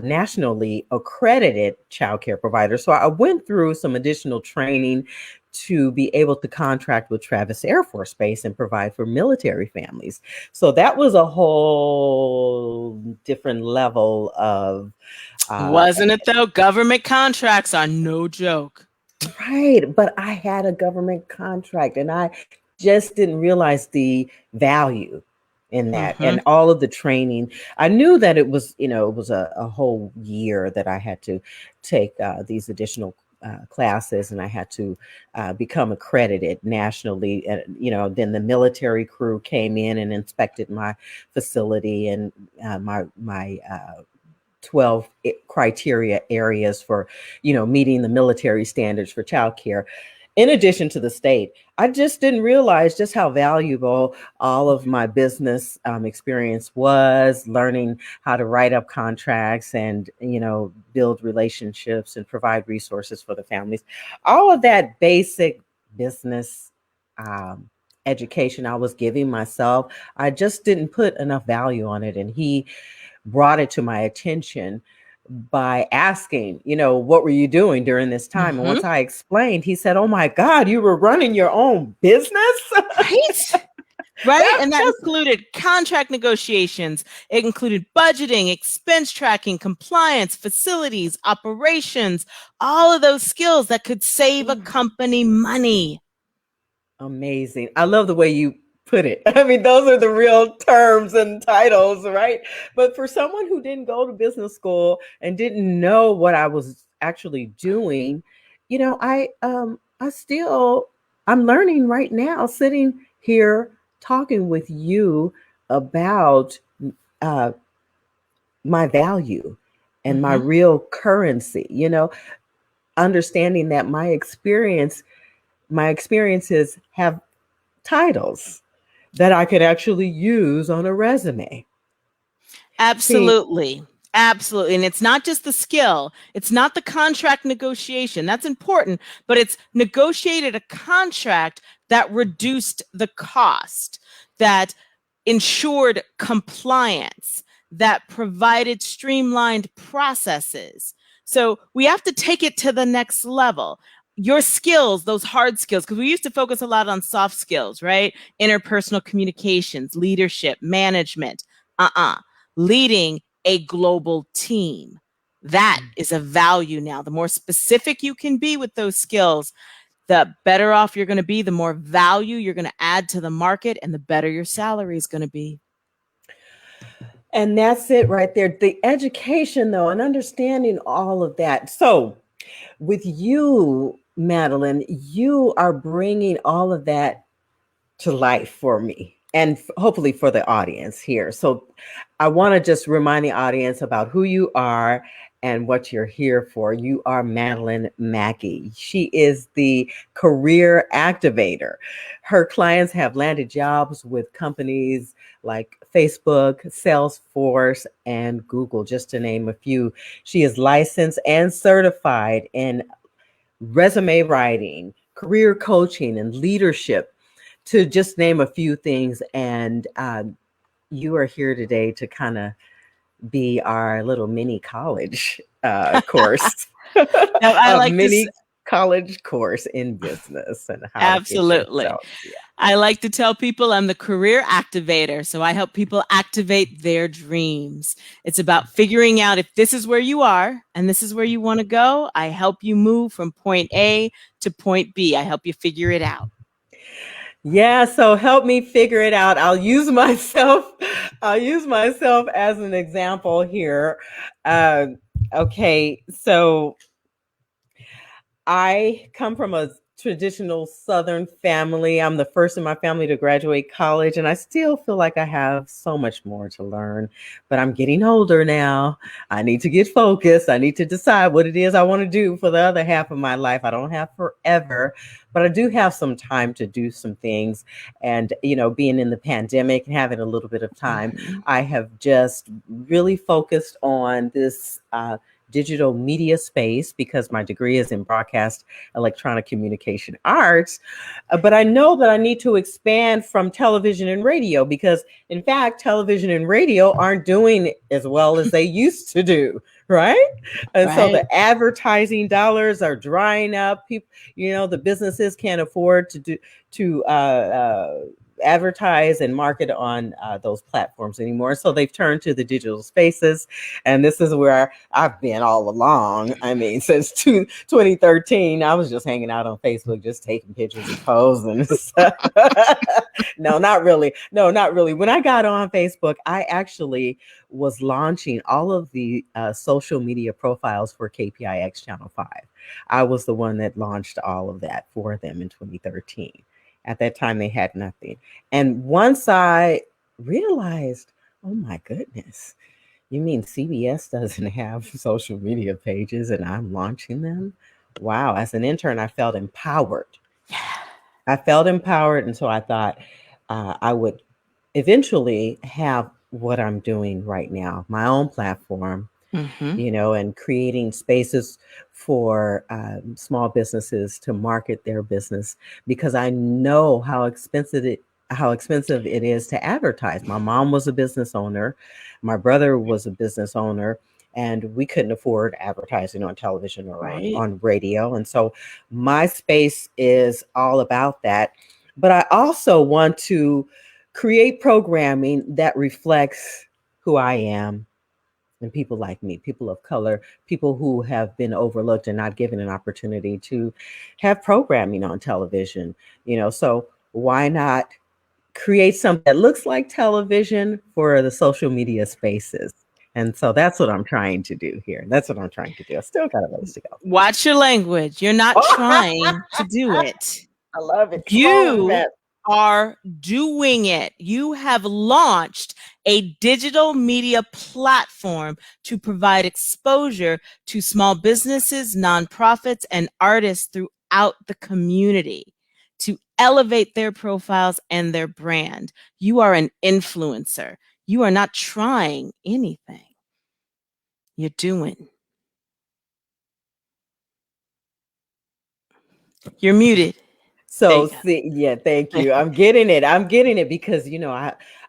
nationally accredited childcare provider. So I went through some additional training to be able to contract with Travis Air Force Base and provide for military families. So that was a whole different level of Wasn't it though? Government contracts are no joke. right. But I had a government contract, and I just didn't realize the value in that and all of the training. I knew that it was, it was a whole year that I had to take these additional classes, and I had to become accredited nationally. And, then the military crew came in and inspected my facility and my 12 criteria areas for, meeting the military standards for childcare. In addition to the state, I just didn't realize just how valuable all of my business experience was, learning how to write up contracts and, build relationships and provide resources for the families. All of that basic business education I was giving myself, I just didn't put enough value on it. And he brought it to my attention by asking, what were you doing during this time? And once I explained, he said, "Oh my God, you were running your own business?" Right? Right. And that included contract negotiations. It included budgeting, expense tracking, compliance, facilities, operations, all of those skills that could save a company money. Amazing. I love the way you put it. I mean, those are the real terms and titles, right? But for someone who didn't go to business school and didn't know what I was actually doing, I'm learning right now, sitting here talking with you about my value and my real currency, understanding that my experiences have titles that I could actually use on a resume. Absolutely. Absolutely. And it's not just the skill. It's not the contract negotiation. That's important, but it's negotiated a contract that reduced the cost, that ensured compliance, that provided streamlined processes. So we have to take it to the next level. Your skills, those hard skills, because we used to focus a lot on soft skills, right? Interpersonal communications, leadership, management, leading a global team. That is a value now. The more specific you can be with those skills, the better off you're going to be, the more value you're going to add to the market, and the better your salary is going to be. And that's it right there. The education, though, and understanding all of that. So with you, Madeline, you are bringing all of that to life for me and hopefully for the audience here. So I want to just remind the audience about who you are and what you're here for. You are Madeline Mackey. She is the career activator. Her clients have landed jobs with companies like Facebook, Salesforce, and Google, just to name a few. She is licensed and certified in resume writing, career coaching, and leadership, to just name a few things. And you are here today to kind of be our little mini college course. Now, I like mini college course in business and how absolutely. I like to tell people I'm the career activator. So I help people activate their dreams. It's about figuring out if this is where you are and this is where you want to go. I help you move from point A to point B. I help you figure it out. Yeah, so help me figure it out. I'll use myself as an example here. Okay, so I come from a traditional Southern family. I'm the first in my family to graduate college, and I still feel like I have so much more to learn. But I'm getting older now. I need to get focused. I need to decide what it is I want to do for the other half of my life. I don't have forever, but I do have some time to do some things. And, being in the pandemic and having a little bit of time, I have just really focused on this digital media space because my degree is in broadcast electronic communication arts. But I know that I need to expand from television and radio because, in fact, television and radio aren't doing as well as they used to do. Right. And so the advertising dollars are drying up. People, the businesses can't afford to advertise and market on those platforms anymore. So they've turned to the digital spaces. And this is where I've been all along. I mean, since 2013, I was just hanging out on Facebook, just taking pictures and posing and stuff. No, not really. No, not really. When I got on Facebook, I actually was launching all of the social media profiles for KPIX Channel 5. I was the one that launched all of that for them in 2013. At that time, they had nothing. And once I realized, oh my goodness, you mean CBS doesn't have social media pages and I'm launching them? Wow. As an intern, I felt empowered. I felt empowered. And so I thought I would eventually have what I'm doing right now, my own platform, and creating spaces for small businesses to market their business because I know how expensive it is to advertise. My mom was a business owner, my brother was a business owner, and we couldn't afford advertising on television or on radio. And so my space is all about that. But I also want to create programming that reflects who I am and people like me, people of color, people who have been overlooked and not given an opportunity to have programming on television. So why not create something that looks like television for the social media spaces? And so that's what I'm trying to do here. That's what I'm trying to do. I still got a ways to go. Watch your language. You're not trying to do it. I love it. You are doing it. You have launched a digital media platform to provide exposure to small businesses, nonprofits, and artists throughout the community to elevate their profiles and their brand. You are an influencer. You are not trying anything. You're doing. You're muted. So thank you. I'm getting it because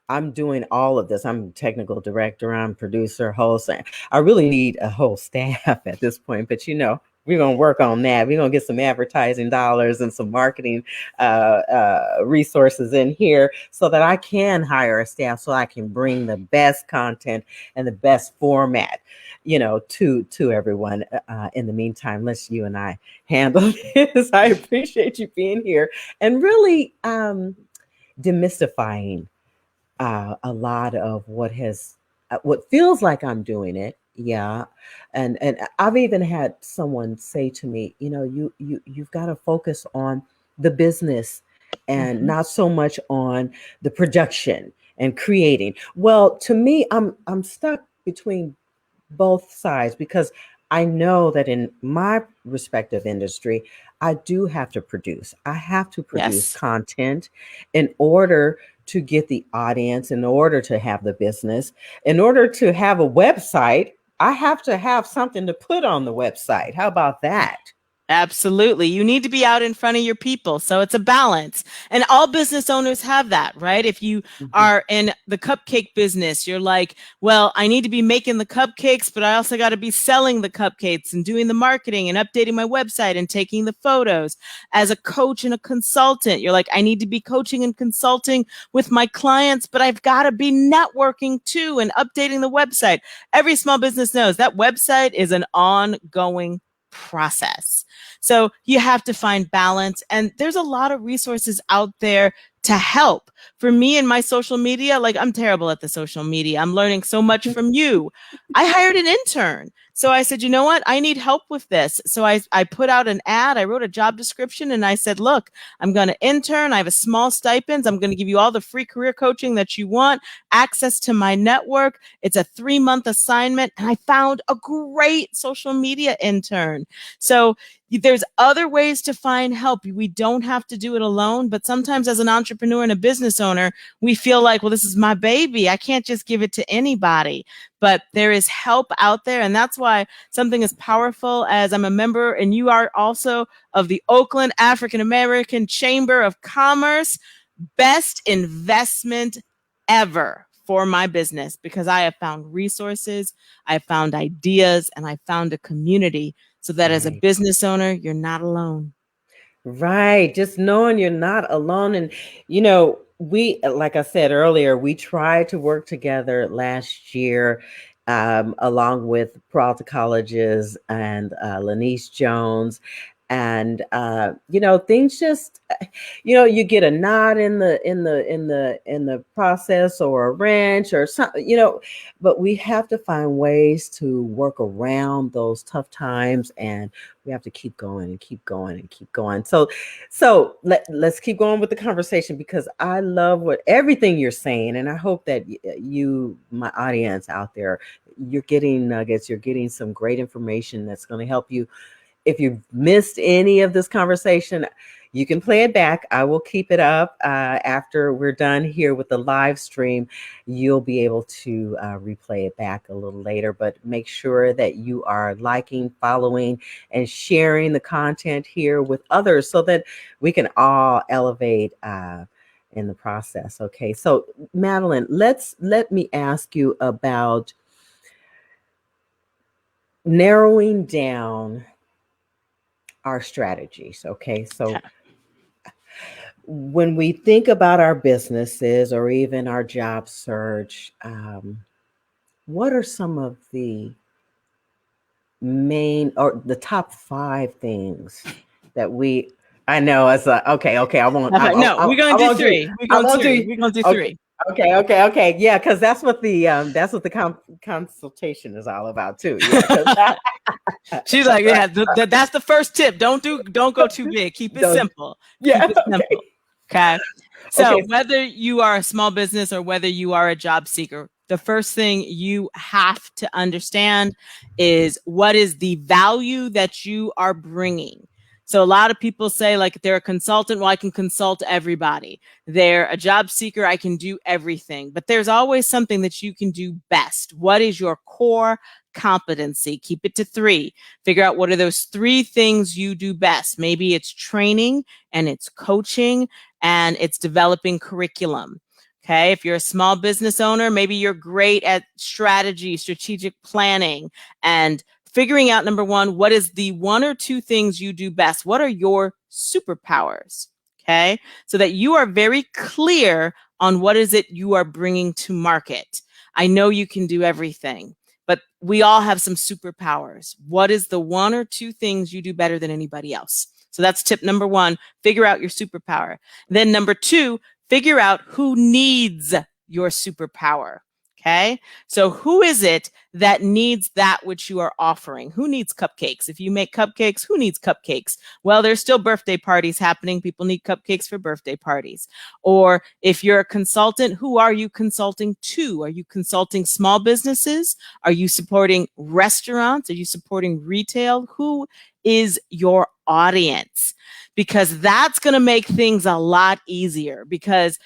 I'm doing all of this. I'm technical director, I'm producer, host. I really need a whole staff at this point, but we're going to work on that. We're going to get some advertising dollars and some marketing resources in here so that I can hire a staff so I can bring the best content and the best format, to everyone. In the meantime, let's you and I handle this. I appreciate you being here and really demystifying a lot of what feels like I'm doing it. Yeah. And I've even had someone say to me, you've got to focus on the business and not so much on the production and creating. Well, to me, I'm stuck between both sides because I know that in my respective industry, I do have to produce. I have to produce content in order to get the audience, in order to have the business, in order to have a website. I have to have something to put on the website. How about that? Absolutely. You need to be out in front of your people. So it's a balance. And all business owners have that, right? If you are in the cupcake business, you're like, well, I need to be making the cupcakes, but I also got to be selling the cupcakes and doing the marketing and updating my website and taking the photos. As a coach and a consultant, you're like, I need to be coaching and consulting with my clients, but I've got to be networking too and updating the website. Every small business knows that website is an ongoing process. So you have to find balance, and there's a lot of resources out there to help. For me and my social media, like I'm terrible at the social media. I'm learning so much from you. I hired an intern. So I said, you know what? I need help with this. So I put out an ad. I wrote a job description and I said, look, I'm going to intern. I have a small stipends. I'm going to give you all the free career coaching that you want, access to my network. It's a 3-month assignment. And I found a great social media intern. So there's other ways to find help. We don't have to do it alone, but sometimes as an entrepreneur and a business owner, we feel like, well, this is my baby. I can't just give it to anybody. But there is help out there. And that's why something as powerful as I'm a member, and you are also, of the Oakland African American Chamber of Commerce, best investment ever for my business, because I have found resources, I have found ideas, and I found a community so that as a business owner, you're not alone. Right. Just knowing you're not alone. And, we, like I said earlier, we tried to work together last year, along with Peralta Colleges and Lanice Jones. And things just, you get a nod in the process, or a wrench or something, but we have to find ways to work around those tough times, and we have to keep going and keep going and keep going. So let's keep going with the conversation, because I love everything you're saying, and I hope that you, my audience out there, you're getting nuggets, you're getting some great information that's going to help you. If you've missed any of this conversation, you can play it back. I will keep it up after we're done here with the live stream. You'll be able to replay it back a little later, but make sure that you are liking, following, and sharing the content here with others so that we can all elevate in the process. Okay, so Madeline, let me ask you about narrowing down our strategies. Okay, so when we think about our businesses or even our job search, what are some of the main or the top 5 things that we? I know it's okay. I won't. No, we're gonna do 3. We're gonna do 3. Okay. Yeah, because that's what the consultation is all about too. Yeah, she's like, yeah, that's the first tip. Don't go too big. Keep it simple. Yeah. Keep it simple. Okay. So whether you are a small business or whether you are a job seeker, the first thing you have to understand is what is the value that you are bringing. So a lot of people say, like, they're a consultant. Well, I can consult everybody. They're a job seeker. I can do everything. But there's always something that you can do best. What is your core competency? Keep it to 3. Figure out what are those 3 things you do best. Maybe it's training, and it's coaching, and it's developing curriculum. Okay. If you're a small business owner, maybe you're great at strategy, strategic planning, and figuring out, number 1, what is the 1 or 2 things you do best? What are your superpowers? Okay. So that you are very clear on what is it you are bringing to market. I know you can do everything, but we all have some superpowers. What is the 1 or 2 things you do better than anybody else? So that's tip number 1, figure out your superpower. Then number 2, figure out who needs your superpower. Okay. So who is it that needs that which you are offering? Who needs cupcakes? If you make cupcakes, who needs cupcakes? Well, there's still birthday parties happening. People need cupcakes for birthday parties. Or if you're a consultant, who are you consulting to? Are you consulting small businesses? Are you supporting restaurants? Are you supporting retail? Who is your audience? Because that's going to make things a lot easier. Because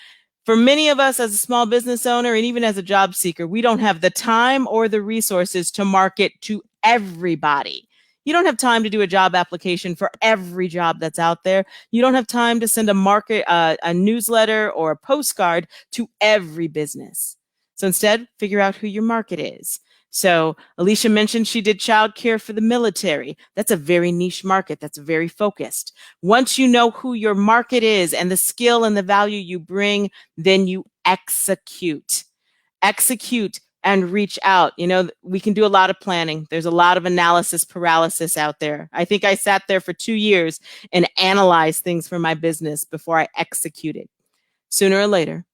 for many of us as a small business owner and even as a job seeker, we don't have the time or the resources to market to everybody. You don't have time to do a job application for every job that's out there. You don't have time to send a newsletter or a postcard to every business. So instead, figure out who your market is. So Alicia mentioned she did childcare for the military. That's a very niche market. That's very focused. Once you know who your market is and the skill and the value you bring, then you execute and reach out. We can do a lot of planning. There's a lot of analysis paralysis out there. I think I sat there for 2 years and analyzed things for my business before I executed. sooner or later,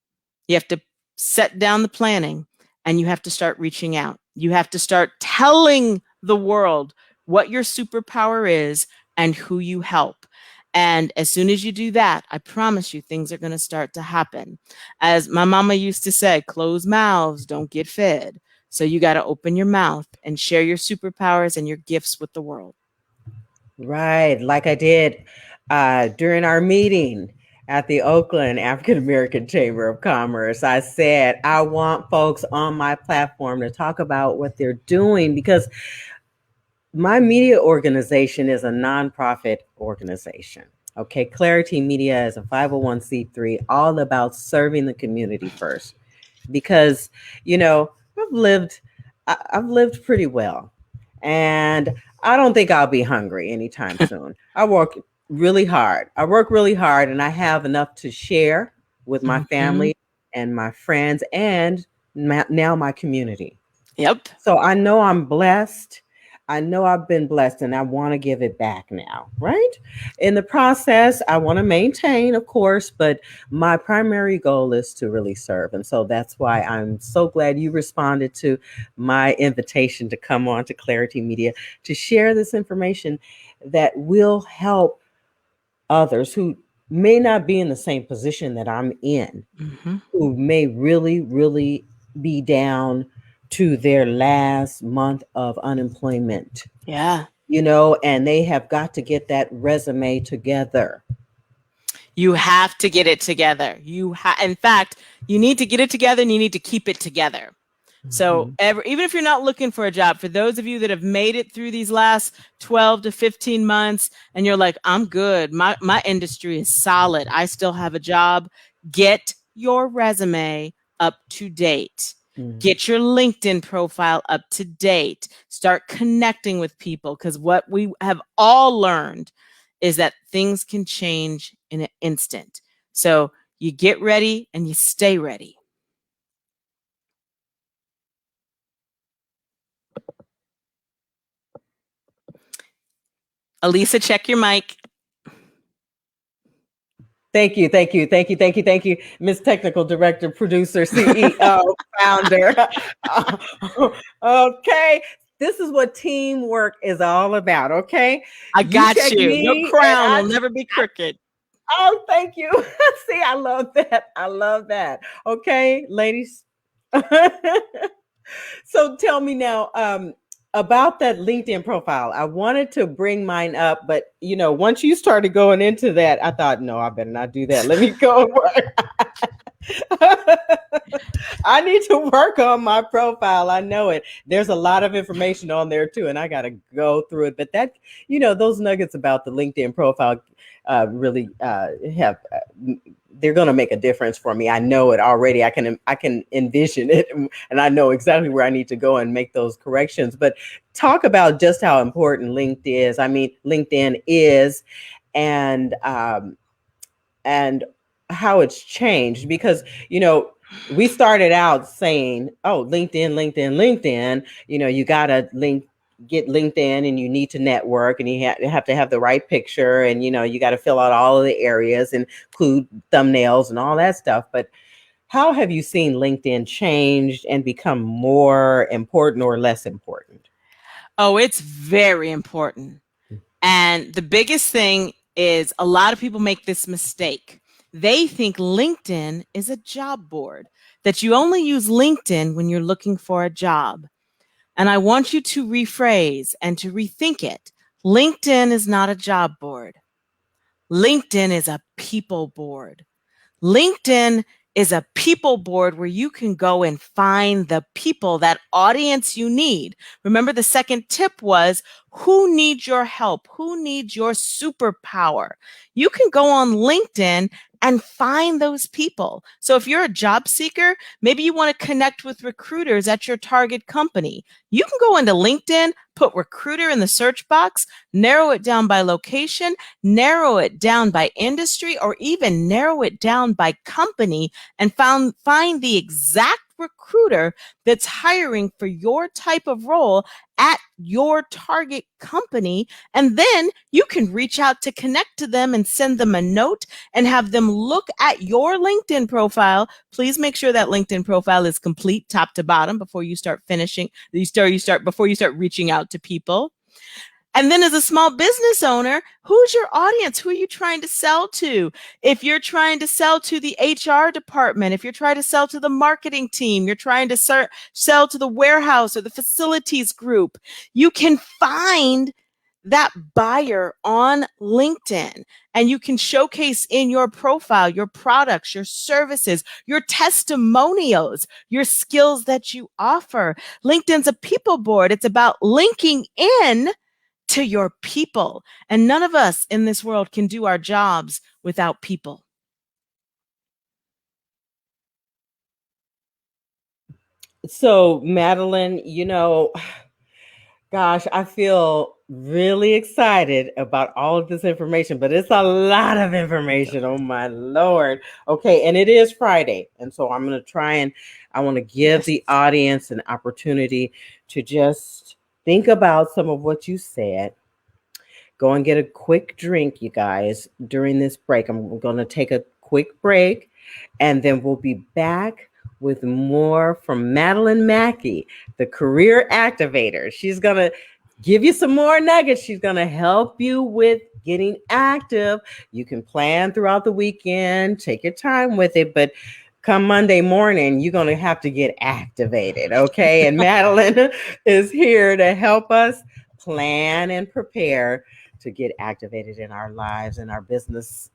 you have to set down the planning and you have to start reaching out. You have to start telling the world what your superpower is and who you help. And as soon as you do that, I promise you things are going to start to happen. As my mama used to say, closed mouths don't get fed. So you got to open your mouth and share your superpowers and your gifts with the world. Right, like I did during our meeting at the Oakland African American Chamber of Commerce. I said, I want folks on my platform to talk about what they're doing, because my media organization is a nonprofit organization. Okay, clari-tee Media is a 501c3, all about serving the community first. Because, you know, I've lived pretty well, and I don't think I'll be hungry anytime soon. I work really hard. And I have enough to share with my family and my friends and now my community. Yep. So I know I'm blessed. I know I've been blessed, and I want to give it back now, right? In the process, I want to maintain, of course, but my primary goal is to really serve. And so that's why I'm so glad you responded to my invitation to come on to clari-tee Media to share this information that will help others who may not be in the same position that I'm in, who may really, really be down to their last month of unemployment. Yeah. You know, and they have got to get that resume together. You have to get it together. In fact, you need to get it together and you need to keep it together. So even if you're not looking for a job, for those of you that have made it through these last 12 to 15 months and you're like, I'm good. My industry is solid. I still have a job. Get your resume up to date. Get your LinkedIn profile up to date. Start connecting with people, because what we have all learned is that things can change in an instant. So you get ready and you stay ready. Elisa, check your mic. Thank you, Miss Technical Director, Producer, CEO, Founder. Okay, this is what teamwork is all about. Okay, I got you. Me, your crown will never be crooked. Oh, thank you. See, I love that. Okay, ladies. So tell me now, about that LinkedIn profile. I wanted to bring mine up, but you know, once you started going into that, I thought, no, I better not do that. Let me go work. I need to work on my profile. I know it. There's a lot of information on there too, and I got to go through it. But that, you know, those nuggets about the LinkedIn profile really have. They're going to make a difference for me. I know it already. I can envision it, and I know exactly where I need to go and make those corrections. But talk about just how important LinkedIn is, and how it's changed. Because, you know, we started out saying, oh, LinkedIn, you know, you got to get LinkedIn and you need to network, and you have to have the right picture, and, you know, you got to fill out all of the areas, include thumbnails and all that stuff. But how have you seen LinkedIn change and become more important or less important? Oh, it's very important. And the biggest thing is a lot of people make this mistake. They think LinkedIn is a job board, that you only use LinkedIn when you're looking for a job. And I want you to rephrase and to rethink it. LinkedIn is not a job board. LinkedIn is a people board. LinkedIn is a people board where you can go and find the people, that audience you need. Remember, the second tip was, who needs your help? Who needs your superpower? You can go on LinkedIn and find those people. So if you're a job seeker, maybe you want to connect with recruiters at your target company. You can go into LinkedIn, put recruiter in the search box, narrow it down by location, narrow it down by industry, or even narrow it down by company, and find the exact recruiter that's hiring for your type of role at your target company. And then you can reach out to connect to them and send them a note and have them look at your LinkedIn profile. Please make sure that LinkedIn profile is complete top to bottom before you start before you start reaching out to people. And then as a small business owner, who's your audience? Who are you trying to sell to? If you're trying to sell to the HR department, if you're trying to sell to the marketing team, you're trying to sell to the warehouse or the facilities group, you can find that buyer on LinkedIn and you can showcase in your profile your products, your services, your testimonials, your skills that you offer. LinkedIn's a people board. It's about linking in to your people. And none of us in this world can do our jobs without people. So, Madeline, gosh, I feel really excited about all of this information, but it's a lot of information. Oh, my Lord. Okay. And it is Friday. And so I'm going to I want to give the audience an opportunity to just think about some of what you said. Go and get a quick drink, you guys, during this break. I'm going to take a quick break, and then we'll be back with more from Madeline Mackey, the career activator. She's going to give you some more nuggets. She's going to help you with getting active. You can plan throughout the weekend, take your time with it, but come Monday morning, you're going to have to get activated, okay? And Madeline is here to help us plan and prepare to get activated in our lives, in our business,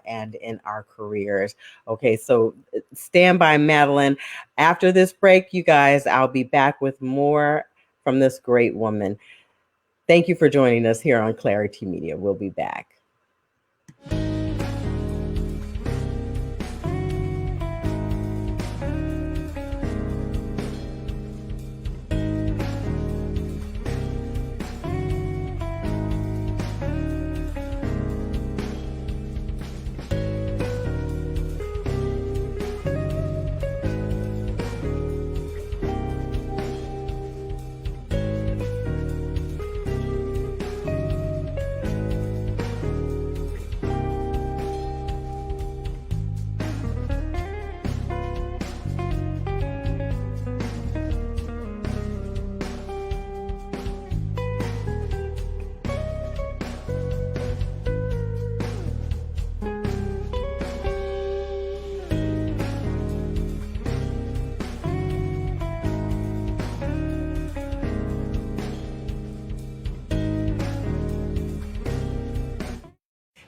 and in our careers. Okay, so stand by, Madeline. After this break, you guys, I'll be back with more from this great woman. Thank you for joining us here on clari-tee Media. We'll be back.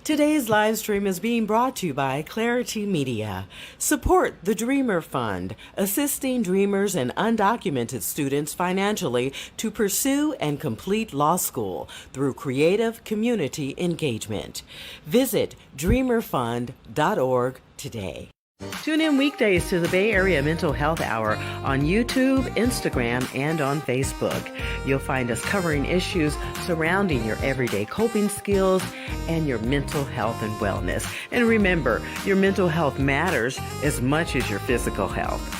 Today's live stream is being brought to you by clari-tee Media. Support the Dreamer Fund, assisting dreamers and undocumented students financially to pursue and complete law school through creative community engagement. Visit dreamerfund.org today. Tune in weekdays to the Bay Area Mental Health Hour on YouTube, Instagram, and on Facebook. You'll find us covering issues surrounding your everyday coping skills and your mental health and wellness. And remember, your mental health matters as much as your physical health.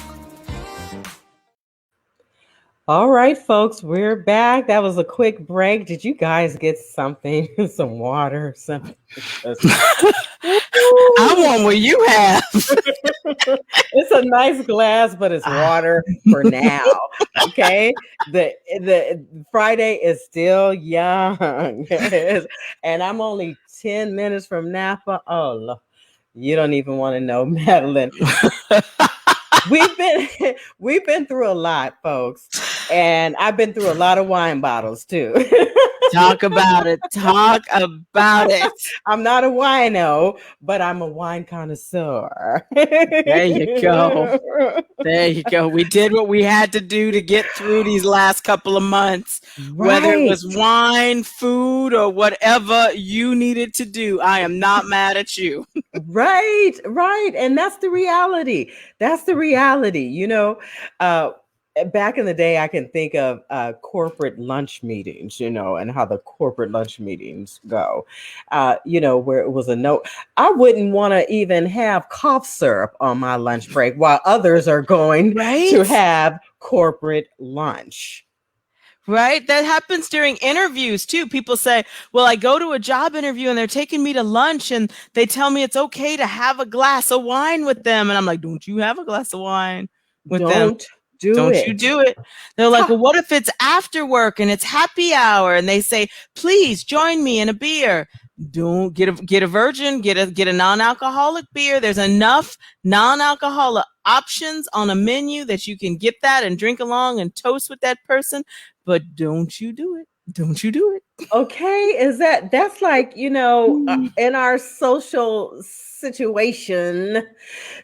All right, folks, we're back. That was a quick break. Did you guys get something, some water, something? I want what you have. It's a nice glass, but it's water for now. Okay, the Friday is still young, and I'm only 10 minutes from Napa. Oh, Lord. You don't even want to know, Madeline. We've been through a lot, folks, and I've been through a lot of wine bottles too. Talk about it. Talk about it. I'm not a wino, but I'm a wine connoisseur. There you go. There you go. We did what we had to do to get through these last couple of months, whether it was wine, food, or whatever you needed to do. I am not mad at you. Right. And that's the reality. That's the reality. back in the day, I can think of corporate lunch meetings, and how the corporate lunch meetings go, where it was a note. I wouldn't want to even have cough syrup on my lunch break while others are going to have corporate lunch. Right? That happens during interviews too. People say, well, I go to a job interview and they're taking me to lunch and they tell me it's okay to have a glass of wine with them. And I'm like, don't you have a glass of wine with them? Don't you do it. They're like, well, what if it's after work and it's happy hour? And they say, please join me in a beer. Don't get a virgin, get a non-alcoholic beer. There's enough non-alcoholic options on a menu that you can get that and drink along and toast with that person. But don't you do it. Don't you do it. Okay. That's like, in our social situation,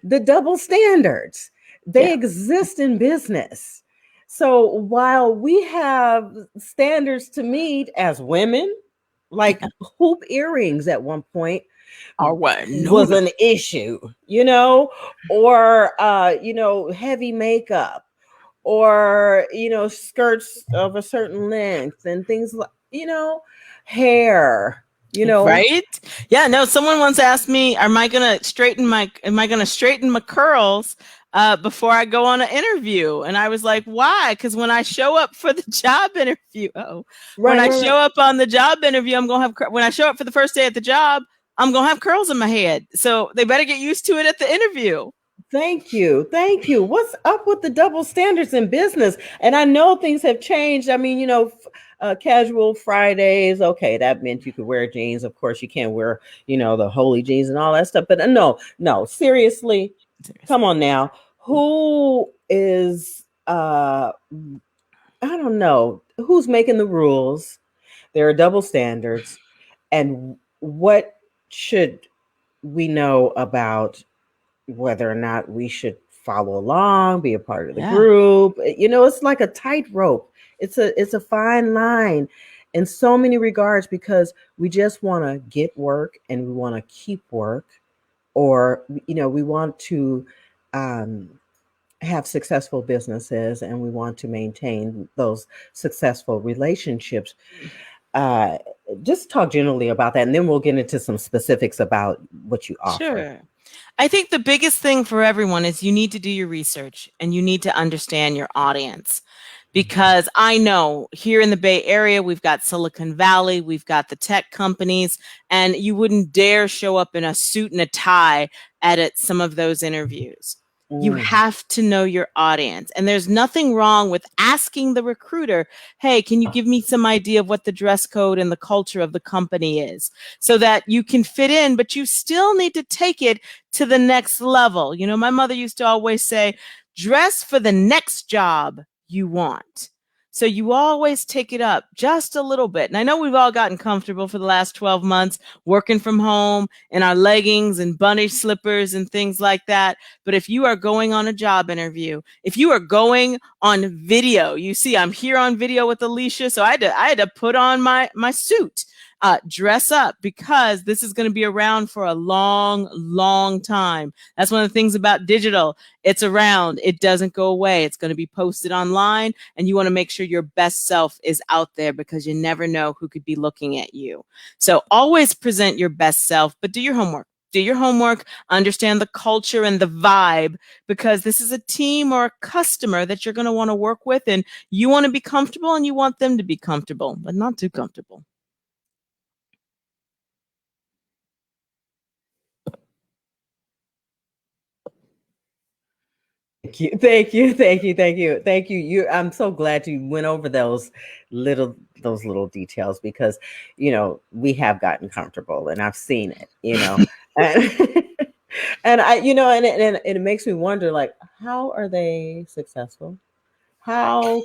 the double standards, they exist in business. So while we have standards to meet as women, like hoop earrings at one point was an issue, or, heavy makeup, or, skirts of a certain length and things like, hair, Right? Yeah, no, someone once asked me, am I going to straighten my curls before I go on an interview? And I was like, why? Because when I show up for the job interview, when I show up on the job interview, when I show up for the first day at the job, I'm going to have curls in my head. So they better get used to it at the interview. Thank you. What's up with the double standards in business? And I know things have changed. I mean, casual Fridays. Okay, that meant you could wear jeans. Of course, you can't wear, the holy jeans and all that stuff. But no, seriously, come on now. Who is, I don't know, who's making the rules? There are double standards. And what should we know about whether or not we should follow along, be a part of the group? It's like a tightrope. It's a fine line in so many regards, because we just want to get work and we want to keep work, or, we want to have successful businesses and we want to maintain those successful relationships. Just talk generally about that, and then we'll get into some specifics about what you offer. Sure. I think the biggest thing for everyone is you need to do your research and you need to understand your audience. Because I know here in the Bay Area, we've got Silicon Valley, we've got the tech companies, and you wouldn't dare show up in a suit and a tie at some of those interviews. You have to know your audience. And there's nothing wrong with asking the recruiter, hey, can you give me some idea of what the dress code and the culture of the company is, so that you can fit in, but you still need to take it to the next level. My mother used to always say, dress for the next job you want. So you always take it up just a little bit. And I know we've all gotten comfortable for the last 12 months working from home in our leggings and bunny slippers and things like that. But if you are going on a job interview, if you are going on video, you see, I'm here on video with Alicia. So I had to put on my suit. Dress up, because this is going to be around for a long, long time. That's one of the things about digital. It's around. It doesn't go away. It's going to be posted online, and you want to make sure your best self is out there, because you never know who could be looking at you. So always present your best self, but do your homework. Do your homework, understand the culture and the vibe, because this is a team or a customer that you're going to want to work with, and you want to be comfortable and you want them to be comfortable, but not too comfortable. Thank you. I'm so glad you went over those little details, because, we have gotten comfortable and I've seen it, and, and and it makes me wonder, like, how are they successful? How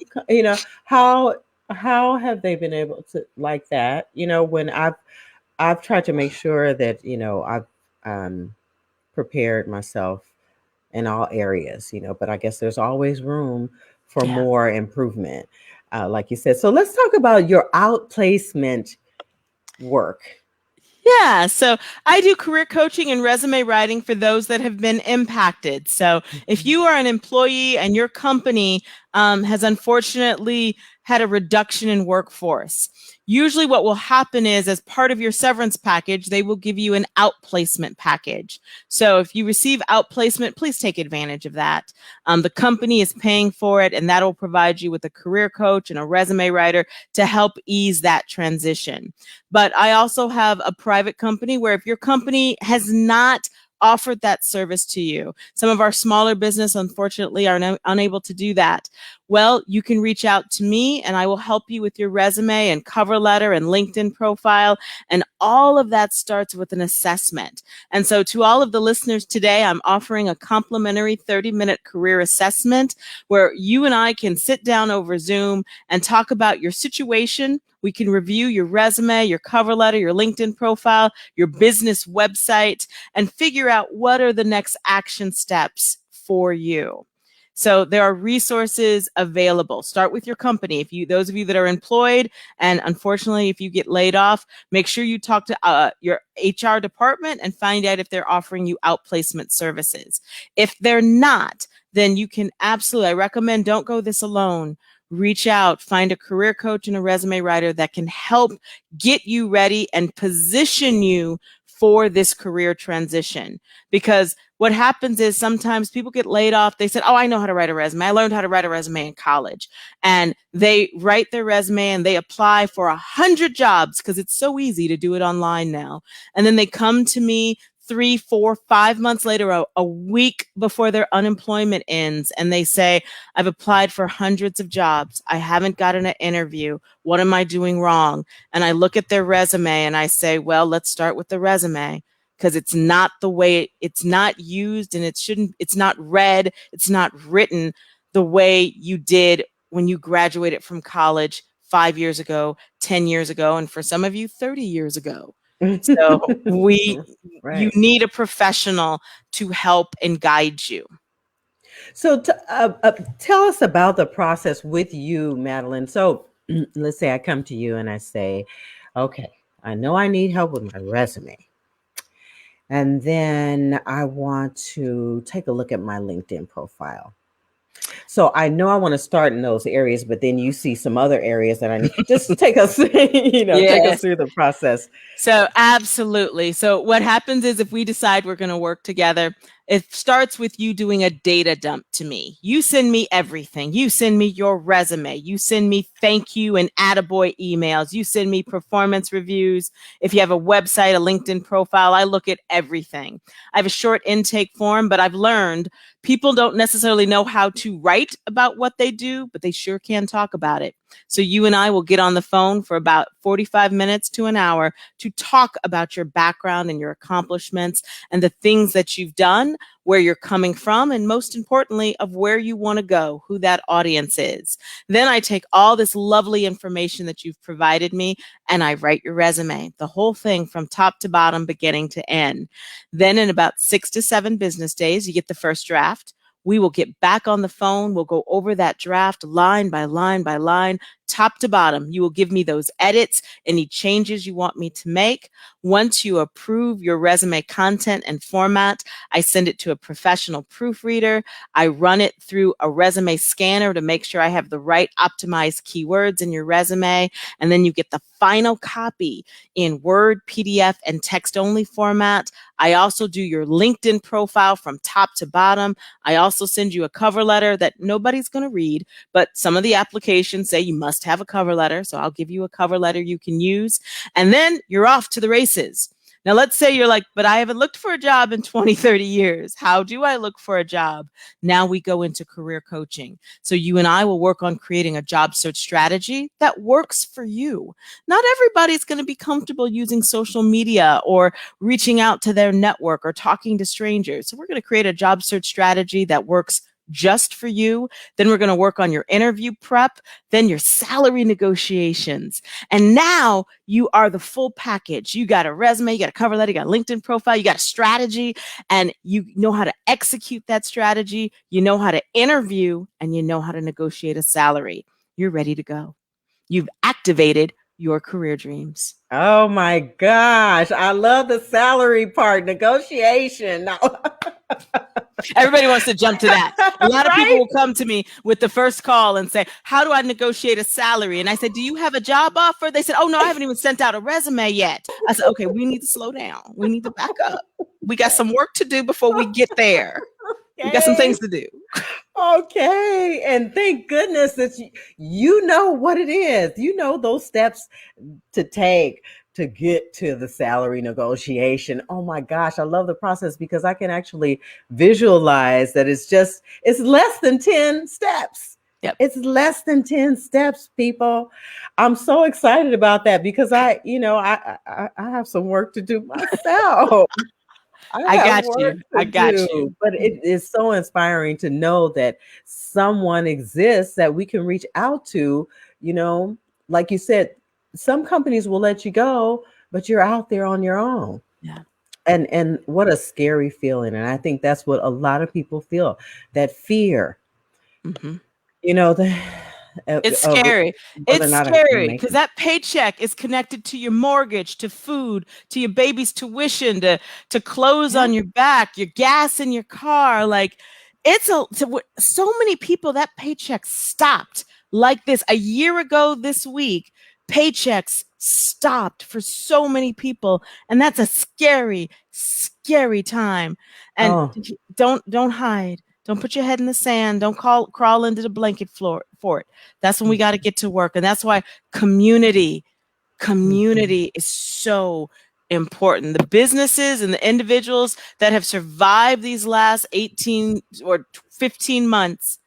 have they been able to, like that? When I've tried to make sure that, I've prepared myself in all areas, but I guess there's always room for more improvement, like you said. So let's talk about your outplacement work. Yeah, so I do career coaching and resume writing for those that have been impacted. So if you are an employee and your company has unfortunately had a reduction in workforce. Usually what will happen is, as part of your severance package, they will give you an outplacement package. So if you receive outplacement, please take advantage of that. The company is paying for it, and that will provide you with a career coach and a resume writer to help ease that transition. But I also have a private company where if your company has not offered that service to you, some of our smaller business unfortunately are unable to do that. Well, you can reach out to me and I will help you with your resume and cover letter and LinkedIn profile. And all of that starts with an assessment. And so to all of the listeners today, I'm offering a complimentary 30-minute career assessment where you and I can sit down over Zoom and talk about your situation. We can review your resume, your cover letter, your LinkedIn profile, your business website, and figure out what are the next action steps for you. So there are resources available. Start with your company. Those of you that are employed, and unfortunately, if you get laid off, make sure you talk to your HR department and find out if they're offering you outplacement services. If they're not, then you can absolutely, I recommend don't go this alone. Reach out, find a career coach and a resume writer that can help get you ready and position you for this career transition. Because what happens is sometimes people get laid off. They said, oh, I know how to write a resume. I learned how to write a resume in college. And they write their resume and they apply for 100 jobs because it's so easy to do it online now. And then they come to me 3, 4, 5 months later, a week before their unemployment ends, and they say, I've applied for hundreds of jobs. I haven't gotten an interview. What am I doing wrong? And I look at their resume and I say, well, let's start with the resume, because it's not the way, it's not used, and it's not read, it's not written the way you did when you graduated from college 5 years ago, 10 years ago, and for some of you, 30 years ago. So Right. you need a professional to help and guide you. So tell us about the process with you, Madeline. So let's say I come to you and I say, okay, I know I need help with my resume. And then I want to take a look at my LinkedIn profile. So I know I want to start in those areas, but then you see some other areas that I need. Just take us, take us through the process. So absolutely. So what happens is, if we decide we're going to work together, it starts with you doing a data dump to me. You send me everything. You send me your resume. You send me thank you and attaboy emails. You send me performance reviews. If you have a website, a LinkedIn profile, I look at everything. I have a short intake form, but I've learned people don't necessarily know how to write about what they do, but they sure can talk about it. So you and I will get on the phone for about 45 minutes to an hour to talk about your background and your accomplishments and the things that you've done, where you're coming from, and most importantly, of where you want to go, who that audience is. Then I take all this lovely information that you've provided me and I write your resume, the whole thing from top to bottom, beginning to end. Then in about 6 to 7 business days, you get the first draft. We will get back on the phone. We'll go over that draft line by line by line, top to bottom. You will give me those edits, any changes you want me to make. Once you approve your resume content and format, I send it to a professional proofreader. I run it through a resume scanner to make sure I have the right optimized keywords in your resume. And then you get the final copy in Word, PDF, and text-only format. I also do your LinkedIn profile from top to bottom. I also send you a cover letter that nobody's going to read, but some of the applications say you must have a cover letter. So I'll give you a cover letter you can use. And then you're off to the races. Now, let's say you're like, but I haven't looked for a job in 20, 30 years. How do I look for a job? Now we go into career coaching. So you and I will work on creating a job search strategy that works for you. Not everybody's going to be comfortable using social media or reaching out to their network or talking to strangers. So we're going to create a job search strategy that works just for you. Then we're going to work on your interview prep, then your salary negotiations. And now you are the full package. You got a resume, you got a cover letter, you got a LinkedIn profile, you got a strategy, and you know how to execute that strategy. You know how to interview, and you know how to negotiate a salary. You're ready to go. You've activated your career dreams. Oh my gosh. I love the salary part, negotiation. Everybody wants to jump to that. A lot of Right? people will come to me with the first call and say, how do I negotiate a salary? And I said, do you have a job offer? They said, oh, no, I haven't even sent out a resume yet. I said, okay, we need to slow down. We need to back up. We got some work to do before we get there. We got some things to do. Okay. And thank goodness that you know what it is. You know those steps to take to get to the salary negotiation. Oh my gosh, I love the process because I can actually visualize that it's less than 10 steps. Yep. It's less than 10 steps, people. I'm so excited about that because I have some work to do myself. I got you. But it is so inspiring to know that someone exists that we can reach out to. Like you said, some companies will let you go, but you're out there on your own. Yeah. And what a scary feeling. And I think that's what a lot of people feel, that fear. Mm-hmm. It's scary. It's scary because that paycheck is connected to your mortgage, to food, to your baby's tuition, to clothes on your back, your gas in your car. Like so many people, that paycheck stopped like this. A year ago this week, paychecks stopped for so many people. And that's a scary, scary time. And don't hide. Don't put your head in the sand. Don't crawl into the blanket fort. That's when we got to get to work. And that's why community is so important. The businesses and the individuals that have survived these last 18 or 15 months,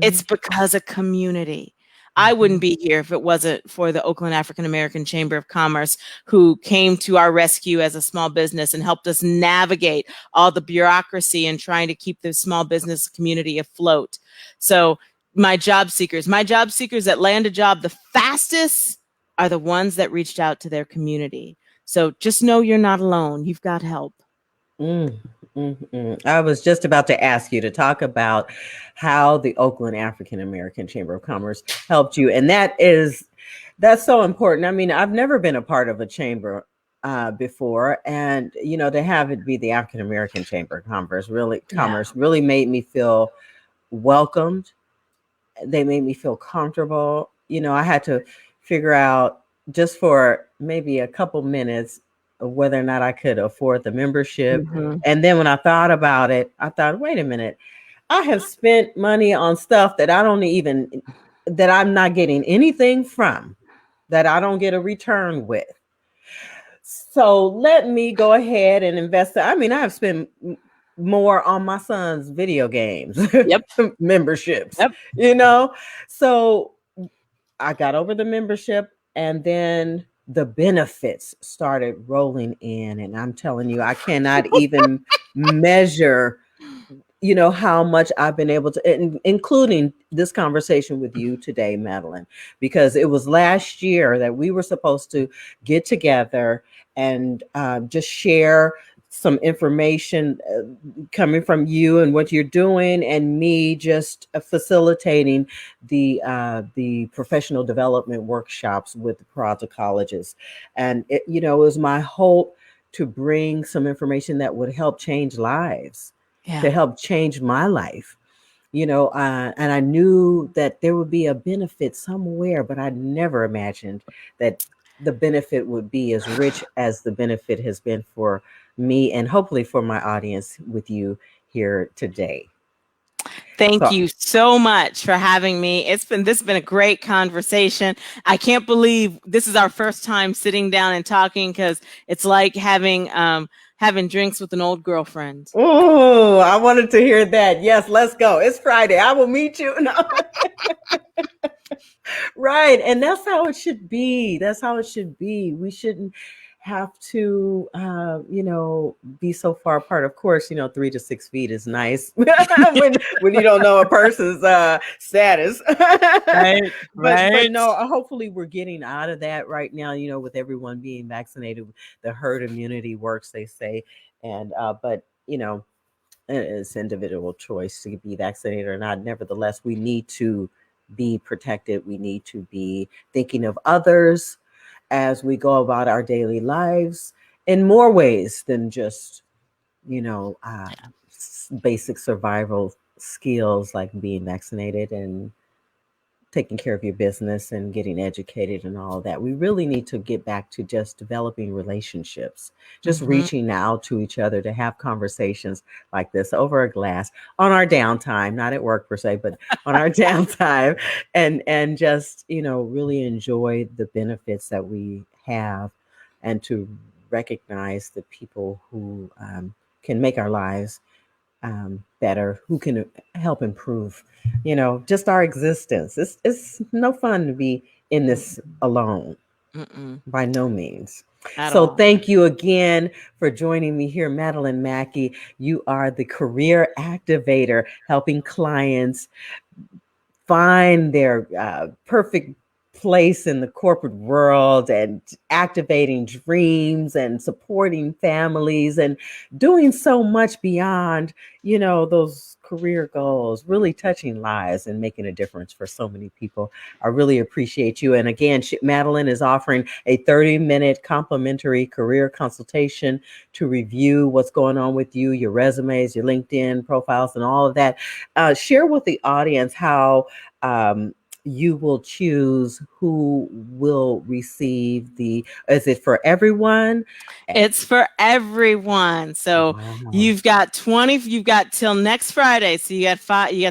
it's because of community. I wouldn't be here if it wasn't for the Oakland African American Chamber of Commerce, who came to our rescue as a small business and helped us navigate all the bureaucracy and trying to keep the small business community afloat. So my job seekers that land a job the fastest are the ones that reached out to their community. So just know you're not alone. You've got help. I was just about to ask you to talk about how the Oakland African American Chamber of Commerce helped you. And that's so important. I mean, I've never been a part of a chamber before. And, to have it be the African American Chamber of Commerce really made me feel welcomed. They made me feel comfortable. I had to figure out just for maybe a couple minutes whether or not I could afford the membership. And then when I thought about it, I thought, wait a minute, I have spent money on stuff that that I'm not getting anything from, that I don't get a return with. So let me go ahead and invest. I mean, I have spent more on my son's video games, memberships, so I got over the membership, and then the benefits started rolling in. And I'm telling you, I cannot even measure, how much I've been able to, including this conversation with you today, Madeline, because it was last year that we were supposed to get together and just share some information coming from you and what you're doing, and me just facilitating the professional development workshops with the Peralta colleges. And it was my hope to bring some information that would help change lives, to help change my life. And I knew that there would be a benefit somewhere, but I never imagined that the benefit would be as rich as the benefit has been for me, and hopefully for my audience with you here today. Thank you so much for having me. This has been a great conversation. I can't believe this is our first time sitting down and talking, because it's like having drinks with an old girlfriend. Oh, I wanted to hear that. Yes, let's go. It's Friday. I will meet you. No. Right. And that's how it should be. That's how it should be. We shouldn't have to, be so far apart. Of course, 3 to 6 feet is nice when you don't know a person's status. But no, hopefully we're getting out of that right now, with everyone being vaccinated. The herd immunity works, they say. And, but, it's individual choice to be vaccinated or not. Nevertheless, we need to be protected. We need to be thinking of others as we go about our daily lives in more ways than just, basic survival skills like being vaccinated and taking care of your business and getting educated and all of that. We really need to get back to just developing relationships, just Mhm. reaching out to each other to have conversations like this over a glass on our downtime, not at work per se, but on our downtime, and just, really enjoy the benefits that we have, and to recognize the people who can make our lives better, who can help improve, just our existence. It's no fun to be in this alone, Mm-mm. by no means. At So all. thank you again for joining me here, Madeline Mackey. You are the career activator, helping clients find their perfect place in the corporate world, and activating dreams and supporting families and doing so much beyond, those career goals, really touching lives and making a difference for so many people. I really appreciate you. And again, Madeline is offering a 30-minute complimentary career consultation to review what's going on with you, your resumes, your LinkedIn profiles, and all of that. Share with the audience how you will choose who will receive is it for everyone? It's for everyone. So Wow. you've got till next Friday. So you got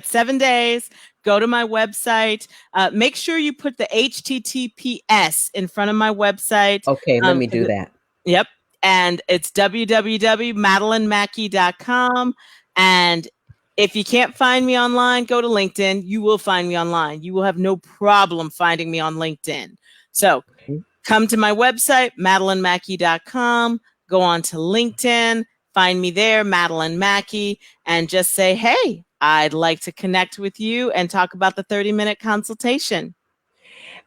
7 days. Go to my website. Make sure you put the HTTPS in front of my website. Okay, let me do that. Yep. And it's www.madelinemackie.com. And if you can't find me online, go to LinkedIn. You will find me online. You will have no problem finding me on LinkedIn. So come to my website, madelinemackie.com. Go on to LinkedIn. Find me there, Madeline Mackey, and just say, hey, I'd like to connect with you and talk about the 30-minute consultation.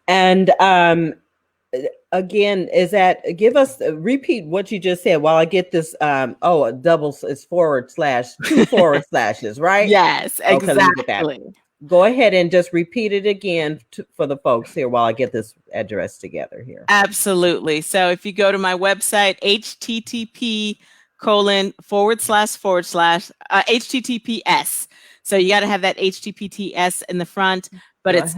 And again, give us, repeat what you just said while I get this. A double is / 2 forward slashes, right? Yes, exactly. Okay, let me get that. Go ahead and just repeat it again for the folks here while I get this address together here. Absolutely. So if you go to my website, http:// So you got to have that HTTPS in the front, but it's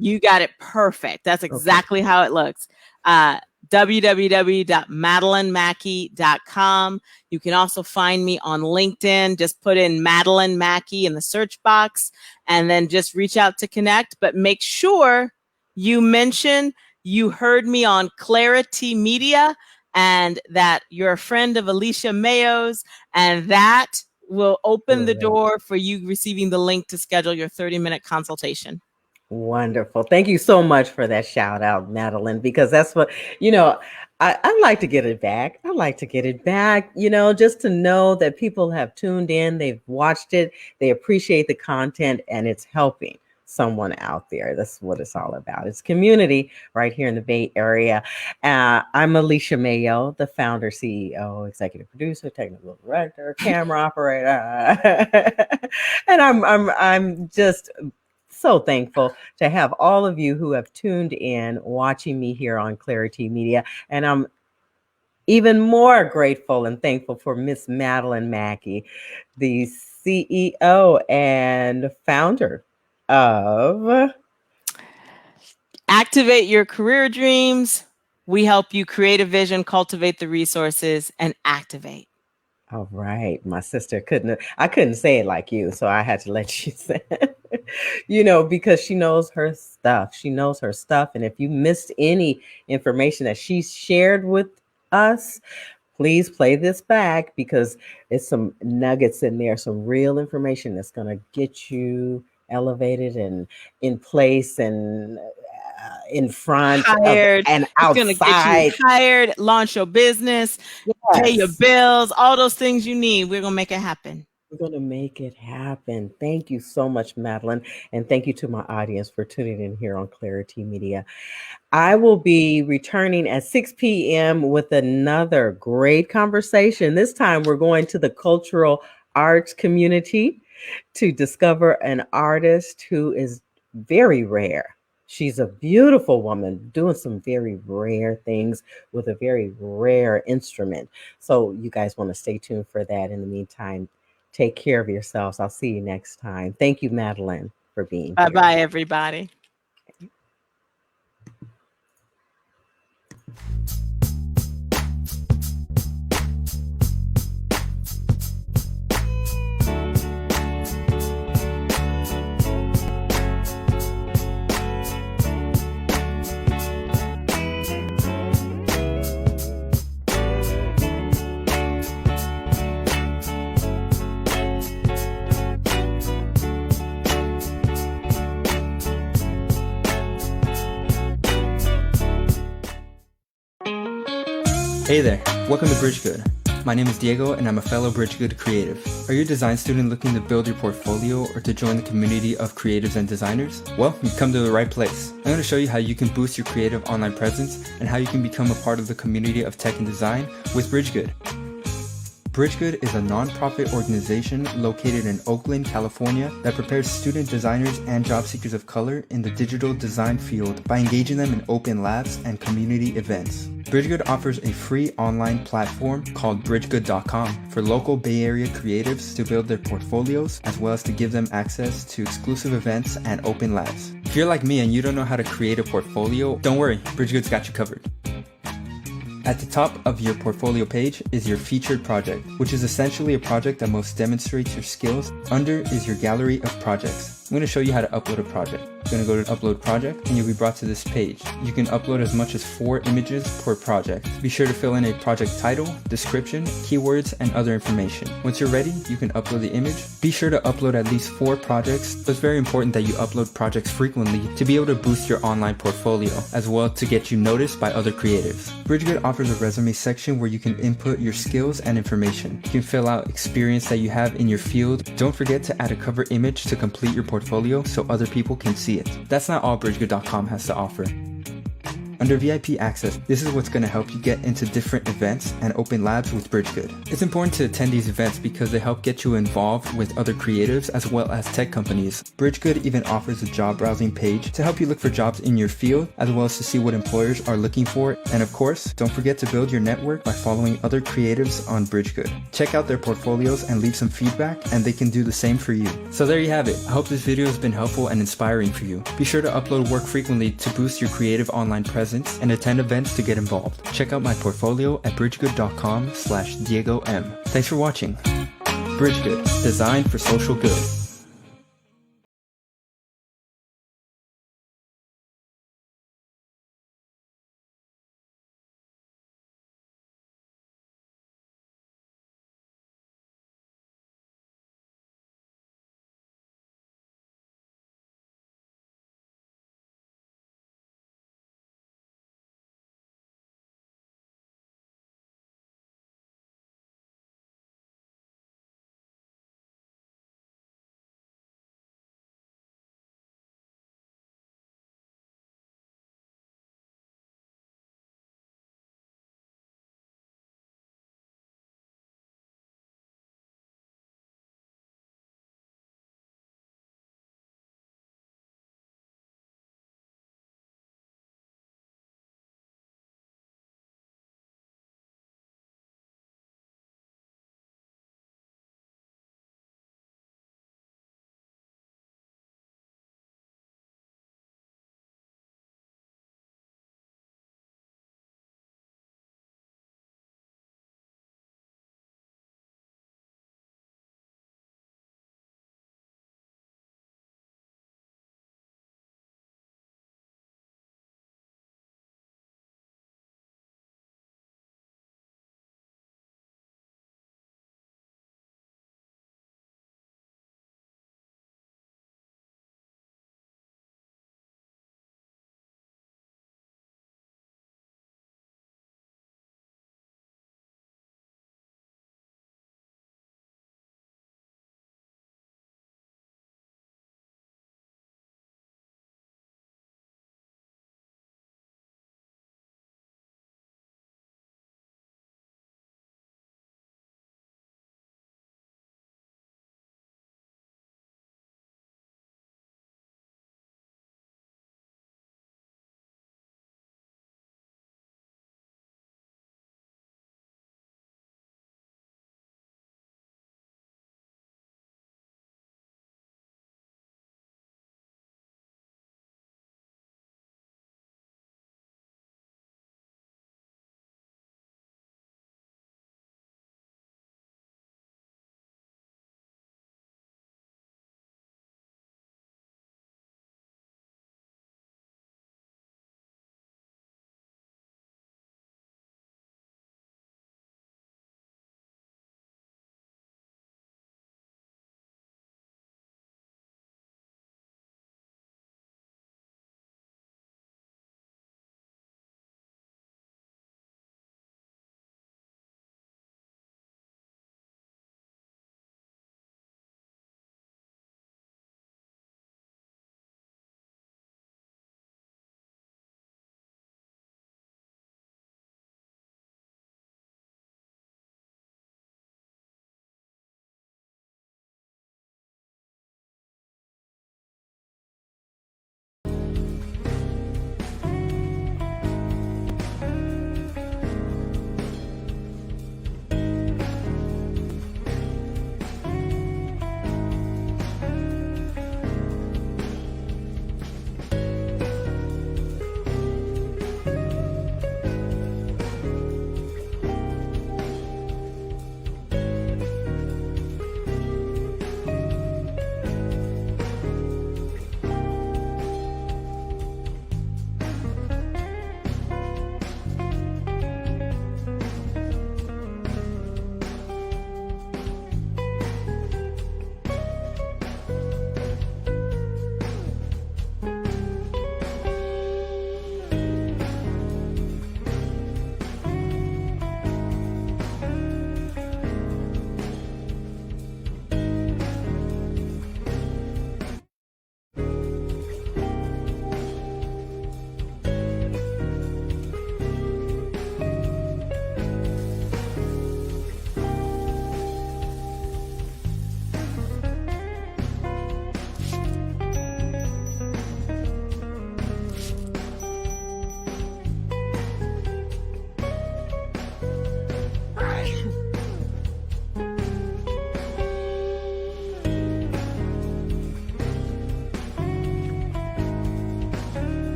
you got it perfect. That's exactly how it looks. www.madelinemackie.com. You can also find me on LinkedIn. Just put in Madeline Mackey in the search box and then just reach out to connect. But make sure you mention you heard me on clari-tee Media and that you're a friend of Alicia Mayo's, and that will open the door for you receiving the link to schedule your 30-minute consultation. Wonderful. Thank you so much for that shout out, Madeline, because that's what, I like to get it back. I like to get it back, just to know that people have tuned in, they've watched it, they appreciate the content, and it's helping someone out there. That's what it's all about. It's community right here in the Bay Area. I'm Alicia Mayo, the founder, CEO, executive producer, technical director, camera operator, and I'm just so thankful to have all of you who have tuned in watching me here on clari-tee Media. And I'm even more grateful and thankful for Miss Madeline Mackey, the CEO and founder of Activate Your Career Dreams. We help you create a vision, cultivate the resources, and activate. All right. My sister I couldn't say it like you, so I had to let you say it. Because she knows her stuff. She knows her stuff. And if you missed any information that she shared with us, please play this back, because it's some nuggets in there, some real information that's going to get you elevated and in place and in front hired, and it's outside. Going to get you hired, launch your business, pay your bills, all those things you need. We're going to make it happen. We're going to make it happen. Thank you so much, Madeline. And thank you to my audience for tuning in here on clari-tee Media. I will be returning at 6 p.m. with another great conversation. This time we're going to the cultural arts community to discover an artist who is very rare. She's a beautiful woman doing some very rare things with a very rare instrument. So you guys want to stay tuned for that. In the meantime, Take care of yourselves. I'll see you next time. Thank you, Madeline, for being Bye here. bye, everybody. Hey there, welcome to Bridgegood. My name is Diego and I'm a fellow Bridgegood creative. Are you a design student looking to build your portfolio or to join the community of creatives and designers? Well, you've come to the right place. I'm going to show you how you can boost your creative online presence and how you can become a part of the community of tech and design with Bridgegood. Bridgegood is a non-profit organization located in Oakland, California that prepares student designers and job seekers of color in the digital design field by engaging them in open labs and community events. Bridgegood offers a free online platform called bridgegood.com for local Bay Area creatives to build their portfolios as well as to give them access to exclusive events and open labs. If you're like me and you don't know how to create a portfolio, don't worry, Bridgegood's got you covered. At the top of your portfolio page is your featured project, which is essentially a project that most demonstrates your skills. Under is your gallery of projects. I'm going to show you how to upload a project. You're going to go to upload project and you'll be brought to this page. You can upload as much as 4 images per project. Be sure to fill in a project title, description, keywords, and other information. Once you're ready, you can upload the image. Be sure to upload at least 4 projects. It's very important that you upload projects frequently to be able to boost your online portfolio, as well to get you noticed by other creatives. Bridgegood offers a resume section where you can input your skills and information. You can fill out experience that you have in your field. Don't forget to add a cover image to complete your portfolio so other people can see it. That's not all Bridgegood.com has to offer. Under VIP access, this is what's going to help you get into different events and open labs with Bridgegood. It's important to attend these events because they help get you involved with other creatives as well as tech companies. Bridgegood even offers a job browsing page to help you look for jobs in your field as well as to see what employers are looking for. And of course, don't forget to build your network by following other creatives on Bridgegood. Check out their portfolios and leave some feedback and they can do the same for you. So there you have it. I hope this video has been helpful and inspiring for you. Be sure to upload work frequently to boost your creative online presence and attend events to get involved. Check out my portfolio at bridgegood.com/Diego M. Thanks for watching. Bridgegood, designed for social good.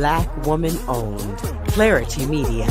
Black woman owned. Clarity Media.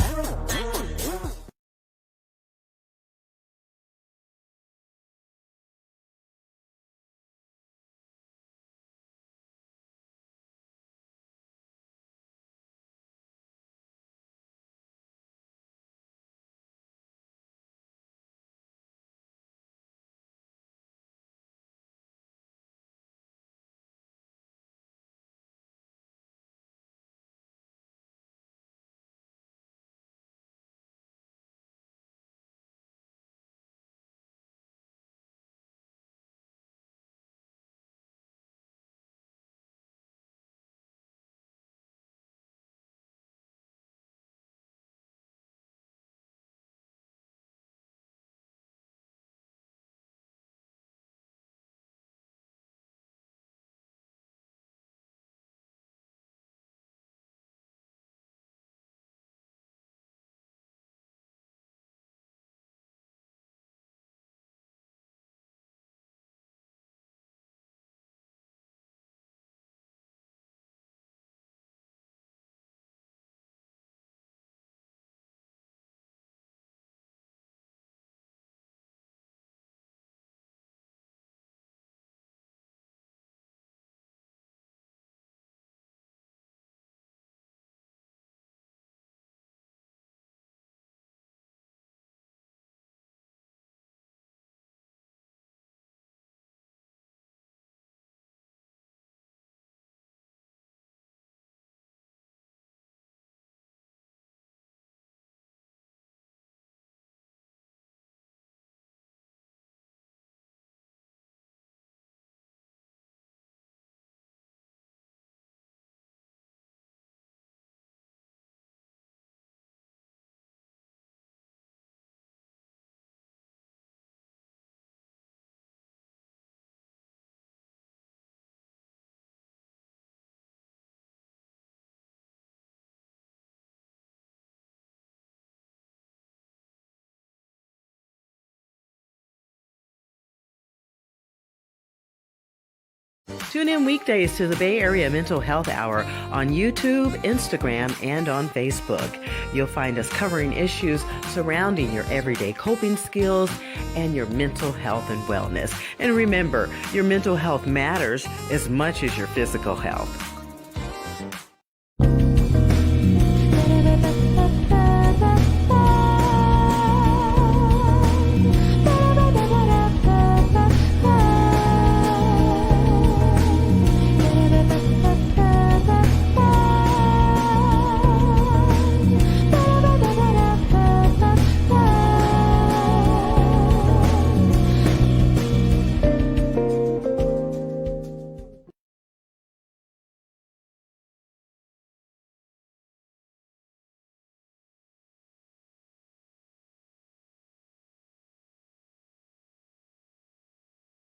Tune in weekdays to the Bay Area Mental Health Hour on YouTube, Instagram, and on Facebook. You'll find us covering issues surrounding your everyday coping skills and your mental health and wellness. And remember, your mental health matters as much as your physical health.